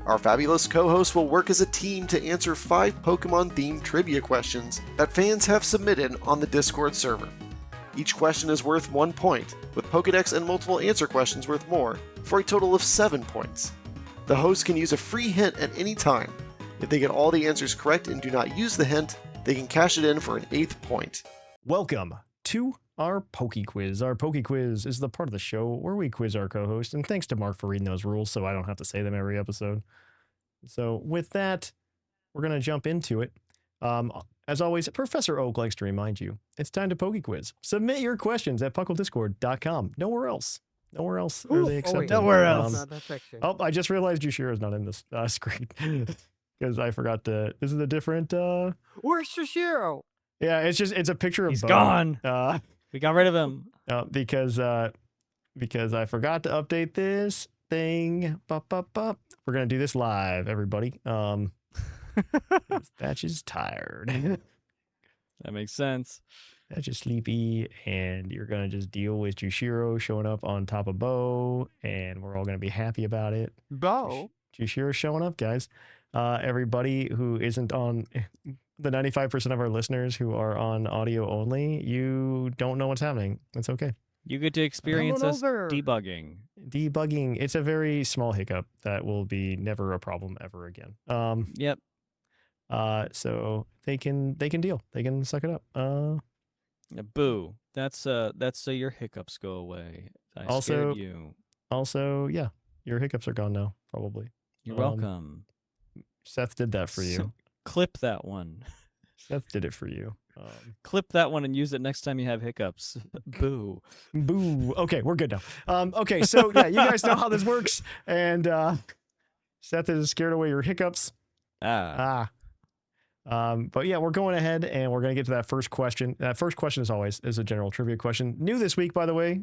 Our fabulous co-hosts will work as a team to answer 5 Pokemon-themed trivia questions that fans have submitted on the Discord server. Each question is worth 1 point, with Pokedex and multiple answer questions worth more, for a total of 7 points. The host can use a free hint at any time. If they get all the answers correct and do not use the hint, they can cash it in for an 8th point. Welcome to our Poke Quiz. Our Poke Quiz is the part of the show where we quiz our co-host, and thanks to Mark for reading those rules so I don't have to say them every episode. So with that, we're going to jump into it. As always, Professor Oak likes to remind you, it's time to Poke Quiz. Submit your questions at pucldiscord.com. Nowhere else are they accepted. Nowhere else. Not that section. Oh, I just realized Jushiro's not in this screen because I forgot to. This is a different. Where's Jushiro? Yeah, it's a picture of He's Bo. gone. Uh, We got rid of him. because I forgot to update this thing. We're gonna do this live, everybody. Thatch is tired. That makes sense. Thatch is sleepy, and you're gonna just deal with Jushiro showing up on top of Bo, and we're all gonna be happy about it. Bo. Jushiro showing up, guys. Everybody who isn't on the 95% of our listeners who are on audio only, you don't know what's happening. It's okay. You get to experience us over. debugging. Debugging, it's a very small hiccup that will be never a problem ever again. Yep. So they can deal. They can suck it up. Boo. That's so your hiccups go away. I Also- scared you. Also, yeah, your hiccups are gone now, probably. You're welcome. Seth did that for you. So- Clip that one. Seth did it for you. Clip that one and use it next time you have hiccups. Boo. Boo. Okay, we're good now. Okay, so yeah, you guys know how this works. And Seth is scared away your hiccups. But yeah, we're going ahead and we're going to get to that first question. That first question, as always, is a general trivia question. New this week, by the way,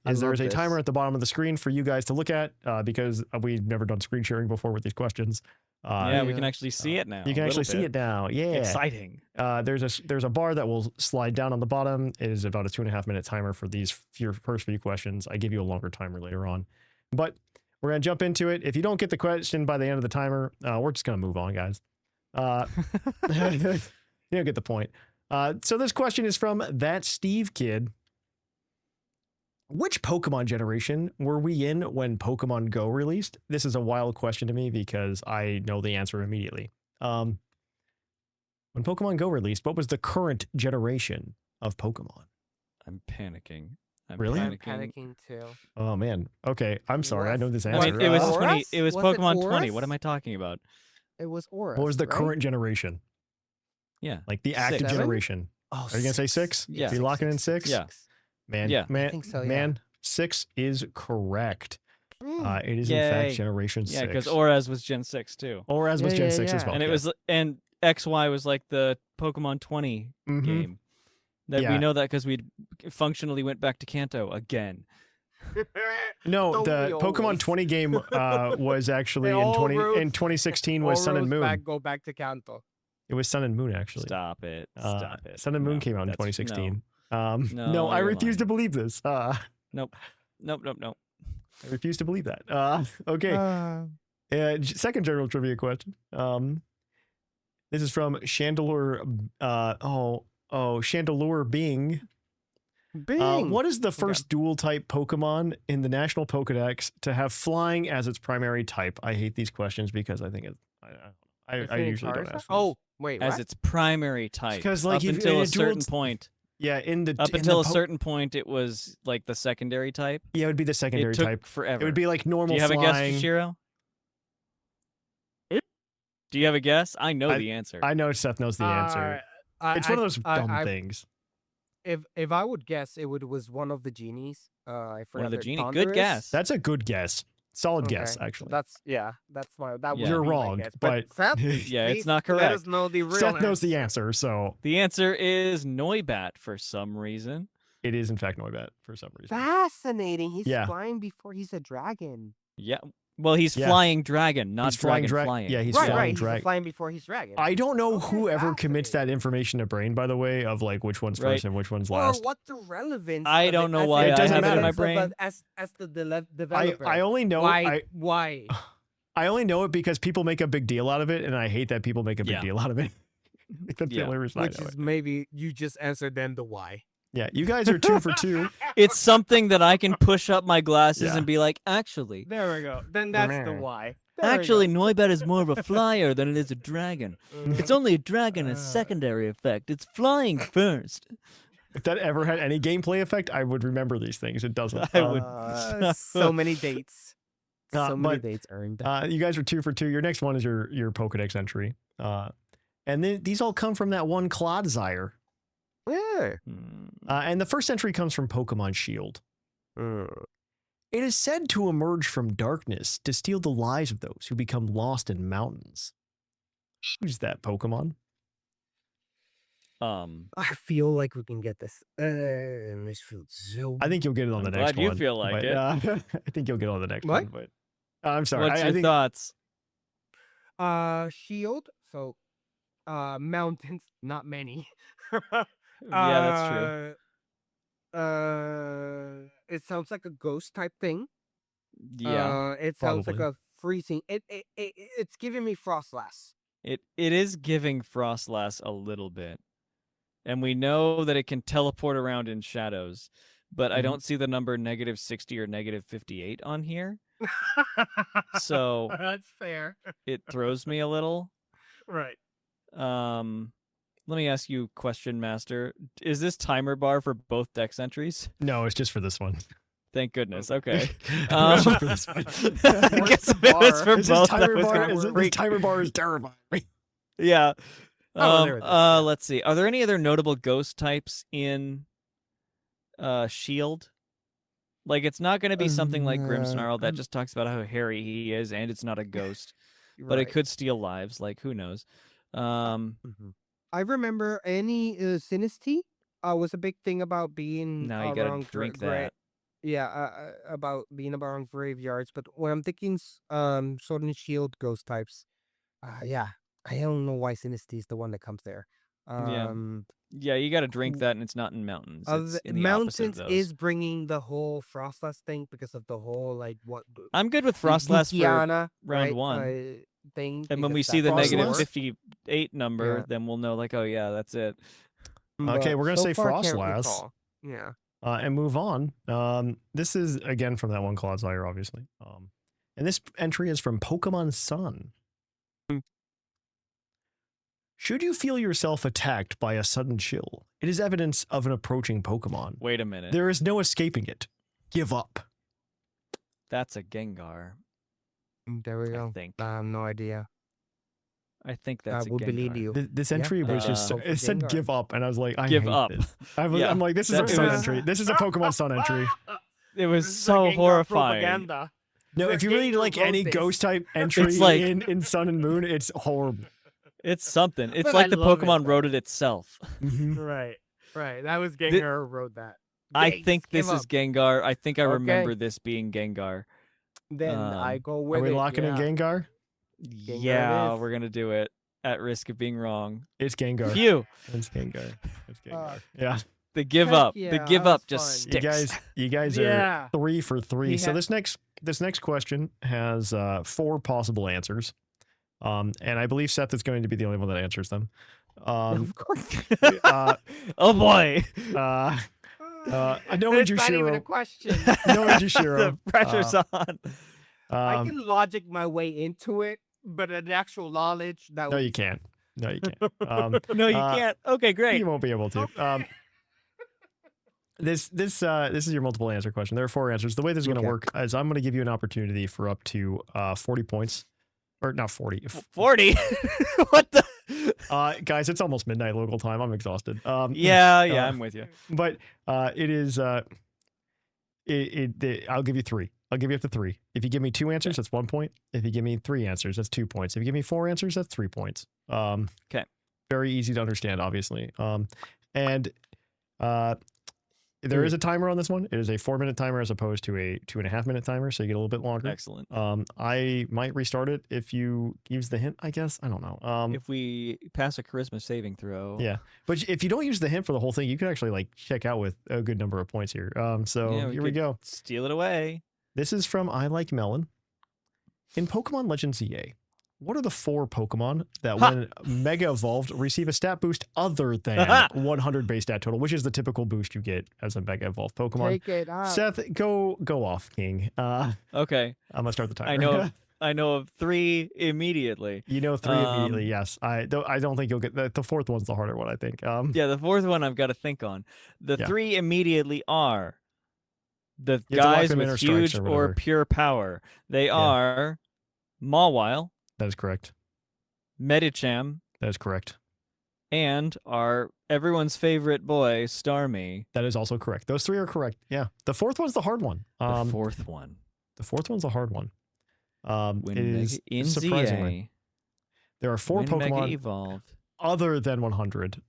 is there is a timer at the bottom of the screen for you guys to look at because we've never done screen sharing before with these questions. Yeah, we can actually see it now. You can a actually little see it bit. now. Yeah. Exciting. There's a bar that will slide down on the bottom. It is about a 2.5 minute timer for these first few questions. I give you a longer timer later on, but we're going to jump into it. If you don't get the question by the end of the timer, we're just going to move on, guys. You don't get the point. So this question is from That Steve Kid. Which Pokemon generation were we in when Pokemon Go released? This is a wild question to me because I know the answer immediately. When Pokemon Go released, what was the current generation of Pokemon? I'm panicking. Really? I'm panicking too. Oh man. Okay, I'm sorry. I know this answer. I mean, it was Aurus? 20. It was Was it Pokemon 20. Aurus? What am I talking about? It was Aura. what was the current generation? Yeah. Like the active 7? generation. Oh, Are you gonna say 6? Yeah. Are you locking in 6? Yeah. Man, Yeah. man, I think so, yeah. man, 6 is correct. It is in Yay. fact generation 6. Yeah, because Auras was Gen 6 too. Or as was Yeah, Gen yeah, 6 as yeah. well. And it was XY was like the Pokemon 20 Mhm. game. That Yeah. we know that because we functionally went back to Kanto again. No, Don't the we Pokemon always? 20 game was actually They all roads- in 2016 was Sun and Moon. Go back to Kanto. It was Sun and Moon actually. Stop it. Stop it. Sun and Moon No, came out in that's- 2016. No, No, I you're refuse to lying. believe this. Nope. Nope. I refuse to believe that. Okay. Second general trivia question. This is from Chandelure. Chandelure Bing. Bing. What is the first dual type Pokemon in the National Pokedex to have flying as its primary type? I hate these questions because I think I usually don't ask. Oh, wait. As What? its primary type. 'Cause, like, up if- until in a a dual certain t- point. Yeah, Up until a certain point, it was like the secondary type. Yeah, it would be the secondary It took type. forever. It would be like normal Do you have flying. a guess, Jushiro? Do you have a guess? I know the answer. I know Seth knows the answer. It's one of those dumb things. If I would guess, was one of the genies. I forgot One of the their genie. Good Thunderous. guess. That's a good guess. Solid Okay, guess, so actually. that's my. That would You're be my wrong, guess. but- Seth, Yeah, it's please not Let correct. us know the real Seth knows the answer. answer, so The answer is Noibat for some reason. it is in fact Noibat for some reason. Fascinating. He's Yeah. flying before he's a dragon. Yeah. Well, he's Yeah. flying dragon, not He's flying dragon flying. Yeah, he's right, flying right. dragon. He's flying before he's dragon. I don't know Okay, whoever commits that fascinating. information to brain, by the way, of like which one's Right. first and which one's Or last. what's the relevance? I of don't it know as why a I have it in my sense of a- brain. As the developer. I only know Why? I only know it because people make a big deal out of it, and I hate that people make a big Yeah. deal out of it. That's the Yeah. only reason I Which know is it. maybe you just answered then the why. Yeah, you guys are 2 for 2. It's something that I can push up my glasses Yeah. and be like, actually, There we go. Then that's the Meh. why. There we actually, go. Noibat is more of a flyer than it is a dragon. It's only a dragon as secondary effect. It's flying first. If that ever had any gameplay effect, I would remember these things. It doesn't. I would. So many dates. So many but, dates earned. You guys are 2 for 2. Your next one is your Pokedex entry. And then these all come from that one Clodsire. Yeah. And the first entry comes from Pokemon Shield. It is said to emerge from darkness to steal the lives of those who become lost in mountains. Who's that Pokemon? I feel like we can get this. This feels so. I think you'll get it on I'm the next glad you one. feel like but, it. I think you'll get it on the next What? one. But I'm sorry. What's I your think thoughts? Shield. So, mountains. Not many. Yeah, that's true. It sounds like a ghost type thing. Yeah, It sounds like probably. a freezing. It's giving me Frostlass. it is giving Frostlass a little bit, and we know that it can teleport around in shadows, but I don't see the number -60 or -58 on here, so That's fair. it throws me a little. Right. Let me ask you, question master: is this timer bar for both dex entries? no, it's just for this one. Thank goodness. Okay. It's just for this one. I guess if it was for This both, I timer was bar, gonna this freak. timer bar is terrifying. Yeah. Oh, there it is, yeah. Let's see. Are there any other notable ghost types in Shield? Like, it's not going to be something like Grimmsnarl that just talks about how hairy he is, and it's not a ghost, but it could steal lives. Like, who knows? I remember any Sinistea was a big thing about being Now you gotta around drink gra- that. Yeah, about being around graveyards. But when I'm thinking Sword and Shield ghost types, yeah, I don't know why Sinistea is the one that comes there. Yeah. Yeah, you got to drink that, and it's not in mountains. It's in the opposite of Mountains those. is bringing the whole Frostlass thing because of the whole like what I'm good with Frostlass for Luciana, round right, one. thing. And when we because see the that's Frostlass? -58 number, Yeah. then we'll know, like, oh, yeah, that's it. Okay, But we're gonna so say far, I can't Frostlass. recall. Yeah. And move on. This is again from that one Clodsire, obviously. And this entry is from Pokemon Sun. Should you feel yourself attacked by a sudden chill, it is evidence of an approaching Pokemon. Wait a minute. There is no escaping it. Give up. That's a Gengar. There we I go. think. I have no idea. I think that's I a would Gengar. believe you. This entry was just, Uh, it said Gengar. give up, and I was like, I Give hate up. this. Yeah, I'm like, this is that- a it Sun was- entry. This is a Pokemon Sun entry. It was so horrifying. No, if you really like any ghost type entry It's like- in Sun and Moon, it's horrible. It's something. It's But like I the love it, Pokemon though. wrote it itself. Right. That was Gengar who wrote that. I Yikes, think this give is up. Gengar. I think I Okay. remember this being Gengar. Then I go with Are we it. locking in Gengar? Gengar it Yeah, is. we're gonna do it at risk of being wrong. It's Gengar. Phew. It's Gengar. It's Gengar. Uh, Yeah. The give Heck up. The yeah, give that up was just fun. sticks. You guys are Yeah. 3 for 3. He So ha- this next question has 4 possible answers. And I believe Seth is going to be the only one that answers them. Of course. Oh boy. Knowing It's not even a Jushiro, question. knowing Jushiro, The pressure's on. I can logic my way into it, but an actual knowledge that no, would you can't. No, you can't. No, you Uh, can't. Okay, great. You won't be able to. This is your multiple answer question. There are 4 answers. The way this is going to work is I'm going to give you an opportunity for up to 40 points, or not 40. 40. What the? Guys, it's almost midnight local time. I'm exhausted. Yeah, I'm with you. But it is. I'll give you 3. I'll give you up to 3. If you give me 2 answers, that's 1 point. If you give me 3 answers, that's 2 points. If you give me 4 answers, that's 3 points. Okay. Very easy to understand, obviously. And there is a timer on this one. It is a 4-minute timer as opposed to a 2.5-minute timer, so you get a little bit longer. Excellent. I might restart it if you use the hint, I guess. I don't know. If we pass a charisma saving throw. Yeah. But if you don't use the hint for the whole thing, you could actually like check out with a good number of points here. So Yeah, here we go. Steal it away. This is from I Like Melon. In Pokemon Legends EA, what are the 4 Pokemon that when Mega Evolved receive a stat boost other than 100 base stat total, which is the typical boost you get as a Mega Evolved Pokemon? Take it out. Seth, go off, King. Okay. I'm gonna start the timer. I know of 3 immediately. You know 3 immediately. Yes. I don't think you'll get the 4th one's the harder one. I think. Yeah, the 4th one I've got to think on. The 3 immediately are the You have to lock guys them in or with strikes huge or or whatever. pure power. They are Mawile, That is correct. Medicham, That is correct. and our everyone's favorite boy, Starmie. That is also correct. Those 3 are correct. Yeah. The 4th one's the hard one. The 4th one. The 4th one's the hard one. When It is in surprisingly. ZA, There are 4 when Mega Pokemon evolved. other than 100.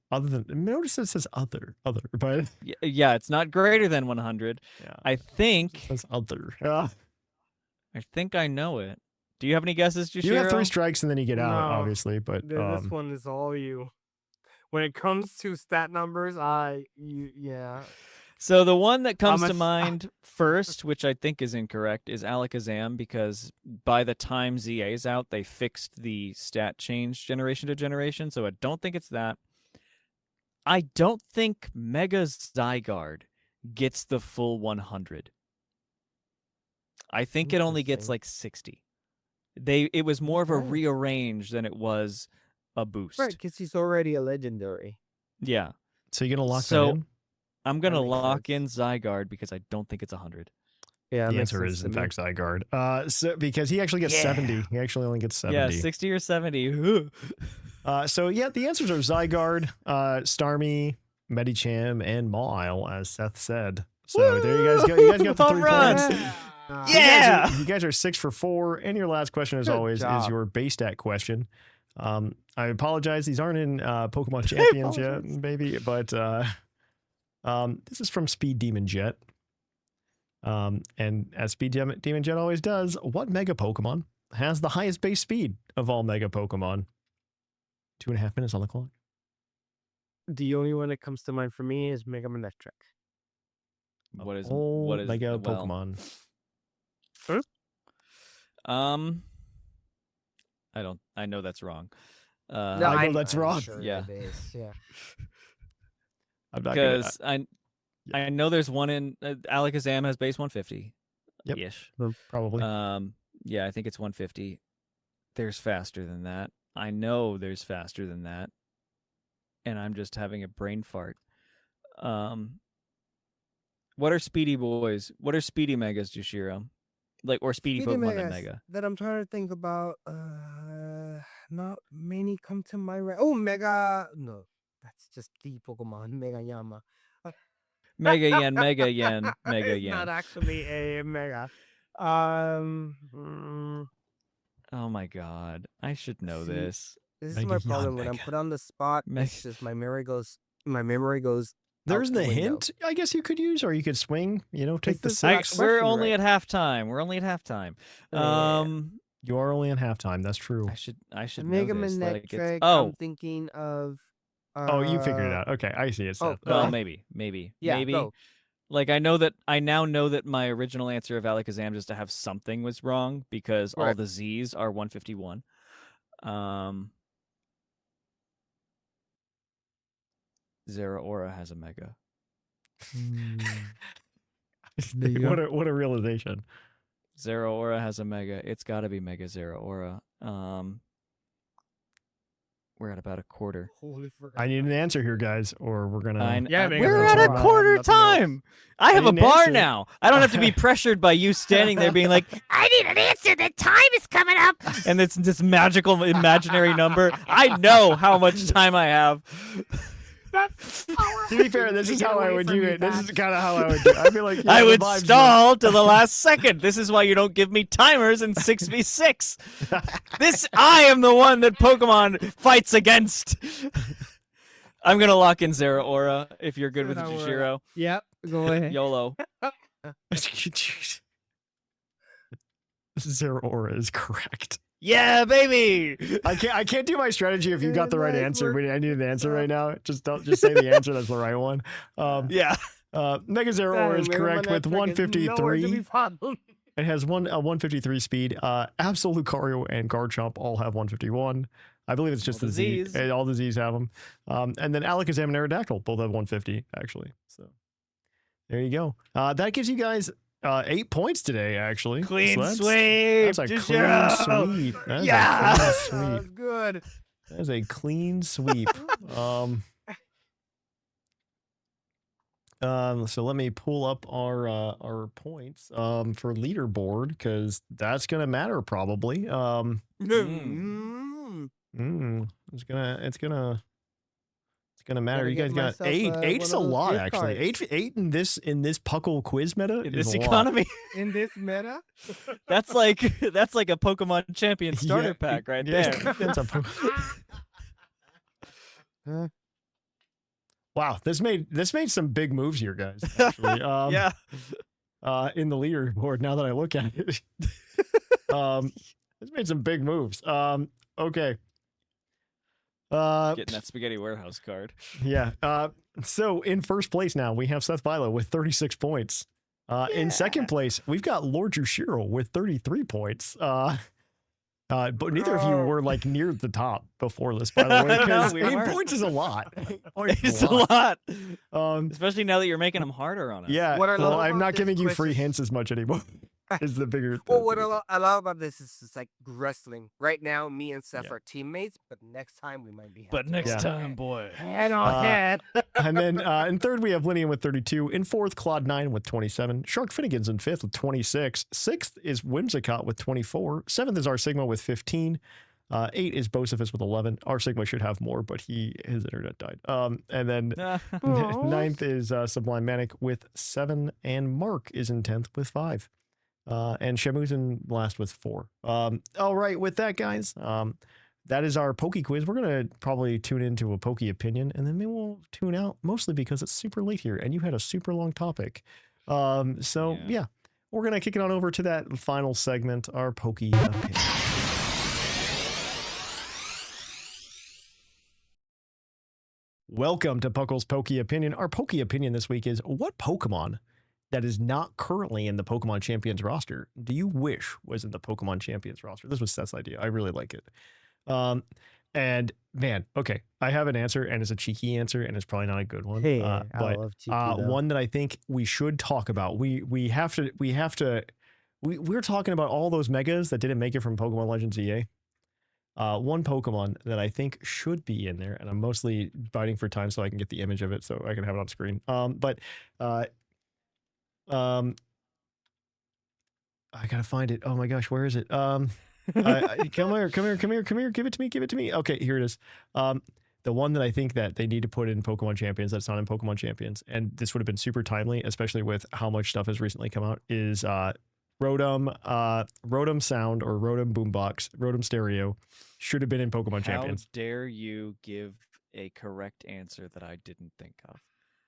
Notice it says other, but Yeah, it's not greater than 100. yeah, I think it says other. I know it. Do you have any guesses, Jushiro? You have 3 strikes and then you get out, No. obviously. But This one is all you. When it comes to stat numbers, yeah. So the one that comes I'm a to s- mind first, which I think is incorrect, is Alakazam, because by the time ZA's out, they fixed the stat change generation to generation, so I don't think it's that. I don't think Mega Zygarde gets the full 100. I think it only gets Interesting. like 60. It was more of a Okay. rearrange than it was a boost. Right, because he's already a legendary. Yeah. so you're gonna lock So- that in. I'm going to makes lock sense. in Zygarde because I don't think it's 100. Yeah, The answer is in fact Zygarde. So because he actually gets 70. He actually only gets 70. Yeah, 60 or 70. So yeah, the answers are Zygarde, Starmie, Medicham, and Mawile, as Seth said. So there you guys go. You guys got the Home 3 run! points. Yeah! You guys are 6 for 4, and your last question, as Good always, is job. your base stat question. I apologize; these aren't in Pokemon Champions yet, apologize. baby. But this is from Speed Demon Jet. And as Speed Demon Jet always does, what Mega Pokemon has the highest base speed of all Mega Pokemon? 2.5 minutes on the clock. The only one that comes to mind for me is Mega Manectric. What is All well, Mega Pokemon. I know that's wrong. I know that's wrong. Sure Yeah. it is. Yeah. I'm not gonna. Because I know there's one in Alakazam has base 150 Yep. ish. Probably. Yeah, I think it's 150. There's faster than that. I know there's faster than that. And I'm just having a brain fart. What are speedy boys? What are speedy megas, Jushiro? Like, or speedy Pokemon in Megas Mega? that I'm trying to think about. Not many come to my right. Oh, Mega. No, that's just the Pokemon. Mega Yama. Mega Yen, Mega Yen, Mega It's not Yen. actually a Mega. Oh my god. I should know See, this. This is Mega my Yan problem when I'm Mega. put on the spot. Mega- It's just my memory goes. My memory goes. There's out the the window. hint, I guess you could use, or you could swing, take the This is I, Last 6. we're question, only right? at halftime. We're only at halftime. Yeah. You are only in halftime. That's true. I should Mega know this. Like, Manectric. it's, oh, I'm thinking of. Oh, you figured it out. Okay, I see it. oh, Seth. go well, ahead. maybe. Yeah, maybe. go. Like I now know that my original answer of Alakazam just to have something was wrong because all Right. the Z's are 151. Zeraora has a Mega. What a realization. Zeraora has a Mega. It's got to be Mega Zeraora. We're at about a quarter. Holy frick. I need an answer here, guys, or we're gonna. Yeah, man, we're that's at all a right. quarter Nothing else. time. I have a need an bar answer. now. I don't have to be pressured by you standing there being like, I need an answer. The time is coming up. and it's this magical imaginary number. I know how much time I have. To be fair, this is how I would do it. This is kind of how I would do it. I'd be like, yeah, I the would vibes stall to the last second. This is why you don't give me timers in 6v6. I am the one that Pokemon fights against. I'm going to lock in Zeraora if you're good with Zeraora. Jushiro. Yep. Go ahead. YOLO. Zeraora is correct. Yeah, baby. I can't do my strategy if you got the right Nice answer. work. But I need an answer right now. Just say the answer that's the right one. Yeah. Mega Zeraora is correct with 153. It has a 153 speed. Absolute Lucario and Garchomp all have 151. I believe it's just All the the Z. Zs. All the Zs have them. And then Alakazam and Aerodactyl both have 150 actually. So there you go. That gives you guys 8 points today actually. Clean So sweep. That's a clean Jushiro. sweep. That is Yeah. a clean That sweep. was good. That is a clean sweep. So let me pull up our points for leaderboard because that's gonna matter probably. Mm. It's gonna matter. Gotta You get guys got myself, 8. one Eight's of a those lot gift actually. cards. Eight in this Puckle quiz meta In is this a lot. economy, In this meta, that's like a Pokemon Champion starter Yeah, pack right yeah, there. that's a Wow, this made some big moves here, guys. Actually. Yeah. In the leaderboard. Now that I look at it, it's made some big moves. Okay. Getting that spaghetti warehouse card. Yeah. So in first place now we have Seth Vilo with 36 points. In second place we've got Lord Jushiro with 33 points. But neither of you were like near the top before this, by the way. No, Because we 8 weren't. points is a lot. 8 points is It's a lot, Um, especially now that you're making them harder on us. yeah. What I Well, love I'm about not this giving you quiz free is- hints as much anymore. Is the bigger. well, what I love about this is it's like wrestling. Right now, me and Seth Yeah. are teammates, but next time we might be. But next Yeah. time, boy. head on head. And then in third, we have Linian with 32. In fourth, Claude9 with 27. Shark Finnegan's in fifth with 26. Sixth is Whimsicott with 24. Seventh is our Sigma with 15. 8 is Bocephus with 11. Our Sigma should have more, but his internet died. And then ninth is Sublime Manic with 7. And Mark is in 10th with 5. And Shamu's in last with 4. All right, with that, guys, that is our Poke quiz. We're going to probably tune into a Poke opinion, and then maybe we'll tune out, mostly because it's super late here, and you had a super long topic. So, yeah, we're going to kick it on over to that final segment, our Poke opinion. Welcome to Puckle's Poke Opinion. Our Poke Opinion this week is, what Pokemon that is not currently in the Pokemon Champions roster do you wish was in the Pokemon Champions roster? This was Seth's idea. I really like it. And man, okay, I have an answer, and it's a cheeky answer, and it's probably not a good one. Hey, but I love cheeky, though. one that I think we should talk about. We're talking about all those megas that didn't make it from Pokemon Legends EA. One Pokemon that I think should be in there, and I'm mostly biting for time so I can get the image of it so I can have it on screen. I gotta find it. Oh my gosh, where is it? Come here, give it to me. Okay, here it is. The one that I think that they need to put in Pokemon Champions that's not in Pokemon Champions, and this would have been super timely, especially with how much stuff has recently come out, is Rotom Sound or Rotom Boombox, Rotom Stereo should have been in Pokemon Champions. How dare you give a correct answer that I didn't think of?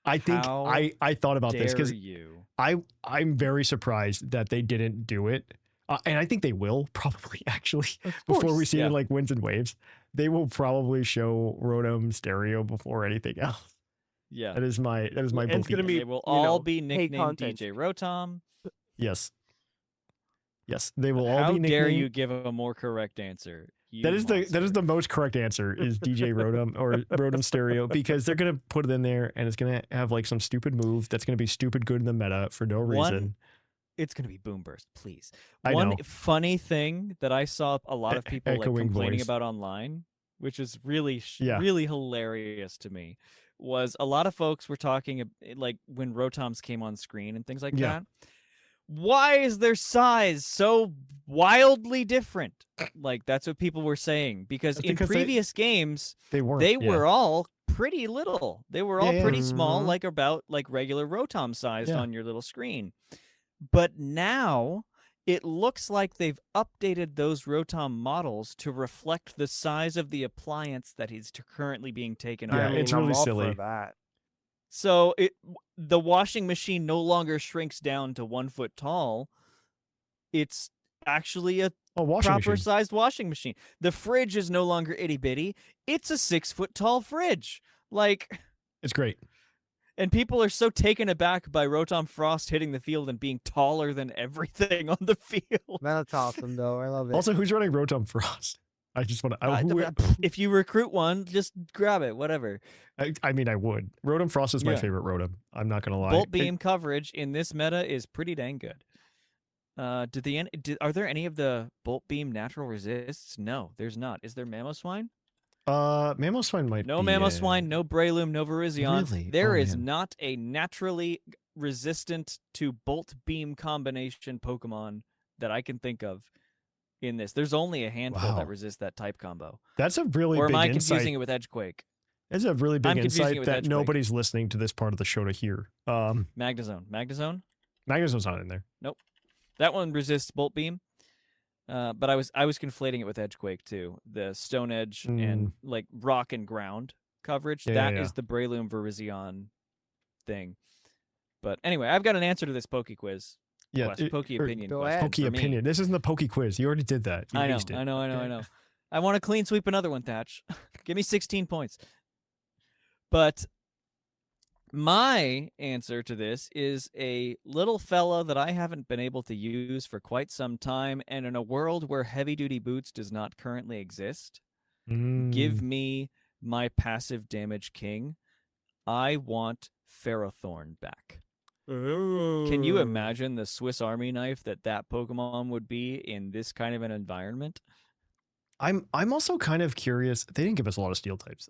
I think How I thought about this Dare because you? I'm very surprised that they didn't do it. And I think they will probably actually before we see it in like Winds and Waves. They will probably show Rotom Stereo before anything else. Yeah. That is my And it's belief. gonna be, They will you all know, be paid nicknamed content. DJ Rotom. Yes. Yes, they will all How be dare nicknamed. you give a more correct answer? That is the most correct answer is DJ Rotom or Rotom Stereo, because they're gonna put it in there and it's gonna have like some stupid move that's gonna be stupid good in the meta for no reason. It's going to be Boom Burst, please. I One know. funny thing that I saw a lot of people like Echoing complaining voice. about online which is really, Yeah. really hilarious to me, was a lot of folks were talking like when Rotoms came on screen and things like Yeah. that. Why is their size so wildly different? Like that's what people were saying because That's in because previous games They weren't. they yeah. were all pretty little. They were all Yeah, yeah. pretty small, Mhm. like about like regular Rotom sized Yeah. on your little screen. But now it looks like they've updated those Rotom models to reflect the size of the appliance that is currently being taken Yeah, on. it's I'm really all silly. for that. So the washing machine no longer shrinks down to 1 foot tall. It's actually a Oh, washing proper machine. sized washing machine. The fridge is no longer itty bitty. It's a 6 foot tall fridge. Like, It's great. and people are so taken aback by Rotom Frost hitting the field and being taller than everything on the field. That's awesome, though. I love it. Also, who's running Rotom Frost? I just want to. If you recruit one, just grab it, whatever. I mean, I would. Rotom Frost is my Yeah. favorite Rotom. I'm not gonna lie. Bolt beam coverage in this meta is pretty dang good. Are there any of the Bolt beam natural resists? No, there's not. Is there Mamoswine? Mamoswine might No be Mamoswine, no Breloom, no Virizion. Really? There Oh, is man. not a naturally resistant to Bolt beam combination Pokemon that I can think of in this. There's only a handful Wow. that resist that type combo. That's a really Or big am I insight. confusing it with Edgequake? It's a really big I'm confusing it insight with that Edgequake. nobody's listening to this part of the show to hear. Magnezone. Magnezon's not in there. That one resists Bolt Beam. But I was conflating it with Edgequake too. The Stone Edge and like Rock and Ground coverage. That is Yeah. the Breloom Virizion thing. But anyway, I've got an answer to this Poke Quiz. Yeah, Poke Opinion go question ahead. Poké for me. Opinion. This isn't the Poké Quiz. You already did that. You I know, aced it. I know. I want to clean sweep another one, Thatch. Give me 16 points. But my answer to this is a little fella that I haven't been able to use for quite some time, and in a world where heavy-duty boots does not currently exist, give me my passive damage king. I want Ferrothorn back. Can you imagine the Swiss Army knife that Pokemon would be in this kind of an environment? I'm also kind of curious. They didn't give us a lot of steel types.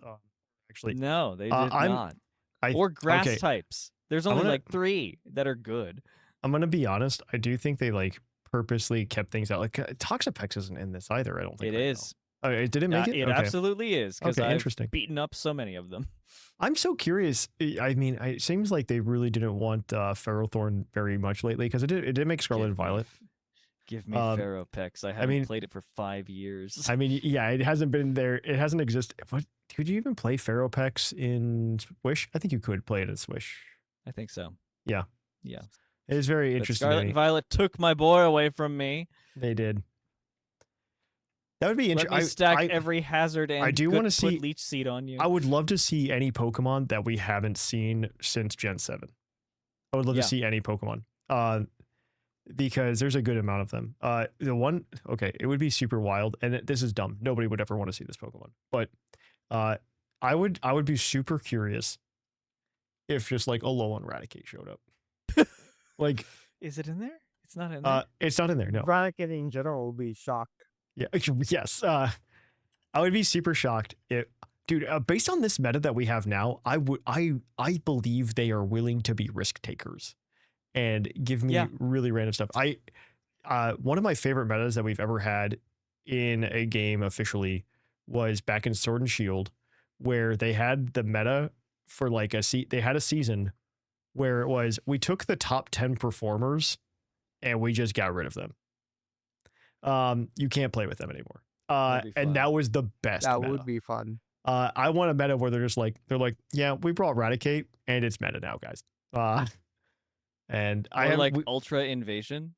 Actually, No, they did I'm- not. I Or grass okay. types. There's I'm only gonna- like 3 that are good. I'm gonna be honest. I do think they like purposely kept things out. Like Toxapex isn't in this either. I don't think It right is. now. Oh, did it make it? It Okay. absolutely is because Okay, I've interesting. beaten up so many of them. I'm so curious. I mean, it seems like they really didn't want Ferrothorn very much lately because it did make Scarlet and Violet. Give me Ferropex. I haven't mean- played it for 5 years. I mean, yeah, it hasn't been there. It hasn't existed. What could you even play Ferropex in Swish? I think you could play it in Swish. I think so. Yeah. Yeah. It is very But interesting. Scarlet and Violet took my boy away from me. They did. That would be Let interesting. me stack every hazard and I do wanna wanna see- put Leech Seed on you. I would love to see any Pokemon that we haven't seen since Gen 7. I would love Yeah. to see any Pokemon. Because there's a good amount of them. It would be super wild, and this is dumb. Nobody would ever want to see this Pokemon. But I would be super curious if just like a Alolan Raticate showed up. Like, Is it in there? It's not in there. it's not in there, no. Raticate in general will be shocked. Yeah, yes. I would be super shocked if, dude. Based on this meta that we have now, I believe they are willing to be risk takers and give me Yeah. really random stuff. One of my favorite metas that we've ever had in a game officially was back in Sword and Shield, where they had the meta for like they had a season where it was we took the top 10 performers and we just got rid of them. You can't play with them anymore. That'd be fun. And that was the best. That meta. would be fun. I want a meta where they're like, yeah, we brought Raticate and it's meta now, guys. And Or like Ultra Invasion.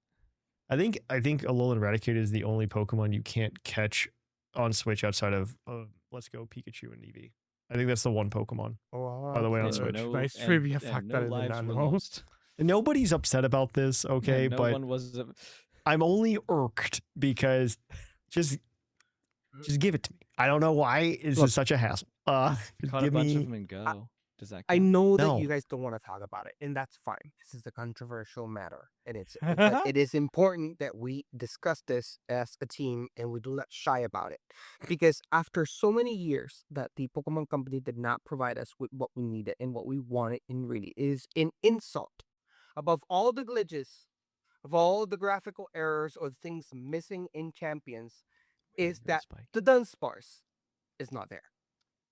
I think Alolan Raticate is the only Pokemon you can't catch on Switch outside of Let's Go Pikachu and Eevee. I think that's the one Pokemon. Oh, By the way, on And Switch. Nice and- trivia and fact no that I did lives not were know. lost. Nobody's upset about this, okay? And no but one was. I'm only irked because just give it to me. I don't know why this Look, is such a hassle. Caught a Give bunch me of them and go. Does that I count? know that No. you guys don't want to talk about it, and that's fine. This is a controversial matter, and but it is important that we discuss this as a team and we do not shy about it. Because after so many years that the Pokemon Company did not provide us with what we needed and what we wanted, and really is an insult above all the glitches, of all the graphical errors or things missing in Champions, is that the Dunsparce is not there.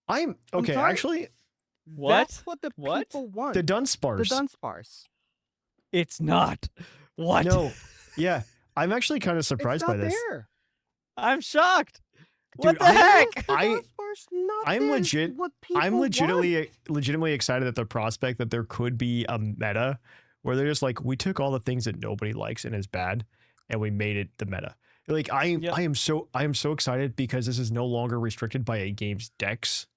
I'm okay. sorry? Actually, What? That's what the What? people want. the The Dunsparce. Dunsparce. It's not. What? No, yeah, I'm actually kind of surprised It's not by this. there. I'm shocked. Dude, What the heck? The I- Dunsparce not I'm there is legit- What people I'm want. legitimately excited at the prospect that there could be a meta where they're just like, we took all the things that nobody likes and is bad, and we made it the meta. Like I am so excited because this is no longer restricted by a game's dex,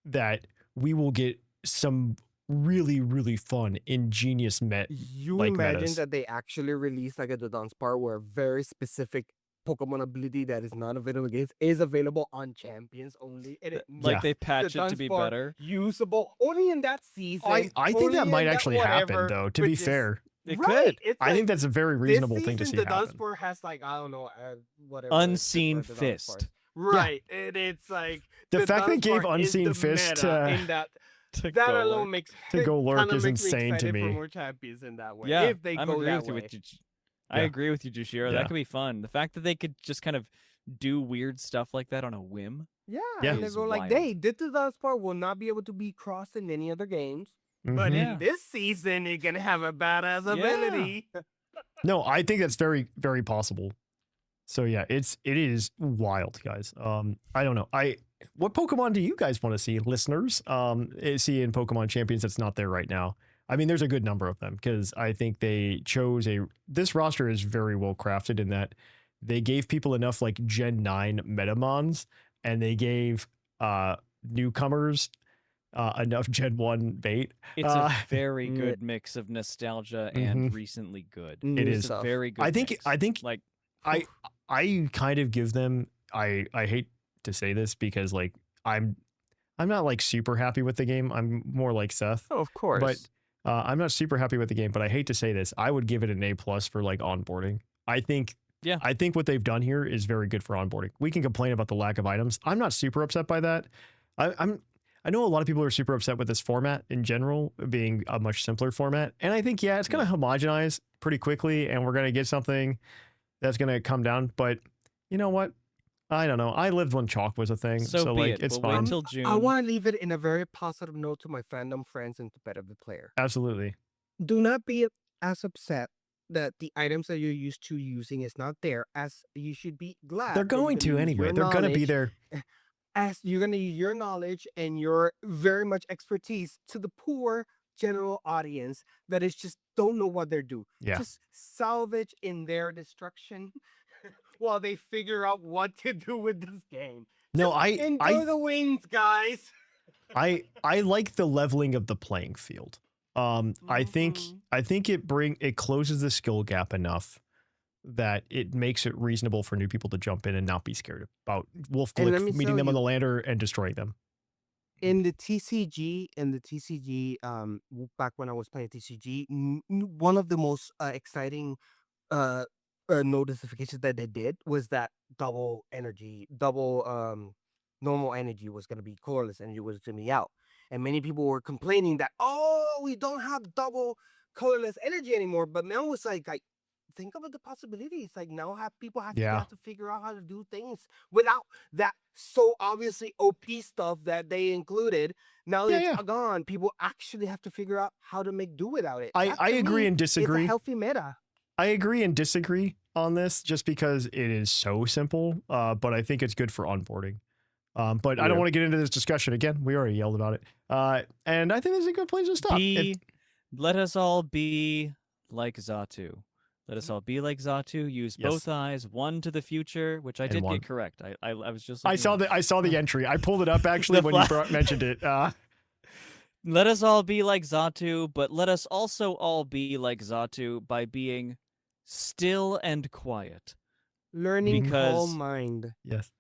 that we will get some really, really fun, ingenious You like imagine metas. that they actually release like a Dunsparce where a very specific Pokemon ability that is not available against is available on Champions only. And it Like Yeah. they patch the it to be Dunsparce better. usable only in that season. I think only that in might actually happen whatever, though. To be which is- fair, It right, could. It's I like, think that's a very this reasonable thing to season, see the happen. Dunsparce has like, I don't know, whatever. Unseen the Dunsparce. Fist. Right. And it's like The fact they gave Dunsparce is Unseen the Fist meta in that To that go alone work. makes To go lurk kinda is makes me insane to excited for me. more champions in that way. Yeah, if they I'm go agree that with you. way. I Yeah. agree with you, Jushiro. Yeah. That could be fun. The fact that they could just kind of do weird stuff like that on a whim. Yeah, Yeah. and they Is go like, wild. "They did the Dunsparce will not be able to be crossed in any other games, but Mhm. Yeah. in this season, you're gonna have a badass ability." No, I think that's very, very possible. So yeah, it is wild, guys. I don't know. What Pokemon do you guys want to see, listeners? See in Pokemon Champions that's not there right now. I mean, there's a good number of them because I think they chose this roster is very well crafted in that they gave people enough like Gen 9 Metamons and they gave newcomers enough Gen 1 bait. It's a very Mm. good mix of nostalgia and recently good. It It's is. a very good. I think mix. Like I kind of give them I hate to say this because like I'm not like super happy with the game. I'm more like Seth. Oh, of course. But I'm not super happy with the game, but I hate to say this. I would give it an A+ for like onboarding. I think what they've done here is very good for onboarding. We can complain about the lack of items. I'm not super upset by that. I know a lot of people are super upset with this format in general being a much simpler format. And I think, it's going to homogenize pretty quickly and we're going to get something that's going to come down. But you know what? I don't know. I lived when chalk was a thing. so be like, it. it's We'll fine. wait until June. I want to leave it in a very positive note to my fandom friends and competitive player. Absolutely. Do not be as upset that the items that you're used to using is not there, as you should be glad. They're that you're going gonna to use anyway. your They're going to be knowledge- there. As you're going to use your knowledge and your very much expertise to the poor general audience that is just don't know what they're doing. Yeah. Just salvage in their destruction while they figure out what to do with this game. No, Enjoy the wins, guys. I like the leveling of the playing field. I think it closes the skill gap enough that it makes it reasonable for new people to jump in and not be scared about Wolf And let Glick me meeting tell them on you- the lander and destroying them. In the TCG, back when I was playing TCG, one of the most exciting notifications that they did was that double normal energy was going to be colorless energy was going to be out. And many people were complaining that, oh, we don't have double colorless energy anymore. But now it's like think about the possibilities. Like now people have to figure out how to do things without that so obviously OP stuff that they included. Now that it's gone, people actually have to figure out how to make do without it. That, I to agree me, and disagree. It's a healthy meta. I agree and disagree on this just because it is so simple. But I think it's good for onboarding. But I don't want to get into this discussion again. We already yelled about it. And I think this is a good place to stop. Let us all be like Xatu. Let us all be like Xatu. Use both eyes, one to the future, which I did one. get correct. I was just. I saw the entry. I pulled it up actually when you mentioned it. Let us all be like Xatu, but let us also all be like Xatu by being still and quiet. Learning Because- calm mind. Yes.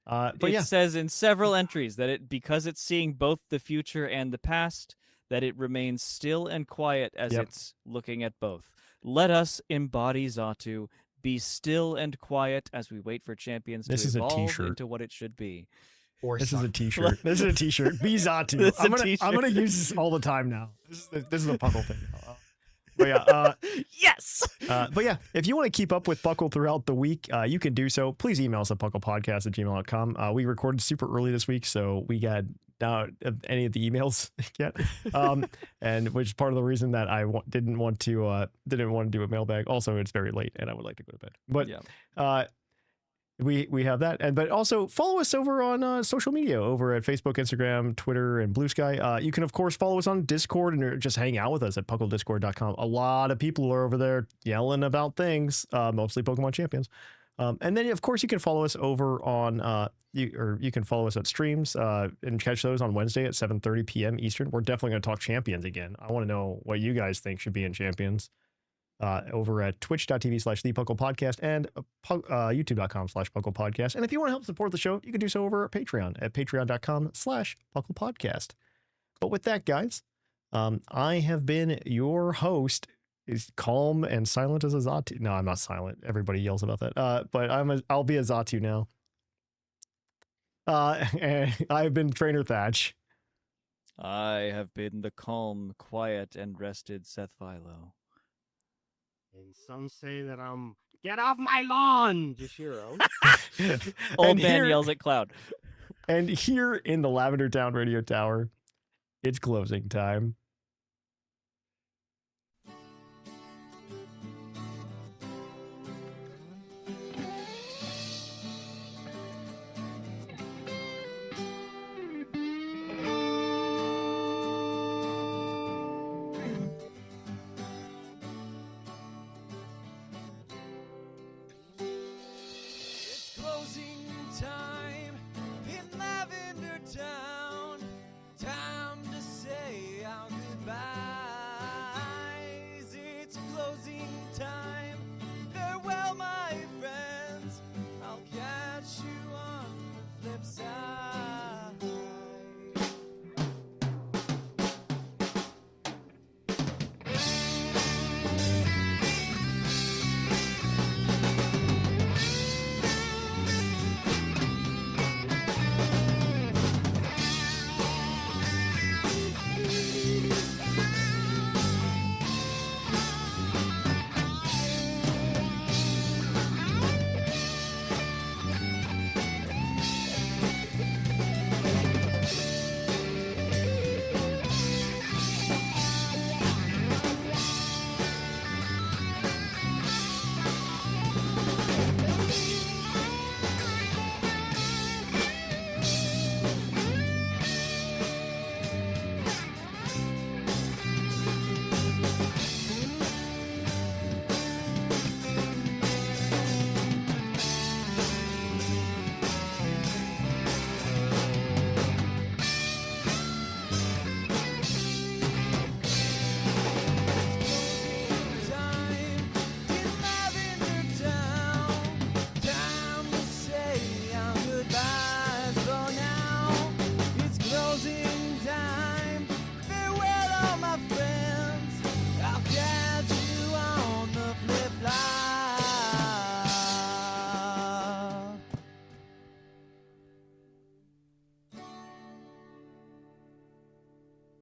But it yeah, says in several entries that because it's seeing both the future and the past, that it remains still and quiet as Yep. it's looking at both. Let us embody Zatu, be still and quiet as we wait for champions This to is a evolve t-shirt. into what it should be. Or this is a suck. t-shirt. This is a t-shirt. Be Zatu. This is a I'm gonna t-shirt. use this all the time now. This is a Puckle thing. But yeah, Yes! but yeah, if you want to keep up with Puckle throughout the week, you can do so. Please email us at puclpodcast@gmail.com. We recorded super early this week, so we got not any of the emails yet, and which is part of the reason that I didn't want to do a mailbag. Also, it's very late, and I would like to go to bed. But Yeah. we have that, but also follow us over on social media over at Facebook, Instagram, Twitter, and Blue Sky. You can of course follow us on Discord and just hang out with us at pucklediscord.com. A lot of people are over there yelling about things, mostly Pokemon Champions. And then of course you can follow us over on you can follow us at streams and catch those on Wednesday at 7:30 p.m. Eastern. We're definitely going to talk Champions again. I want to know what you guys think should be in Champions. Over at twitch.tv/thepuclpodcast and youtube.com/puclpodcast. And if you want to help support the show, you can do so over at Patreon at patreon.com/puclpodcast. But with that, guys, I have been your host. Is calm and silent as a Zatu. No, I'm not silent. Everybody yells about that. But I'll be a Zatu now. And I've been Trainer Thatch. I have been the calm, quiet, and rested Seth Vilo. And some say that I'm get off my lawn, Jushiro. Old man yells at Cloud. And here in the Lavender Town Radio Tower, it's closing time.